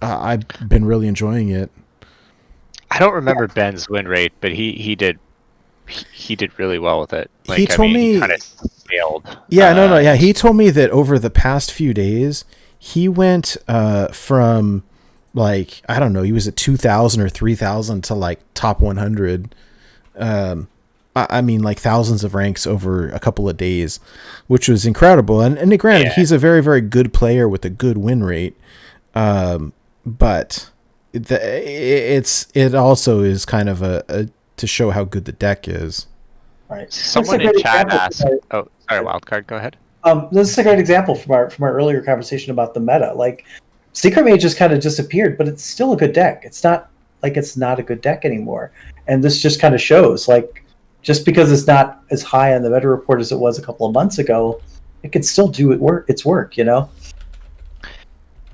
I've been really enjoying it. I don't remember Ben's win rate, but he did really well with it. He told me he kind of failed. Yeah, he told me that over the past few days, he went from like, I don't know, he was at 2,000 or 3,000 to like top 100. I mean, like thousands of ranks over a couple of days, which was incredible. And granted, he's a very, very good player with a good win rate. But it also is kind of a to show how good the deck is. Right. Someone in chat asked. Oh, sorry, Wildcard. Go ahead. This is a great example from our earlier conversation about the meta. Like, Secret Mage just kind of disappeared, but it's still a good deck. It's not like it's not a good deck anymore. And this just kind of shows, like, just because it's not as high on the meta report as it was a couple of months ago, it can still do its work,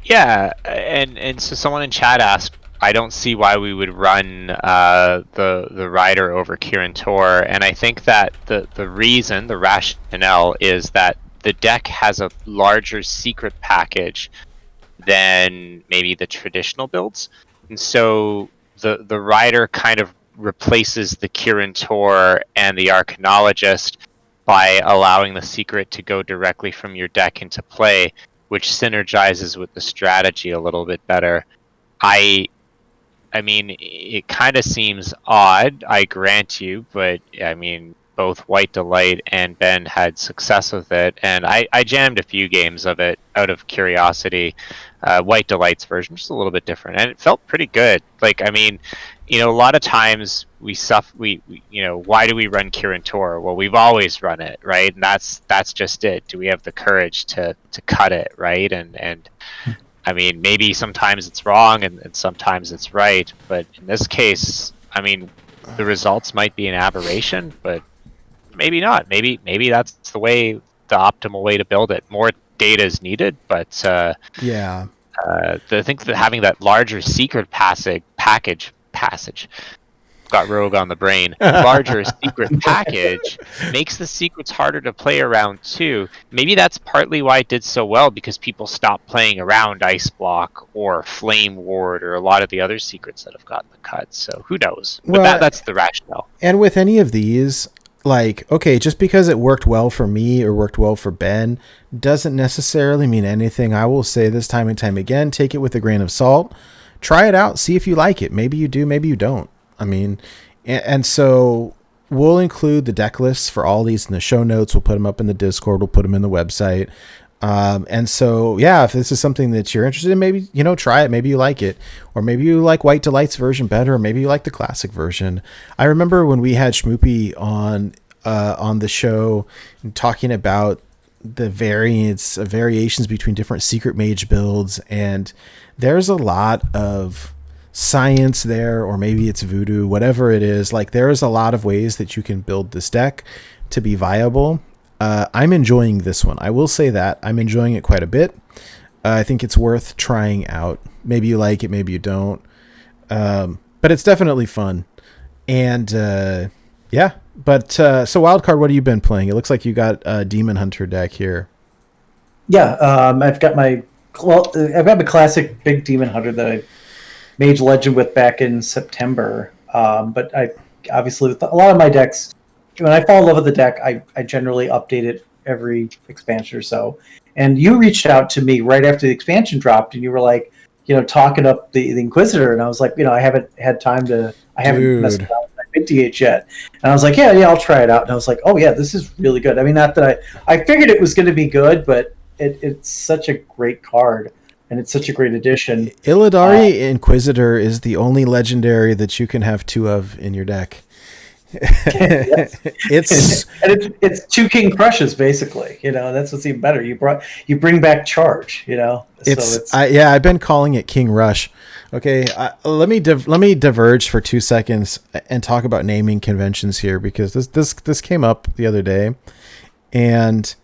Yeah, and so someone in chat asked, I don't see why we would run the Rider over Kirin Tor, and I think that the rationale is that the deck has a larger secret package than maybe the traditional builds, and so the Rider kind of replaces the Kirin Tor and the Arcanologist by allowing the secret to go directly from your deck into play, which synergizes with the strategy a little bit better. I mean, it kind of seems odd, I grant you, but I mean, both White Delight and Ben had success with it, and I jammed a few games of it out of curiosity. White Delight's version was a little bit different, and it felt pretty good. Like, I mean, a lot of times we why do we run Kirin Tor? Well, we've always run it, right? And that's just it. Do we have the courage to cut it, right? And I mean, maybe sometimes it's wrong and sometimes it's right, but in this case, I mean, the results might be an aberration, but maybe not. Maybe that's the optimal way to build it. More data is needed, but I think that having that larger secret package got rogue on the brain. Larger secret package makes the secrets harder to play around too. Maybe that's partly why it did so well, because people stopped playing around Ice Block or Flame Ward or a lot of the other secrets that have gotten the cut. So who knows? But that's the rationale. And with any of these, like, okay, just because it worked well for me or worked well for Ben doesn't necessarily mean anything. I will say this time and time again, take it with a grain of salt. Try it out. See if you like it. Maybe you do, maybe you don't. I mean, and so we'll include the deck lists for all these in the show notes. We'll put them up in the Discord. We'll put them in the website. And so, yeah, if this is something that you're interested in, maybe, try it. Maybe you like it. Or maybe you like White Delight's version better. Or maybe you like the classic version. I remember when we had Schmoopy on the show talking about the variations between different Secret Mage builds. And there's a lot of science there, or maybe it's voodoo, whatever it is. Like, there's a lot of ways that you can build this deck to be viable. I'm enjoying this one. I will say that I'm enjoying it quite a bit. I think it's worth trying out. Maybe you like it, maybe you don't. But it's definitely fun. And yeah. But so Wildcard, what have you been playing? It looks like you got a Demon Hunter deck here. Yeah, I've got my classic big Demon Hunter that I Mage Legend with back in September. But I obviously, with a lot of my decks, when I fall in love with the deck, I generally update it every expansion or so. And you reached out to me right after the expansion dropped, and you were like, talking up the Inquisitor, and I was like, I haven't had time to, I haven't messed around with my vintage yet. And I was like, yeah, I'll try it out. And I was like, oh yeah, this is really good. I mean, not that I figured it was going to be good, but it's such a great card. And it's such a great addition. Illidari Inquisitor is the only legendary that you can have two of in your deck. It's and it's two king crushes basically. That's what's even better. You bring back charge. I've been calling it King Rush. Okay, let me diverge for 2 seconds and talk about naming conventions here, because this came up the other day, and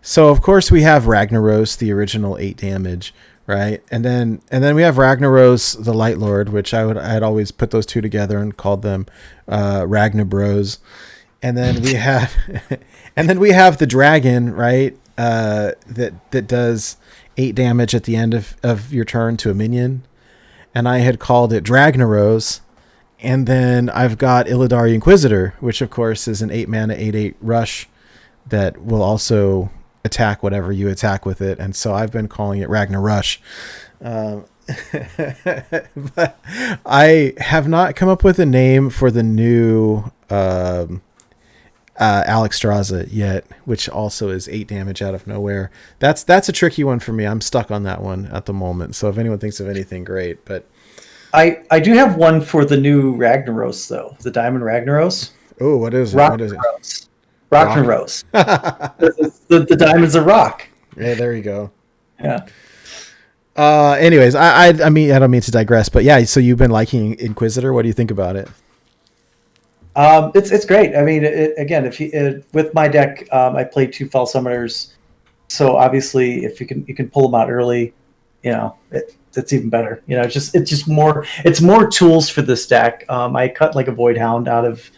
so of course we have Ragnaros, the original 8 damage, right? And then we have Ragnaros, the Light Lord, which I had always put those two together and called them Ragnabros. And then we have the dragon, right? That does 8 damage at the end of your turn to a minion. And I had called it Dragnaros. And then I've got Illidari Inquisitor, which of course is an 8 mana 8/8 rush that will also attack whatever you attack with it. And so I've been calling it Ragnarush. But I have not come up with a name for the new Alexstrasza yet, which also is 8 damage out of nowhere. That's a tricky one for me. I'm stuck on that one at the moment. So if anyone thinks of anything, great. But I do have one for the new Ragnaros though, the Diamond Ragnaros. Oh, what is it? What is it? Ragnaros. the diamond's a rock. Yeah, there you go. Yeah. Anyways, I mean, I don't mean to digress, but yeah. So you've been liking Inquisitor. What do you think about it? It's great. I mean, again, with my deck, I play 2 Fell Summoners, so obviously, if you can pull them out early, it's even better. It's more tools for this deck. I cut like a Void Hound out of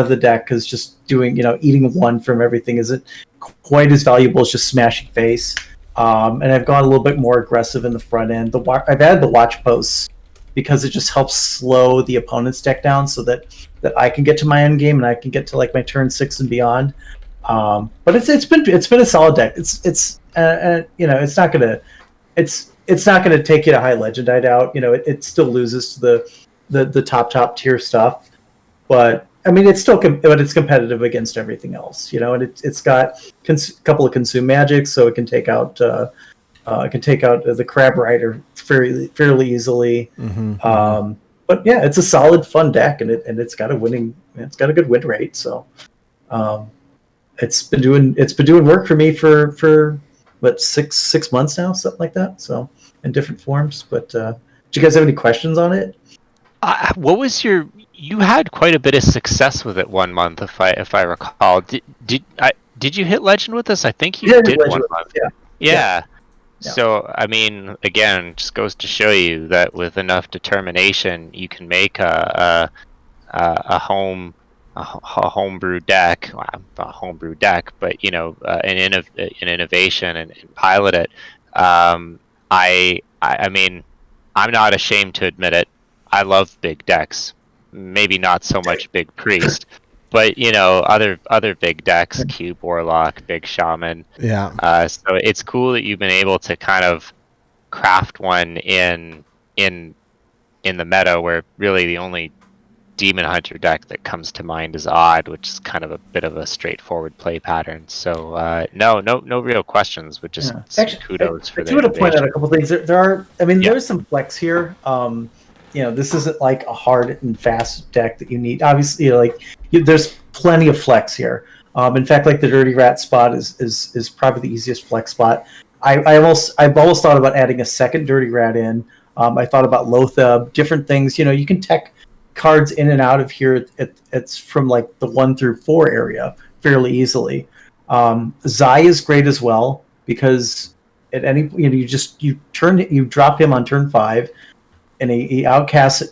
the deck because just doing eating 1 from everything isn't quite as valuable as just smashing face. And I've gone a little bit more aggressive in the front end. I've added the watch posts because it just helps slow the opponent's deck down so that I can get to my end game and I can get to like my turn 6 and beyond. But it's been a solid deck. It's not gonna take you to high legend, I doubt. It still loses to the top tier stuff, but I mean it's competitive against everything else. And it's got a couple of consume magics, so it can take out the Crab Rider fairly easily. Mm-hmm. But yeah, it's a solid, fun deck, and it's got a good win rate. So it's been doing work for me for what, 6 months now, something like that. So in different forms. But do you guys have any questions on it? What was you had quite a bit of success with it 1 month, if I recall. Did you hit Legend with us? I think you did 1 month. Yeah. So, I mean, again, just goes to show you that with enough determination, you can make a homebrew deck, well, not a homebrew deck, but an innovation and pilot it. I mean, I'm not ashamed to admit it. I love big decks. Maybe not so much Big Priest, but other big decks, Cube Warlock, Big Shaman. Yeah. So it's cool that you've been able to kind of craft one in the meta, where really the only Demon Hunter deck that comes to mind is Odd, which is kind of a bit of a straightforward play pattern. So no real questions, but just kudos for that. I do want to point out a couple things. There's some flex here. This isn't like a hard and fast deck that you need. Obviously, there's plenty of flex here. In fact, like the Dirty Rat spot is probably the easiest flex spot. I've almost thought about adding a second Dirty Rat in. I thought about Lothab, different things. You can tech cards in and out of here. It's from like the 1 through 4 area fairly easily. Zai is great as well because at any you drop him on turn 5. And he outcasts,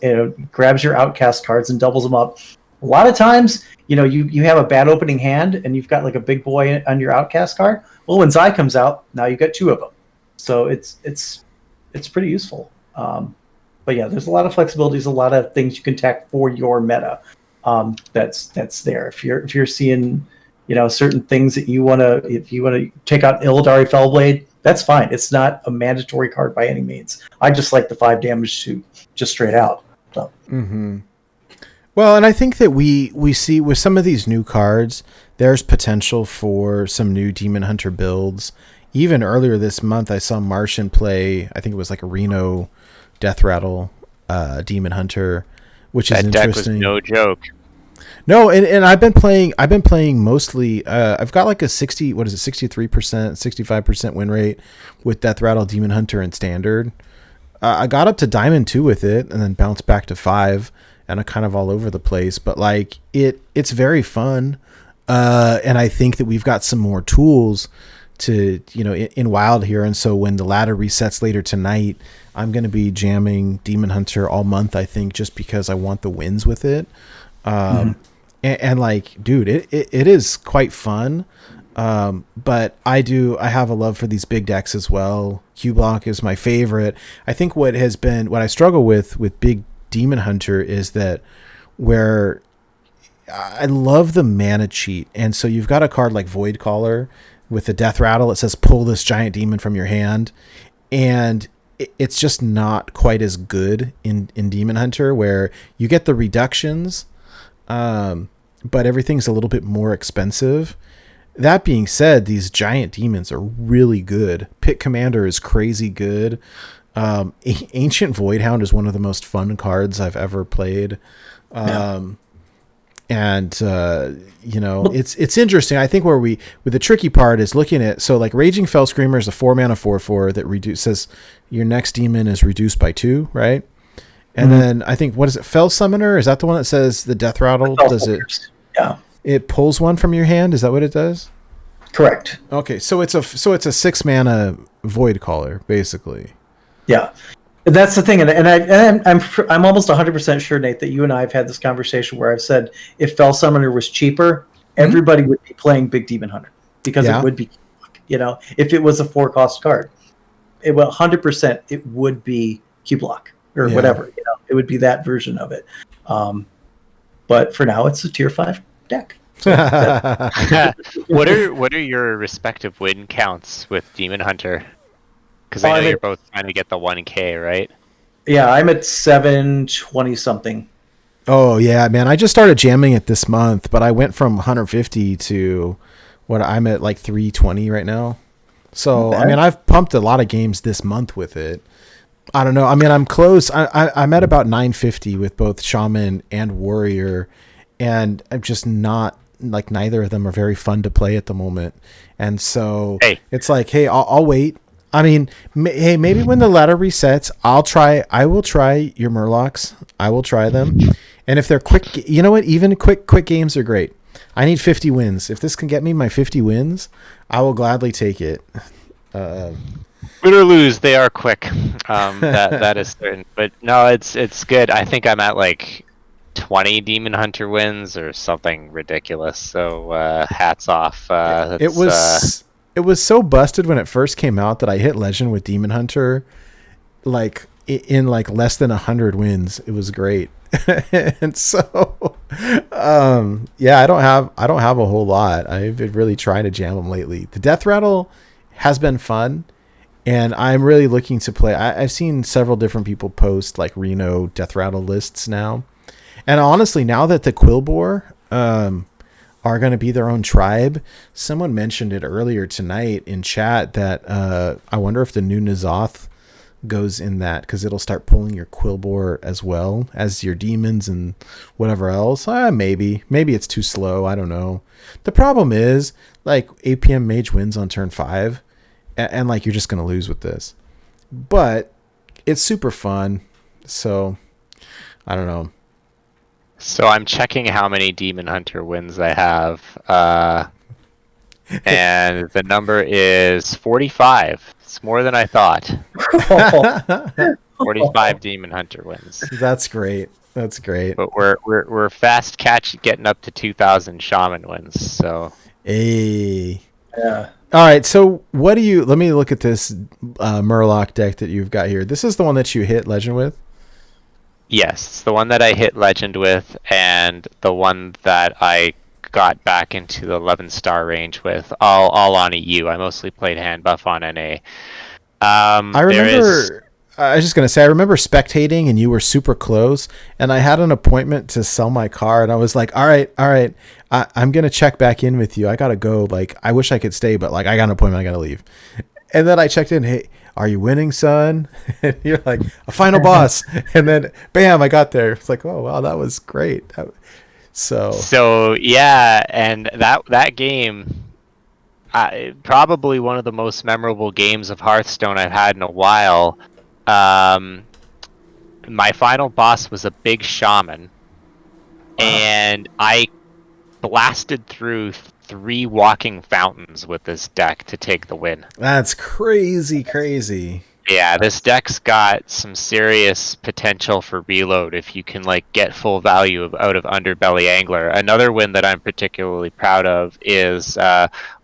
grabs your outcast cards and doubles them up. A lot of times, you have a bad opening hand and you've got like a big boy on your outcast card. Well, when Zai comes out, now you've got 2 of them. So it's pretty useful. But yeah, there's a lot of flexibilities, a lot of things you can tech for your meta. That's there. If you're seeing, certain things that if you want to take out Illidari Fellblade, that's fine. It's not a mandatory card by any means. I just like the 5 damage to just straight out. So. Mm-hmm. Well, and I think that we see with some of these new cards, there's potential for some new Demon Hunter builds. Even earlier this month, I saw Martian play, I think it was like a Reno Death Rattle Demon Hunter, which is interesting. That deck was no joke. No, and I've been playing mostly. I've got like a 63%, 65% win rate with Death Rattle, Demon Hunter, and Standard. I got up to Diamond 2 with it, and then bounced back to 5, and I'm kind of all over the place. But like it's very fun, and I think that we've got some more tools to in Wild here. And so when the ladder resets later tonight, I'm going to be jamming Demon Hunter all month. I think just because I want the wins with it. And like, dude, it is quite fun. But I have a love for these big decks as well. Q-Block is my favorite. I think what I struggle with big Demon Hunter is that where I love the mana cheat. And so you've got a card like Void Caller with the Death Rattle. It says pull this giant demon from your hand. And it's just not quite as good in Demon Hunter, where you get the reductions, but everything's a little bit more expensive. That being said, these giant demons are really good. Pit Commander is crazy good. Ancient Voidhound is one of the most fun cards I've ever played. And it's interesting. I think with the tricky part is looking at, so like Raging Fell Screamer is a 4-mana 4/4 that says your next demon is reduced by 2, right? And then I think, what is it? Fell Summoner? Is that the one that says the Death Rattle? Does it? Yeah. It pulls one from your hand. Is that what it does? Correct. Okay, so it's a 6-mana Void Caller, basically. Yeah, that's the thing, and I'm almost 100% sure, Nate, that you and I have had this conversation where I've said if Fell Summoner was cheaper, everybody would be playing Big Demon Hunter because it would be, if it was a 4-cost card, it would 100% it would be Q-Block or whatever. It would be that version of it. But for now, it's a tier 5 deck. So What are your respective win counts with Demon Hunter? Because I know you're both trying to get the 1K, right? Yeah, I'm at 720 something. Oh yeah, man! I just started jamming it this month, but I went from 150 to what I'm at like 320 right now. So I mean, I've pumped a lot of games this month with it. I don't know. I mean, I'm close. I'm at about 950 with both Shaman and Warrior, and I'm just not like, neither of them are very fun to play at the moment. And so it's like, hey, I'll wait. I mean, hey, maybe when the ladder resets, I will try your Murlocs. I will try them. And if they're quick, you know what? Even quick games are great. I need 50 wins. If this can get me my 50 wins, I will gladly take it. Win or lose, they are quick. That is certain. But no, it's good. I think I'm at like 20 Demon Hunter wins or something ridiculous. So hats off. It was so busted when it first came out that I hit Legend with Demon Hunter, like in like less than 100 wins. It was great. And so, I don't have a whole lot. I've been really trying to jam them lately. The Death Rattle has been fun, and I'm really looking to play. I've seen several different people post like Reno Death Rattle lists now. And honestly, now that the Quillbore, are going to be their own tribe. Someone mentioned it earlier tonight in chat that I wonder if the new N'Zoth goes in that, because it'll start pulling your Quillbore as well as your demons and whatever else. Maybe it's too slow. I don't know. The problem is, like, APM Mage wins on turn 5, and like, you're just going to lose with this. But it's super fun, so I don't know. So I'm checking how many Demon Hunter wins I have, and the number is 45. It's more than I thought. 45 Demon Hunter wins. That's great. But we're fast getting up to 2,000 Shaman wins. So. Hey. Yeah. All right. So let me look at this Murloc deck that you've got here. This is the one that you hit Legend with. Yes, it's the one that I hit Legend with, and the one that I got back into the 11-star range with, all on EU. I mostly played hand buff on NA. I was just going to say, I remember spectating, and you were super close, and I had an appointment to sell my car, and I was like, all right, I'm going to check back in with you. I got to go. Like, I wish I could stay, but like, I got an appointment. I got to leave. And then I checked in, hey, are you winning, son? And you're like, a final boss. And then, bam, I got there. It's like, oh, wow, that was great. So yeah, and that game, probably one of the most memorable games of Hearthstone I've had in a while. Um, my final boss was a big shaman, and I blasted through 3 walking fountains with this deck to take the win. That's crazy. Yeah, this deck's got some serious potential for reload if you can like get full value out of Underbelly Angler. Another win that I'm particularly proud of is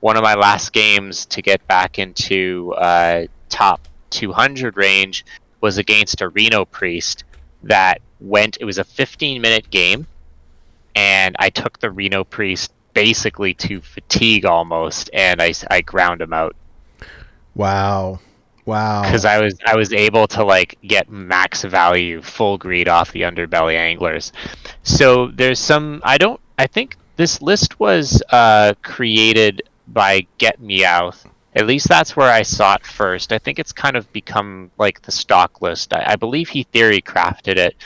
one of my last games to get back into top 200 range was against a Reno Priest that it was a 15-minute game, and I took the Reno Priest basically to fatigue almost, and I ground him out. Wow. Because I was able to like get max value full greed off the Underbelly Anglers. So there's some I think this list was created by Get Meowth. At least that's where I saw it first. I think it's kind of become like the stock list. I believe he theory crafted it.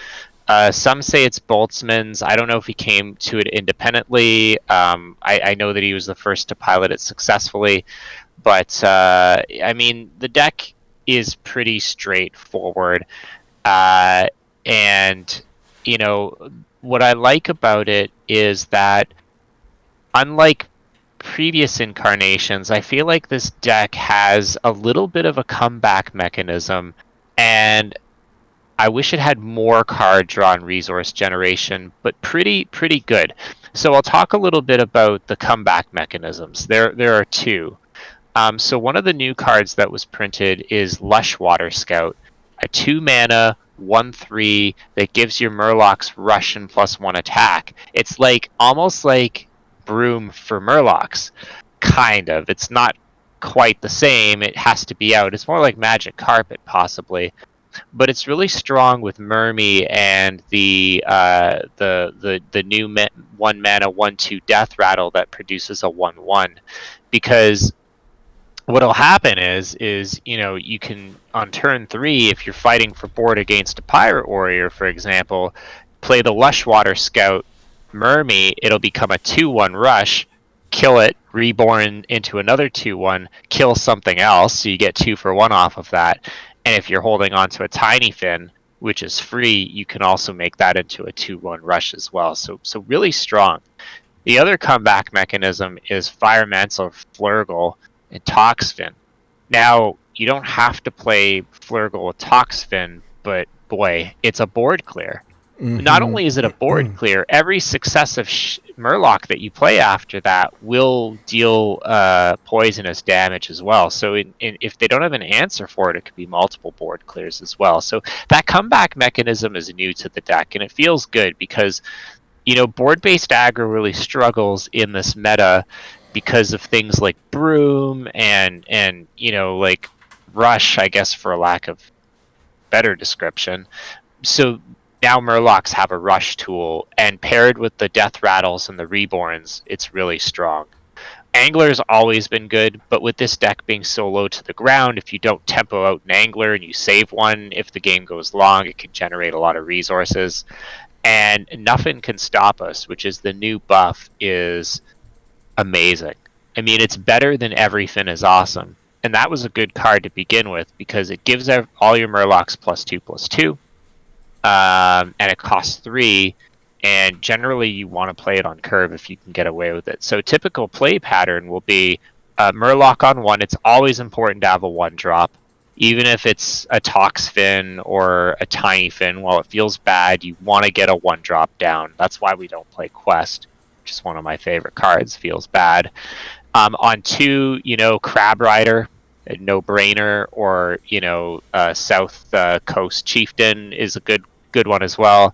Some say it's Boltzmann's. I don't know if he came to it independently. I know that he was the first to pilot it successfully. But, I mean, the deck is pretty straightforward. And, you know, what I like about it is that, unlike previous incarnations, I feel like this deck has a little bit of a comeback mechanism. And I wish it had more card draw and resource generation, but pretty good. So I'll talk a little bit about the comeback mechanisms. There are 2. So one of the new cards that was printed is Lush Water Scout, a 2-mana 1/3 that gives your Murlocs rush and +1 attack. It's like almost like Broom for Murlocs, kind of. It's not quite the same. It has to be out. It's more like Magic Carpet possibly, but it's really strong with Mermy and the new 1-mana 1/2 Death Rattle that produces a 1/1, because what'll happen is you know, you can on turn 3, if you're fighting for board against a Pirate Warrior, for example, play the Lush Water Scout Mermy. It'll become a 2/1 rush, kill it, reborn into another 2/1, kill something else, so you get 2 for 1 off of that. And if you're holding on to a Tiny Fin, which is free, you can also make that into a 2/1 rush as well. So really strong. The other comeback mechanism is Firemancer Flurgle and Toxfin. Now, you don't have to play Flurgle with Toxfin, but boy, it's a board clear. Mm-hmm. Not only is it a board clear, every successive Murloc that you play after that will deal poisonous damage as well. So if they don't have an answer for it, it could be multiple board clears as well. So that comeback mechanism is new to the deck, and it feels good because, you know, board-based aggro really struggles in this meta because of things like Broom and you know, like Rush, I guess, for a lack of better description. So now Murlocs have a rush tool, and paired with the Death Rattles and the Reborns, it's really strong. Angler's always been good, but with this deck being so low to the ground, if you don't tempo out an Angler and you save one, if the game goes long, it can generate a lot of resources. And Nothing Can Stop Us, which is the new buff, is amazing. I mean, it's better than Everything is Awesome. And that was a good card to begin with because it gives all your Murlocs +2/+2. And it costs 3, and generally you want to play it on curve if you can get away with it. So typical play pattern will be Murloc on 1. It's always important to have a 1-drop, even if it's a Toxfin or a Tiny Fin. While it feels bad, you want to get a 1-drop down. That's why we don't play Quest, which is one of my favorite cards. Feels bad. On 2, you know, Crab Rider, a no-brainer, or you know, South Coast Chieftain is a good one as well.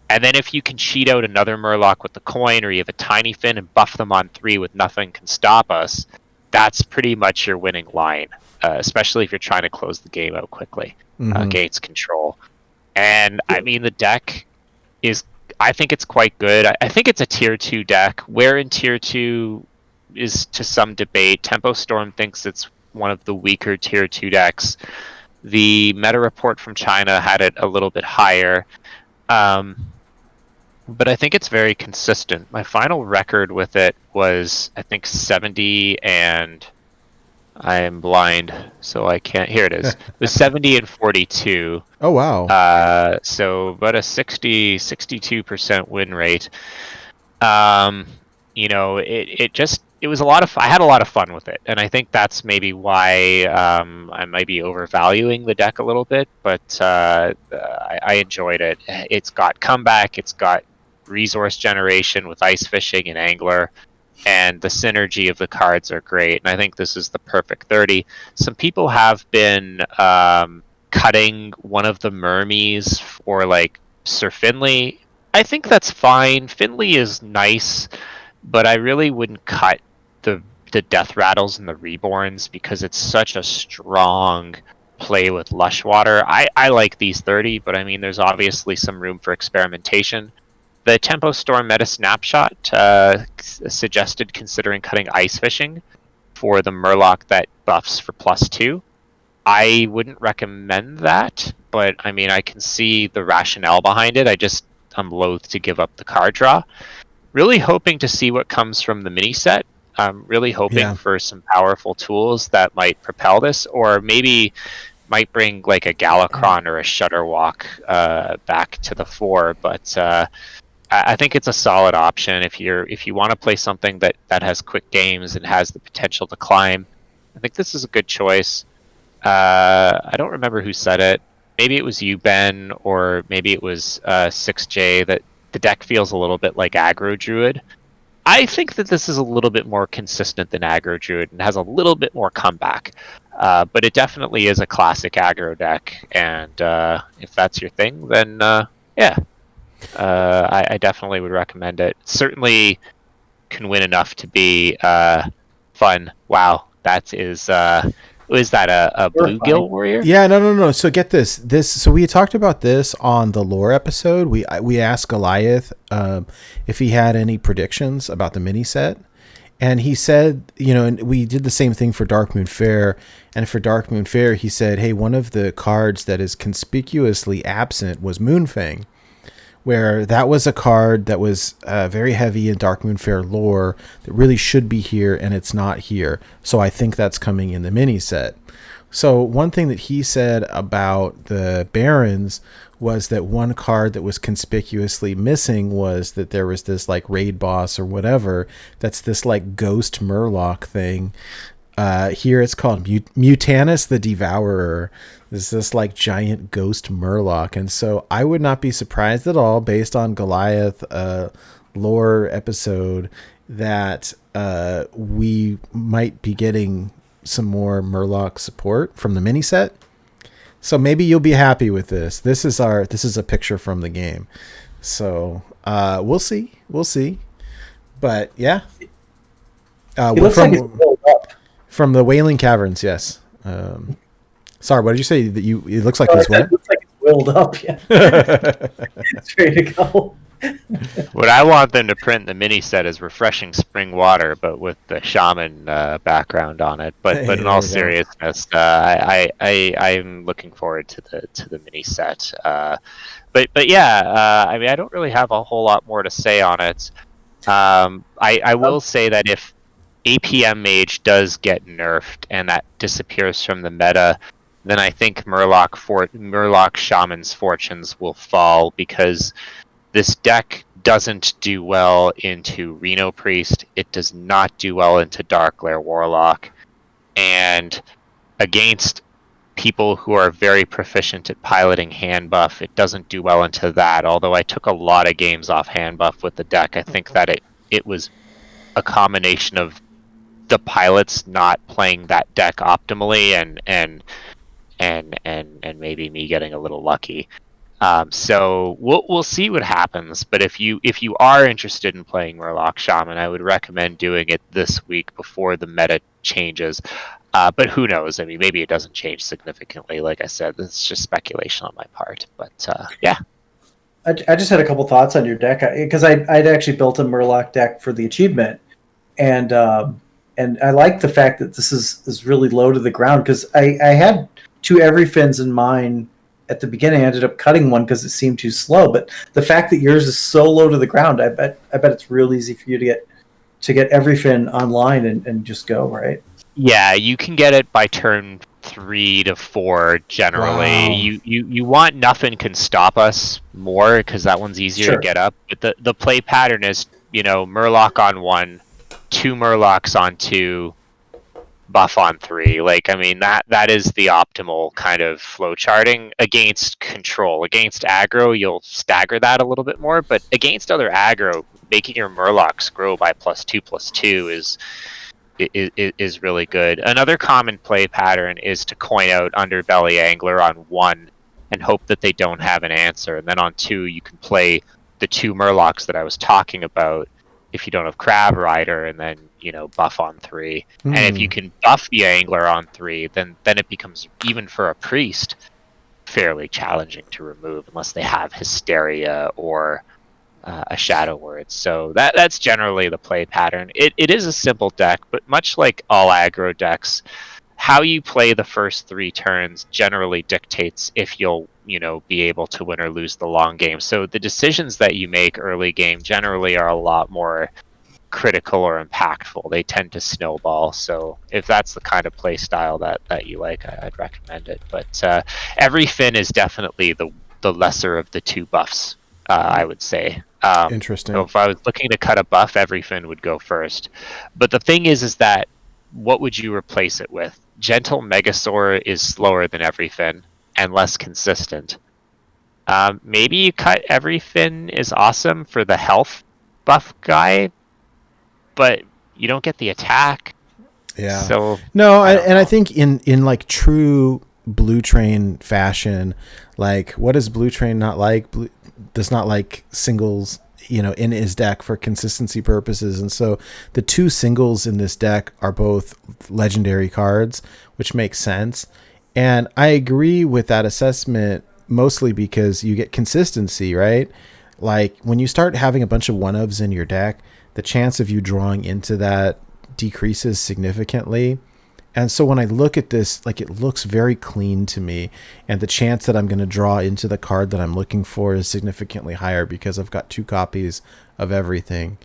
And then if you can cheat out another Murloc with the coin, or you have a Tiny Fin and buff them on 3 with Nothing Can Stop Us, that's pretty much your winning line, especially if you're trying to close the game out quickly against control. And I mean, the deck is, I think it's quite good. I think it's a tier 2 deck. Where in tier 2 is to some debate. Tempo Storm thinks it's one of the weaker tier 2 decks. The meta report from China had it a little bit higher. but I think it's very consistent. My final record with it was, I think, 70 and I am blind, so I can't. Here it is. It was 70 and 42. Oh wow. So about a 62% win rate. It was a lot of I had a lot of fun with it, and I think that's maybe why I might be overvaluing the deck a little bit, but I enjoyed it. It's got comeback, it's got resource generation with ice fishing and angler, and the synergy of the cards are great, and I think this is the perfect 30. Some people have been cutting one of the Mermies for like Sir Finley. I think that's fine. Finley is nice, but I really wouldn't cut the Death Rattles and the Reborns because it's such a strong play with Lushwater. I like these 30, but I mean, there's obviously some room for experimentation. The Tempo Storm Meta Snapshot suggested considering cutting Ice Fishing for the Murloc that buffs for +2. I wouldn't recommend that, but I mean, I can see the rationale behind it. I'm loath to give up the card draw. Really hoping to see what comes from the mini set. I'm really hoping for some powerful tools that might propel this, or maybe might bring like a Galakron or a Shutterwalk back to the fore. But I think it's a solid option if you want to play something that has quick games and has the potential to climb. I think this is a good choice. I don't remember who said it. Maybe it was you, Ben, or maybe it was 6J, that the deck feels a little bit like Aggro Druid. I think that this is a little bit more consistent than Aggro Druid and has a little bit more comeback. But it definitely is a classic aggro deck, and if that's your thing, then I definitely would recommend it. Certainly can win enough to be fun. Wow, that is... is that a Bluegill Warrior? Yeah, no. So get this. So we talked about this on the lore episode. We asked Goliath if he had any predictions about the mini set, and he said, and we did the same thing for Darkmoon Faire. And for Darkmoon Faire, he said, hey, one of the cards that is conspicuously absent was Moonfang, where that was a card that was very heavy in Darkmoon Faire lore that really should be here, and it's not here. So I think that's coming in the mini set. So one thing that he said about the Barons was that one card that was conspicuously missing was that there was this like raid boss or whatever that's this like ghost Murloc thing. Here it's called Mutanus the Devourer. This like giant ghost Murloc, and so I would not be surprised at all, based on Goliath lore episode, that we might be getting some more Murloc support from the mini set. So maybe you'll be happy with this. This is a picture from the game. So we'll see. But yeah, It looks like it's built up. From the Wailing Caverns, yes. Sorry, what did you say? That it looks like it's what? It looks like it's willed up. Yeah, it's ready to go. What I want them to print in the mini set is Refreshing Spring Water, but with the shaman background on it. But in all seriousness, I'm looking forward to the mini set. But yeah, I mean, I don't really have a whole lot more to say on it. I will say that if APM Mage does get nerfed and that disappears from the meta, then I think Murloc Shaman's fortunes will fall, because this deck doesn't do well into Reno Priest. It does not do well into Darkglare Warlock. And against people who are very proficient at piloting hand buff, it doesn't do well into that. Although I took a lot of games off hand buff with the deck, I think that it was a combination of the pilots not playing that deck optimally and maybe me getting a little lucky. So we'll see what happens. But if you are interested in playing Murloc Shaman, I would recommend doing it this week before the meta changes. But who knows? I mean, maybe it doesn't change significantly. Like I said, it's just speculation on my part. But yeah. I just had a couple thoughts on your deck, because I'd actually built a Murloc deck for the achievement, and I like the fact that this is really low to the ground, because I had two Everyfins in mind at the beginning I ended up cutting one because it seemed too slow. But the fact that yours is so low to the ground, I bet it's real easy for you to get everything online and just go, right? Yeah, you can get it by turn 3 to 4 generally. Wow. You want nothing can stop us more because that one's easier to get up. But the play pattern is, Murloc on 1, 2 Murlocs on 2, buff on 3. Like, I mean, that is the optimal kind of flow charting against control. Against aggro, you'll stagger that a little bit more, but against other aggro, making your Murlocs grow by +2/+2 is really good. Another common play pattern is to coin out Underbelly Angler on 1 and hope that they don't have an answer. And then on 2, you can play the 2 Murlocs that I was talking about if you don't have Crab Rider, and then, buff on 3. And if you can buff the Angler on 3, then it becomes, even for a Priest, fairly challenging to remove unless they have Hysteria or a Shadow Word. So that's generally the play pattern. It is a simple deck, but much like all aggro decks, how you play the first 3 turns generally dictates if you'll be able to win or lose the long game. So the decisions that you make early game generally are a lot more critical or impactful. They tend to snowball. So if that's the kind of play style that you like, I'd recommend it. But every Fin is definitely the lesser of the 2 buffs, I would say. Interesting. So if I was looking to cut a buff, every Fin would go first. But the thing is that what would you replace it with? Gentle Megasaur is slower than every Fin and less consistent. Maybe you cut every Fin is awesome for the health buff guy, but you don't get the attack. Yeah. So no, I think in like true Blutrane fashion, like what does Blutrane not like? Does not like singles, in his deck for consistency purposes. And so the 2 singles in this deck are both legendary cards, which makes sense. And I agree with that assessment mostly because you get consistency, right? Like when you start having a bunch of 1-ofs in your deck, the chance of you drawing into that decreases significantly. And so when I look at this, like it looks very clean to me, and the chance that I'm going to draw into the card that I'm looking for is significantly higher because I've got 2 copies of everything.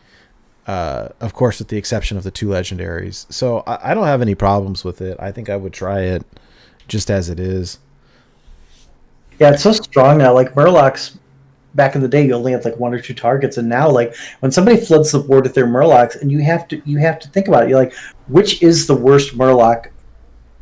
Of course, with the exception of the 2 legendaries. So I don't have any problems with it. I think I would try it just as it is. Yeah, it's so strong now. Like Murlocs, back in the day, you only had like 1 or 2 targets, and now, like when somebody floods the board with their Murlocs, and you have to think about it. You're like, which is the worst Murloc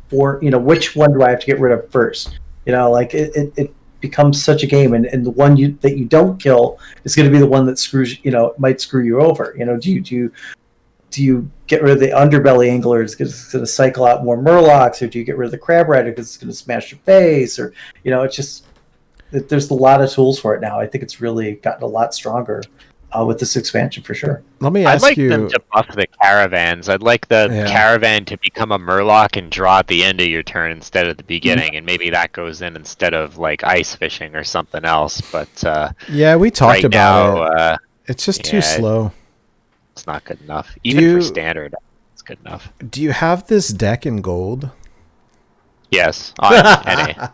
for? Which one do I have to get rid of first? Like it becomes such a game, and the one that you don't kill is going to be the one that screws. Might screw you over. Do you get rid of the Underbelly Angler because it's going to cycle out more Murlocs, or do you get rid of the Crab Rider because it's going to smash your face, or it's just there's a lot of tools for it now. I think it's really gotten a lot stronger with this expansion for sure. Let me ask you. I'd like them to buff the caravans. I'd like the caravan to become a Murloc and draw at the end of your turn instead of the beginning, and maybe that goes in instead of like ice fishing or something else. But yeah, we talked about it. It's just too yeah, slow. It's not good enough. Even for standard, it's good enough. Do you have this deck in gold? Yes, on NA.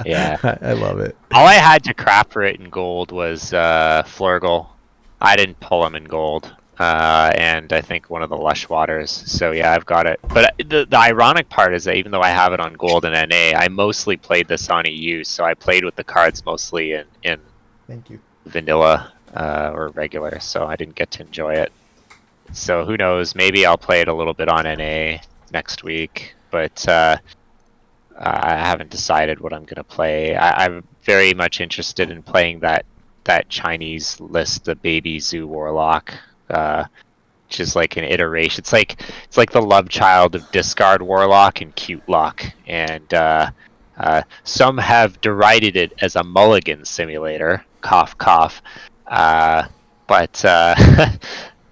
Yeah, I love it. All I had to crap for it in gold was Flurgle. I didn't pull him in gold, and I think one of the Lush Waters. So yeah, I've got it. But the ironic part is that even though I have it on gold and NA, I mostly played this on EU. So I played with the cards mostly in Thank you. vanilla or regular. So I didn't get to enjoy it. So who knows? Maybe I'll play it a little bit on NA next week. But I haven't decided what I'm going to play. I'm very much interested in playing that Chinese list, the Baby Zoo Warlock, which is like an iteration. It's like the love child of Discard Warlock and Cute Lock, and some have derided it as a mulligan simulator. Cough, cough. But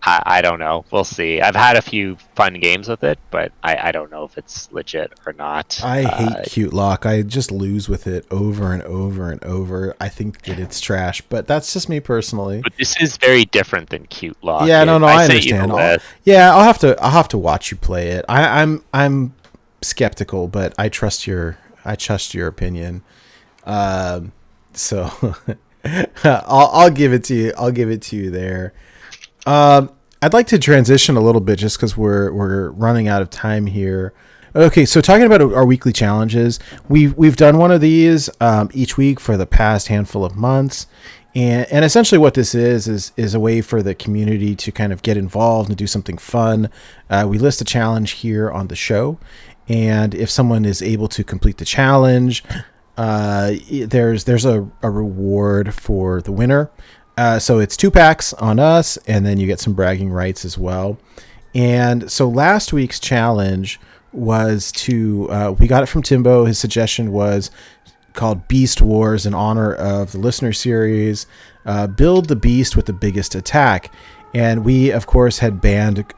I don't know. We'll see. I've had a few fun games with it, but I don't know if it's legit or not. I hate Cute Lock. I just lose with it over and over and over. I think that it's trash, but that's just me personally. But this is very different than Cute Lock. Yeah, no, I understand. I'll have to watch you play it. I'm skeptical, but I trust your opinion. So I'll give it to you. I'll give it to you there. I'd like to transition a little bit just because we're running out of time here. Okay, so talking about our weekly challenges, we've done one of these each week for the past handful of months, and essentially what this is a way for the community to kind of get involved and do something fun. We list a challenge here on the show, and if someone is able to complete the challenge, there's a reward for the winner. So it's 2 packs on us, and then you get some bragging rights as well. And so last week's challenge was we got it from Timbo. His suggestion was called Beast Wars in honor of the listener series. Build the beast with the biggest attack. And we, of course, had banned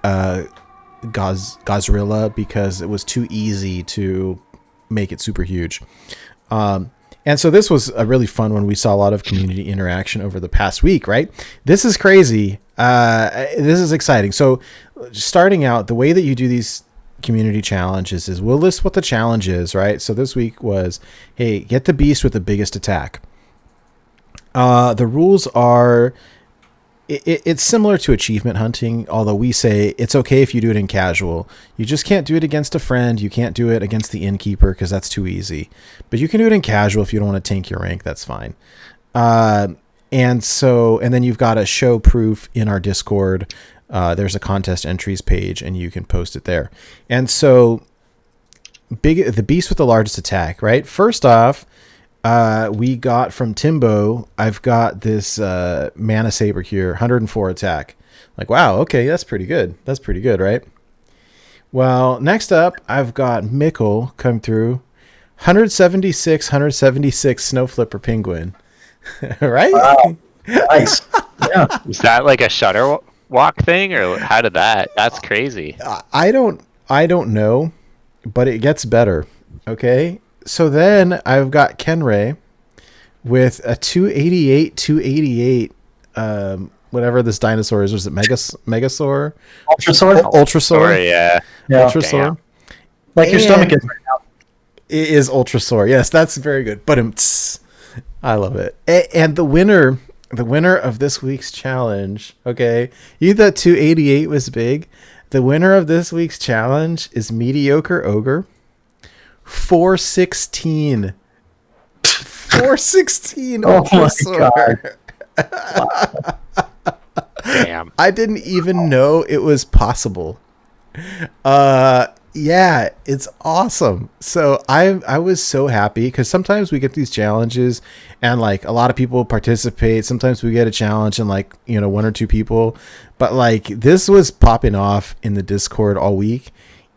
Gazrilla because it was too easy to make it super huge. And so this was a really fun one. We saw a lot of community interaction over the past week, right? This is crazy. This is exciting. So starting out, the way that you do these community challenges is we'll list what the challenge is, right? So this week was, hey, get the beast with the biggest attack. The rules are, it's similar to achievement hunting, although we say it's okay if you do it in casual. You just can't do it against a friend. You can't do it against the innkeeper because that's too easy. But you can do it in casual if you don't want to tank your rank. That's fine. And then you've got to show proof in our Discord. There's a contest entries page, and you can post it there. And so, the beast with the largest attack, right? First off, we got from Timbo, I've got this Mana Saber here, 104 attack. Like, wow, okay, that's pretty good. That's pretty good, right? Well, next up, I've got Mikkel come through, 176 Snow Flipper Penguin. Right? Wow. Nice. Yeah. Is that like a shutter walk thing, or how did that? That's crazy. I don't know, but it gets better. Okay. So then I've got Kenray with a 288, whatever this dinosaur is. Was it Megasaur? Ultrasaur? Ultrasaur. Yeah. Ultrasaur. Damn. Like your stomach is right now. It is Ultrasaur. Yes, that's very good. But I love it. And the winner of this week's challenge, okay, you thought 288 was big. The winner of this week's challenge is Mediocre Ogre. 416. 416. Oh my God. Damn. I didn't even know it was possible. Yeah, it's awesome. So I was so happy because sometimes we get these challenges and like a lot of people participate. Sometimes we get a challenge and like, 1 or 2 people, but like this was popping off in the Discord all week,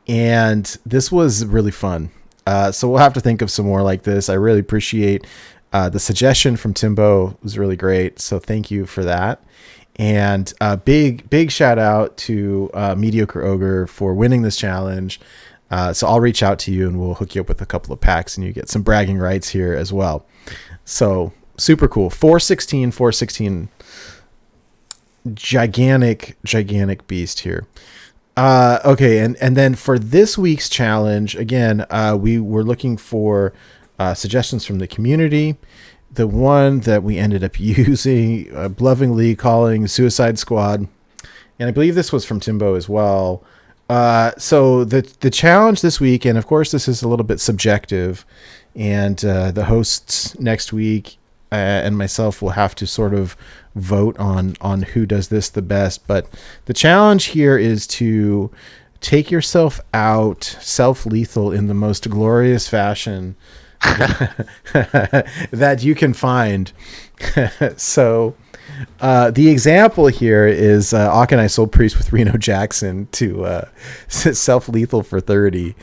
and this was really fun. So we'll have to think of some more like this. I really appreciate the suggestion from Timbo. It was really great. So thank you for that. And big shout out to Mediocre Ogre for winning this challenge. So I'll reach out to you and we'll hook you up with a couple of packs and you get some bragging rights here as well. So super cool. 416, gigantic beast here. Okay, and then for this week's challenge, again, we were looking for suggestions from the community. The one that we ended up using, lovingly calling Suicide Squad, and I believe this was from Timbo as well. So the challenge this week, and of course this is a little bit subjective, and the hosts next week and myself will have to sort of vote on who does this the best. But the challenge here is to take yourself out self-lethal in the most glorious fashion that you can find. So the example here is Akanai Soul Priest with Reno Jackson to self-lethal for 30.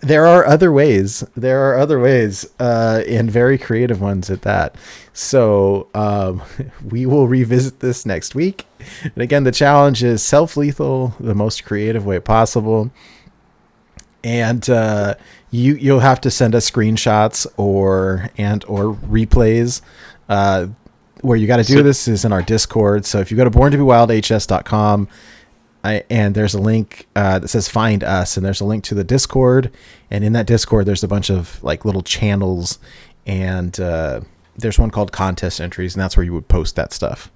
There are other ways. And very creative ones at that. So we will revisit this next week. And again, the challenge is self-lethal the most creative way possible. And you'll have to send us screenshots or replays. Where you got to do this is in our Discord. So if you go to borntobewildhs.com, and there's a link that says Find Us, and there's a link to the Discord, and in that Discord there's a bunch of like little channels, and there's one called Contest Entries, and that's where you would post that stuff.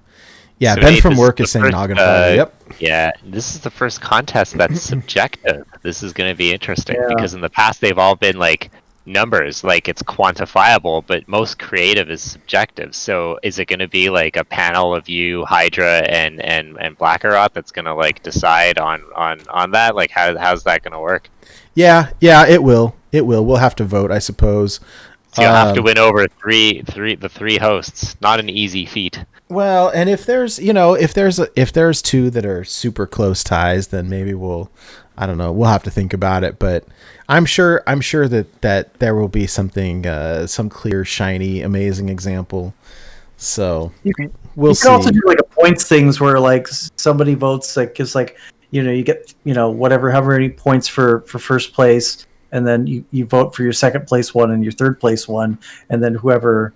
Yeah, So Ben Nate, from this Work is is the saying first, Noggin Fire. Yep. Yeah, this is the first contest that's subjective. This is going to be interesting Yeah. because in the past they've all been like numbers, like it's quantifiable, but most creative is subjective. So is it going to be like a panel of you, Hydra, and Blackerot that's going to like decide on that? Like how's that going to work? Yeah, it will. We'll have to vote, I suppose. So you'll have to win over the three hosts. Not an easy feat. Well, and if there's if there's two that are super close ties, then maybe we'll have to think about it. But I'm sure that there will be something, some clear, shiny, amazing example. So we'll see. You can also do like a points things where like somebody votes like because like you get however many points for first place, and then you vote for your second place one and your third place one, and then whoever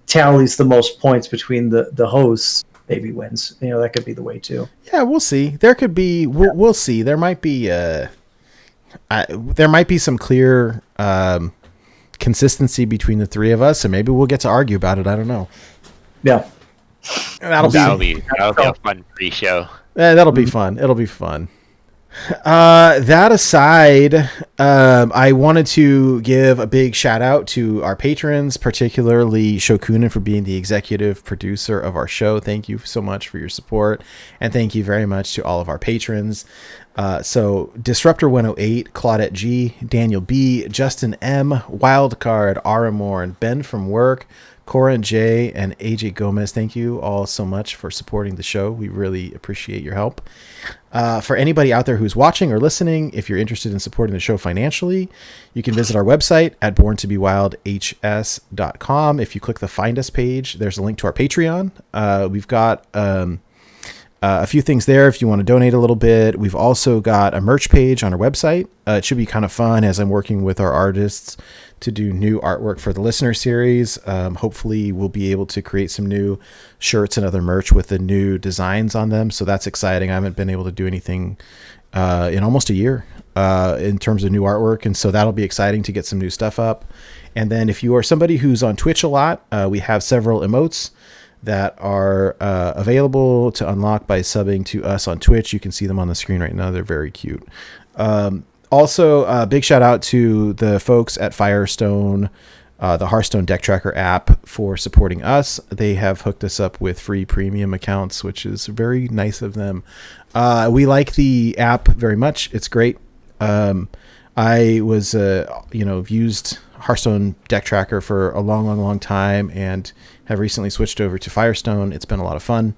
tallies the most points between the hosts maybe wins. That could be the way too. Yeah, we'll see. There could be. We'll see. There might be. There might be some clear consistency between the three of us, and maybe we'll get to argue about it. I don't know. Yeah, That'll be a fun pre-show. That'll be fun. It'll be fun. That aside, I wanted to give a big shout out to our patrons, particularly Shokunin for being the executive producer of our show. Thank you so much for your support, and thank you very much to all of our patrons. So Disruptor 108, Claudette G, Daniel B, Justin M, Wild Card, Aramore, and Ben from Work, Corin J, and AJ Gomez. Thank you all so much for supporting the show. We really appreciate your help. For anybody out there who's watching or listening, if you're interested in supporting the show financially, you can visit our website at borntobewildhs.com. If you click the Find Us page, there's a link to our Patreon. We've got a few things there if you want to donate a little bit. We've also got a merch page on our website. It should be kind of fun as I'm working with our artists to do new artwork for the listener series. Hopefully we'll be able to create some new shirts and other merch with the new designs on them. So that's exciting. I haven't been able to do anything in almost a year in terms of new artwork. And so that'll be exciting to get some new stuff up. And then if you are somebody who's on Twitch a lot, we have several emotes that are available to unlock by subbing to us on Twitch. You can see them on the screen right now. They're very cute. Also, a big shout out to the folks at Firestone, the Hearthstone deck tracker app, for supporting us. They have hooked us up with free premium accounts, which is very nice of them. We like the app very much. It's great. I was, used Hearthstone deck tracker for a long time and have recently switched over to Firestone. It's been a lot of fun.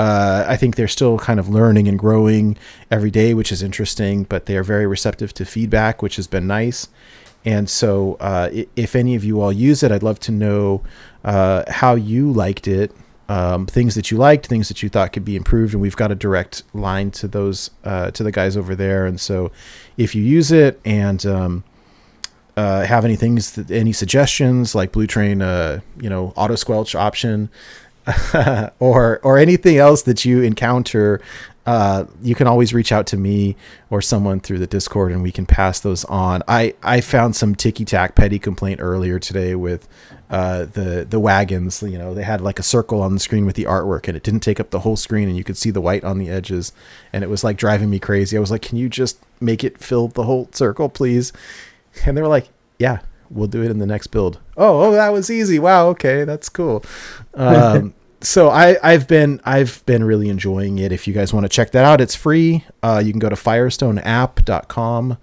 I think they're still kind of learning and growing every day, which is interesting, but they are very receptive to feedback, which has been nice. And so if any of you all use it, I'd love to know how you liked it, things that you liked, things that you thought could be improved. And we've got a direct line to those, to the guys over there. And so if you use it and have any things, any suggestions like Blutrane, auto squelch option, or anything else that you encounter, you can always reach out to me or someone through the Discord and we can pass those on. I found some ticky-tack petty complaint earlier today with the wagons. They had like a circle on the screen with the artwork and it didn't take up the whole screen and you could see the white on the edges and it was like driving me crazy. I was like, can you just make it fill the whole circle, please? And they were like, yeah, we'll do it in the next build. Oh, that was easy. Wow. Okay. That's cool. So I've been really enjoying it. If you guys want to check that out, it's free. You can go to firestoneapp.com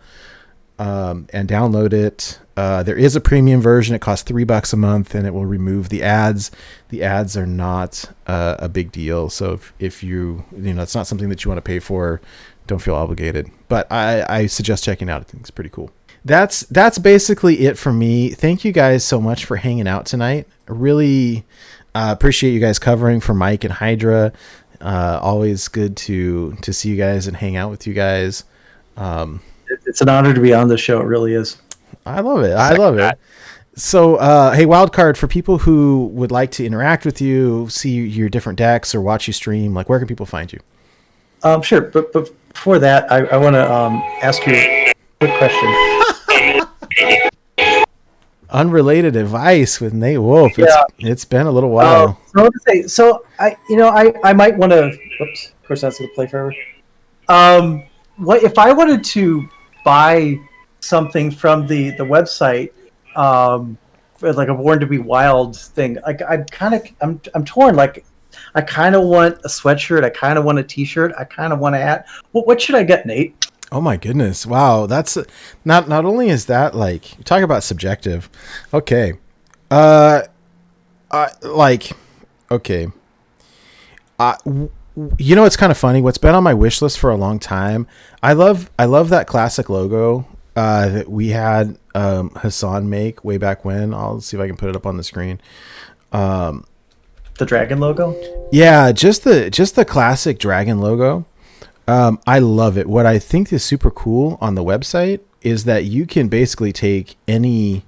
and download it. There is a premium version. It costs $3 a month and it will remove the ads. The ads are not a big deal. So if you it's not something that you want to pay for, don't feel obligated, but I suggest checking it out. I think it's pretty cool. That's basically it for me. Thank you guys so much for hanging out tonight. I really appreciate you guys covering for Mike and Hydra. Always good to see you guys and hang out with you guys. It's an honor to be on the show. It really is. I love it. I love it. So, hey, Wildcard, for people who would like to interact with you, see your different decks or watch you stream, like where can people find you? Sure, but before that, I want to ask you a quick question. Unrelated advice with Nate Wolf. Yeah. It's been a little while. So I want to say, I might want to. Whoops, of course that's going to play forever. What if I wanted to buy something from the website, for like a Born to Be Wild thing? Like I'm torn. Like I kind of want a sweatshirt. I kind of want a T-shirt. I kind of want a hat. What should I get, Nate? Oh my goodness! Wow, that's not only is that like you talk about subjective. Okay, like okay. You know, it's kind of funny. What's been on my wish list for a long time. I love that classic logo that we had Hassan make way back when. I'll see if I can put it up on the screen. The dragon logo. Yeah, just the classic dragon logo. I love it. What I think is super cool on the website is that you can basically take any.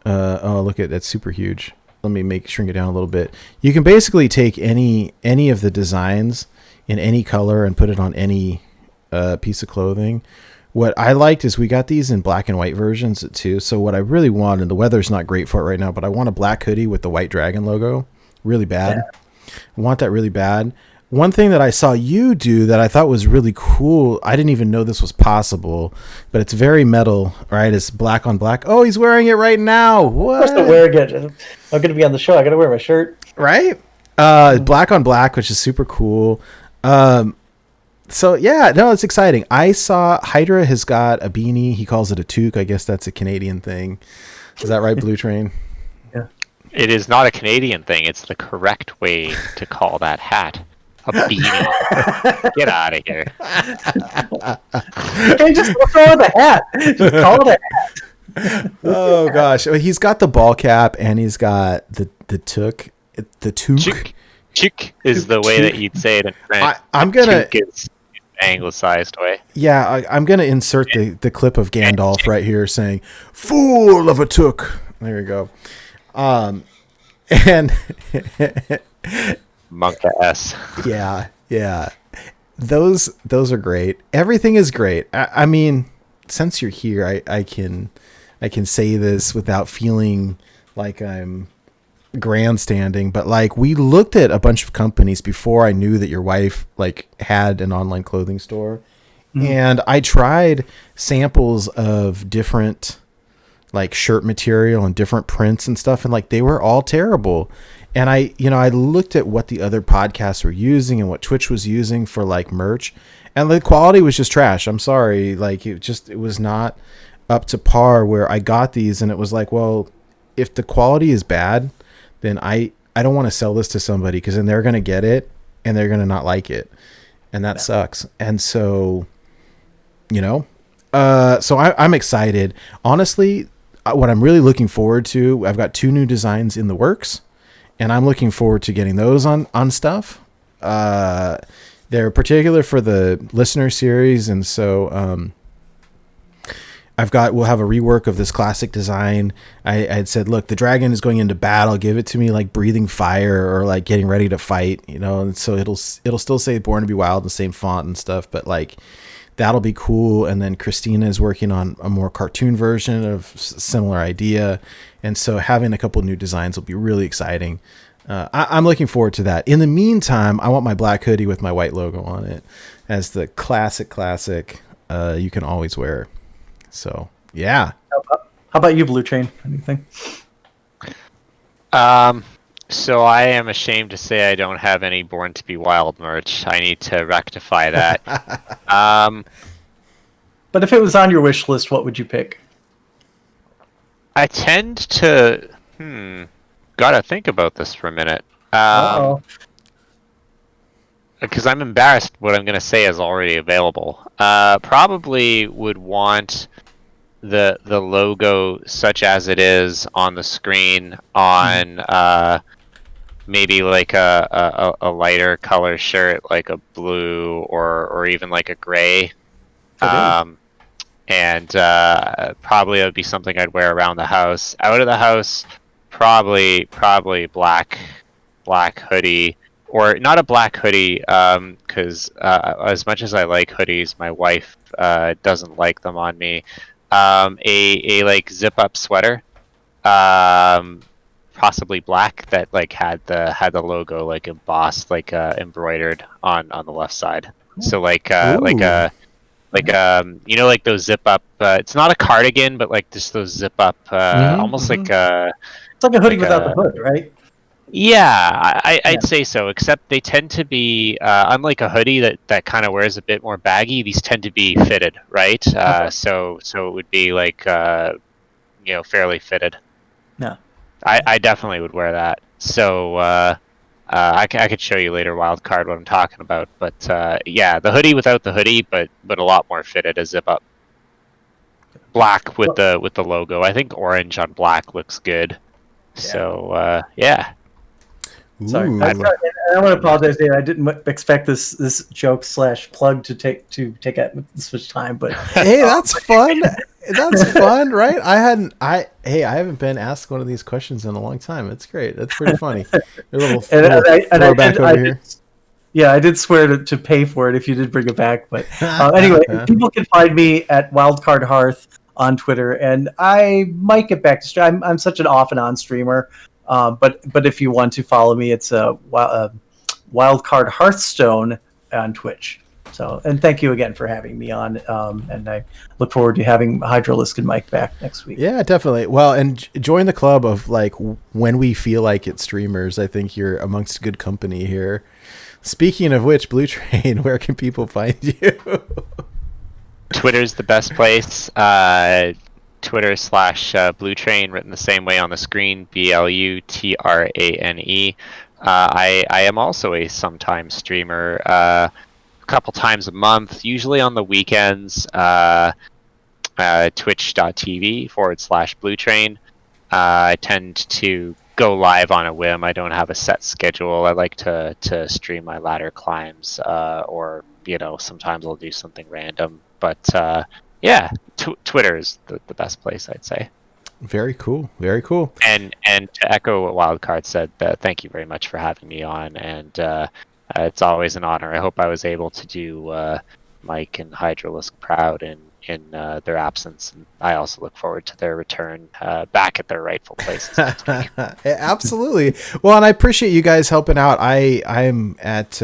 Oh, look at that's super huge. Let me shrink it down a little bit. You can basically take any of the designs in any color and put it on any piece of clothing. What I liked is we got these in black and white versions too. So what I really want, and the weather's not great for it right now, but I want a black hoodie with the white dragon logo really bad. Yeah. I want that really bad. One thing that I saw you do that I thought was really cool, I didn't even know this was possible, but it's very metal, right? It's black on black. Oh, he's wearing it right now. What? Of course I'm wearing it. I'm going to be on the show. I got to wear my shirt. Right? Black on black, which is super cool. So, yeah, no, it's exciting. I saw Hydra has got a beanie. He calls it a toque. I guess that's a Canadian thing. Is that right, Blutrane? Yeah. It is not a Canadian thing. It's the correct way to call that hat. A beanie. Get out of here. Okay, just throw the hat. Just call it a hat. Oh gosh, he's got the ball cap and he's got the toque. The toque. Toque is the way that you'd say it in French. I'm gonna. Toque is anglicized way. Yeah, I'm gonna insert the clip of Gandalf right here saying "Fool of a toque." There you go. And. Monka S. Yeah. Those are great. Everything is great. I mean, since you're here, I can say this without feeling like I'm grandstanding, but like we looked at a bunch of companies before I knew that your wife like had an online clothing store. Mm-hmm. And I tried samples of different like shirt material and different prints and stuff, and like they were all terrible. And I looked at what the other podcasts were using and what Twitch was using for like merch, and the quality was just trash. I'm sorry. Like it was not up to par where I got these, and it was like, well, if the quality is bad, then I don't want to sell this to somebody because then they're going to get it and they're going to not like it. And that sucks. And so, so I'm excited. Honestly, what I'm really looking forward to, I've got 2 new designs in the works. And I'm looking forward to getting those on stuff. They're particular for the listener series, and so we'll have a rework of this classic design. I had said, look, the dragon is going into battle. Give it to me like breathing fire or like getting ready to fight, And so it'll still say Born to Be Wild in the same font and stuff, but like that'll be cool. And then Christina is working on a more cartoon version of similar idea. And so having a couple new designs will be really exciting. I'm looking forward to that. In the meantime, I want my black hoodie with my white logo on it as the classic you can always wear. So, yeah. How about you, Blutrane? Anything? So I am ashamed to say I don't have any Born to Be Wild merch. I need to rectify that. But if it was on your wish list, what would you pick? I tend to... Gotta think about this for a minute. Because I'm embarrassed what I'm going to say is already available. Probably would want the logo such as it is on the screen on maybe like a lighter color shirt, like a blue or even like a gray. And probably it would be something I'd wear around the house. Out of the house, probably black hoodie or not a black hoodie, because as much as I like hoodies, my wife doesn't like them on me. A like zip up sweater, possibly black, that like had the logo like embossed, like embroidered on the left side. So like Ooh. you know, like those zip up. It's not a cardigan, but like just those zip up, almost like It's like a hoodie like without the a hood, right? yeah, I'd Yeah. say so. Except they tend to be, unlike a hoodie that kind of wears a bit more baggy. These tend to be fitted, right? Okay. So it would be like fairly fitted. No. I definitely would wear that. So I could show you later, wild card, what I'm talking about. But yeah, the hoodie without the hoodie, but a lot more fitted, a zip up. Black with the logo. I think orange on black looks good. So yeah. Sorry. Ooh. I want to apologize, Dave. I didn't expect this joke / plug to take at this much time, but Hey, that's fun. That's fun, right? I haven't been asked one of these questions in a long time. It's great. That's pretty funny. A little throwback over here. Yeah, I did swear to pay for it if you did bring it back. But anyway, people can find me at Wildcard Hearth on Twitter, and I might get back to stream. I'm such an off and on streamer, but if you want to follow me, it's Wildcard Hearthstone on Twitch. So, and thank you again for having me on, and I look forward to having Hydra and Mike back next week. Yeah, definitely. Well, and join the club of like when we feel like it streamers. I think you're amongst good company here. Speaking of which, Blutrane, where can people find you? Twitter's the best place. Twitter / Blutrane, written the same way on the screen, BLUTRANE. I am also a sometime streamer, a couple times a month, usually on the weekends. Twitch.tv / Blutrane. I tend to go live on a whim. I don't have a set schedule. I like to stream my ladder climbs, or sometimes I'll do something random. But yeah, Twitter is the best place, I'd say. Very cool. Very cool. And to echo what Wildcard said, thank you very much for having me on, and it's always an honor. I hope I was able to do Mike and Hydralisk proud in their absence, and I also look forward to their return back at their rightful places. Absolutely. Well, and I appreciate you guys helping out. I'm at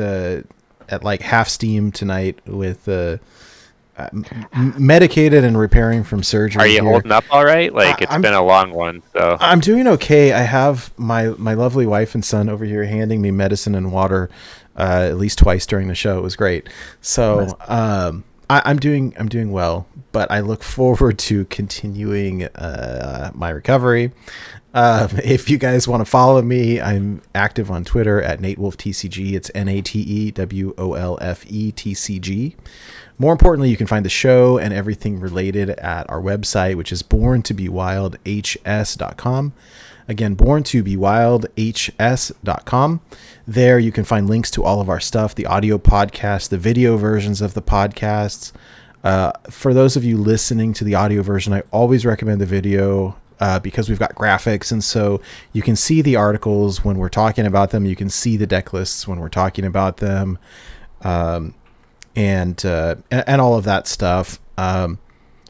like half steam tonight with medicated and repairing from surgery. Are you holding up all right? Like, it's been a long one, so I'm doing okay. I have my lovely wife and son over here handing me medicine and water at least twice during the show. It was great. So I'm doing well, but I look forward to continuing my recovery. If you guys want to follow me, I'm active on Twitter at NateWolfTCG. It's NateWolfeTCG. More importantly, you can find the show and everything related at our website, which is borntobewildhs.com. Again, borntobewildhs.com. There you can find links to all of our stuff, the audio podcasts, the video versions of the podcasts. For those of you listening to the audio version, I always recommend the video because we've got graphics, and so you can see the articles when we're talking about them. You can see the deck lists when we're talking about them, and all of that stuff.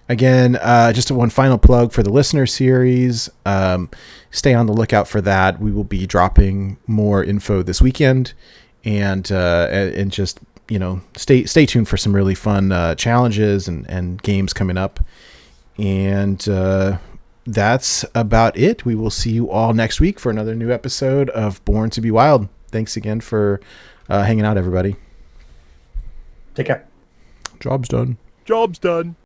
Again, just one final plug for the listener series. Stay on the lookout for that. We will be dropping more info this weekend, and just stay tuned for some really fun challenges and games coming up. And that's about it. We will see you all next week for another new episode of Born to Be Wild. Thanks again for hanging out, everybody. Take care. Job's done. Job's done.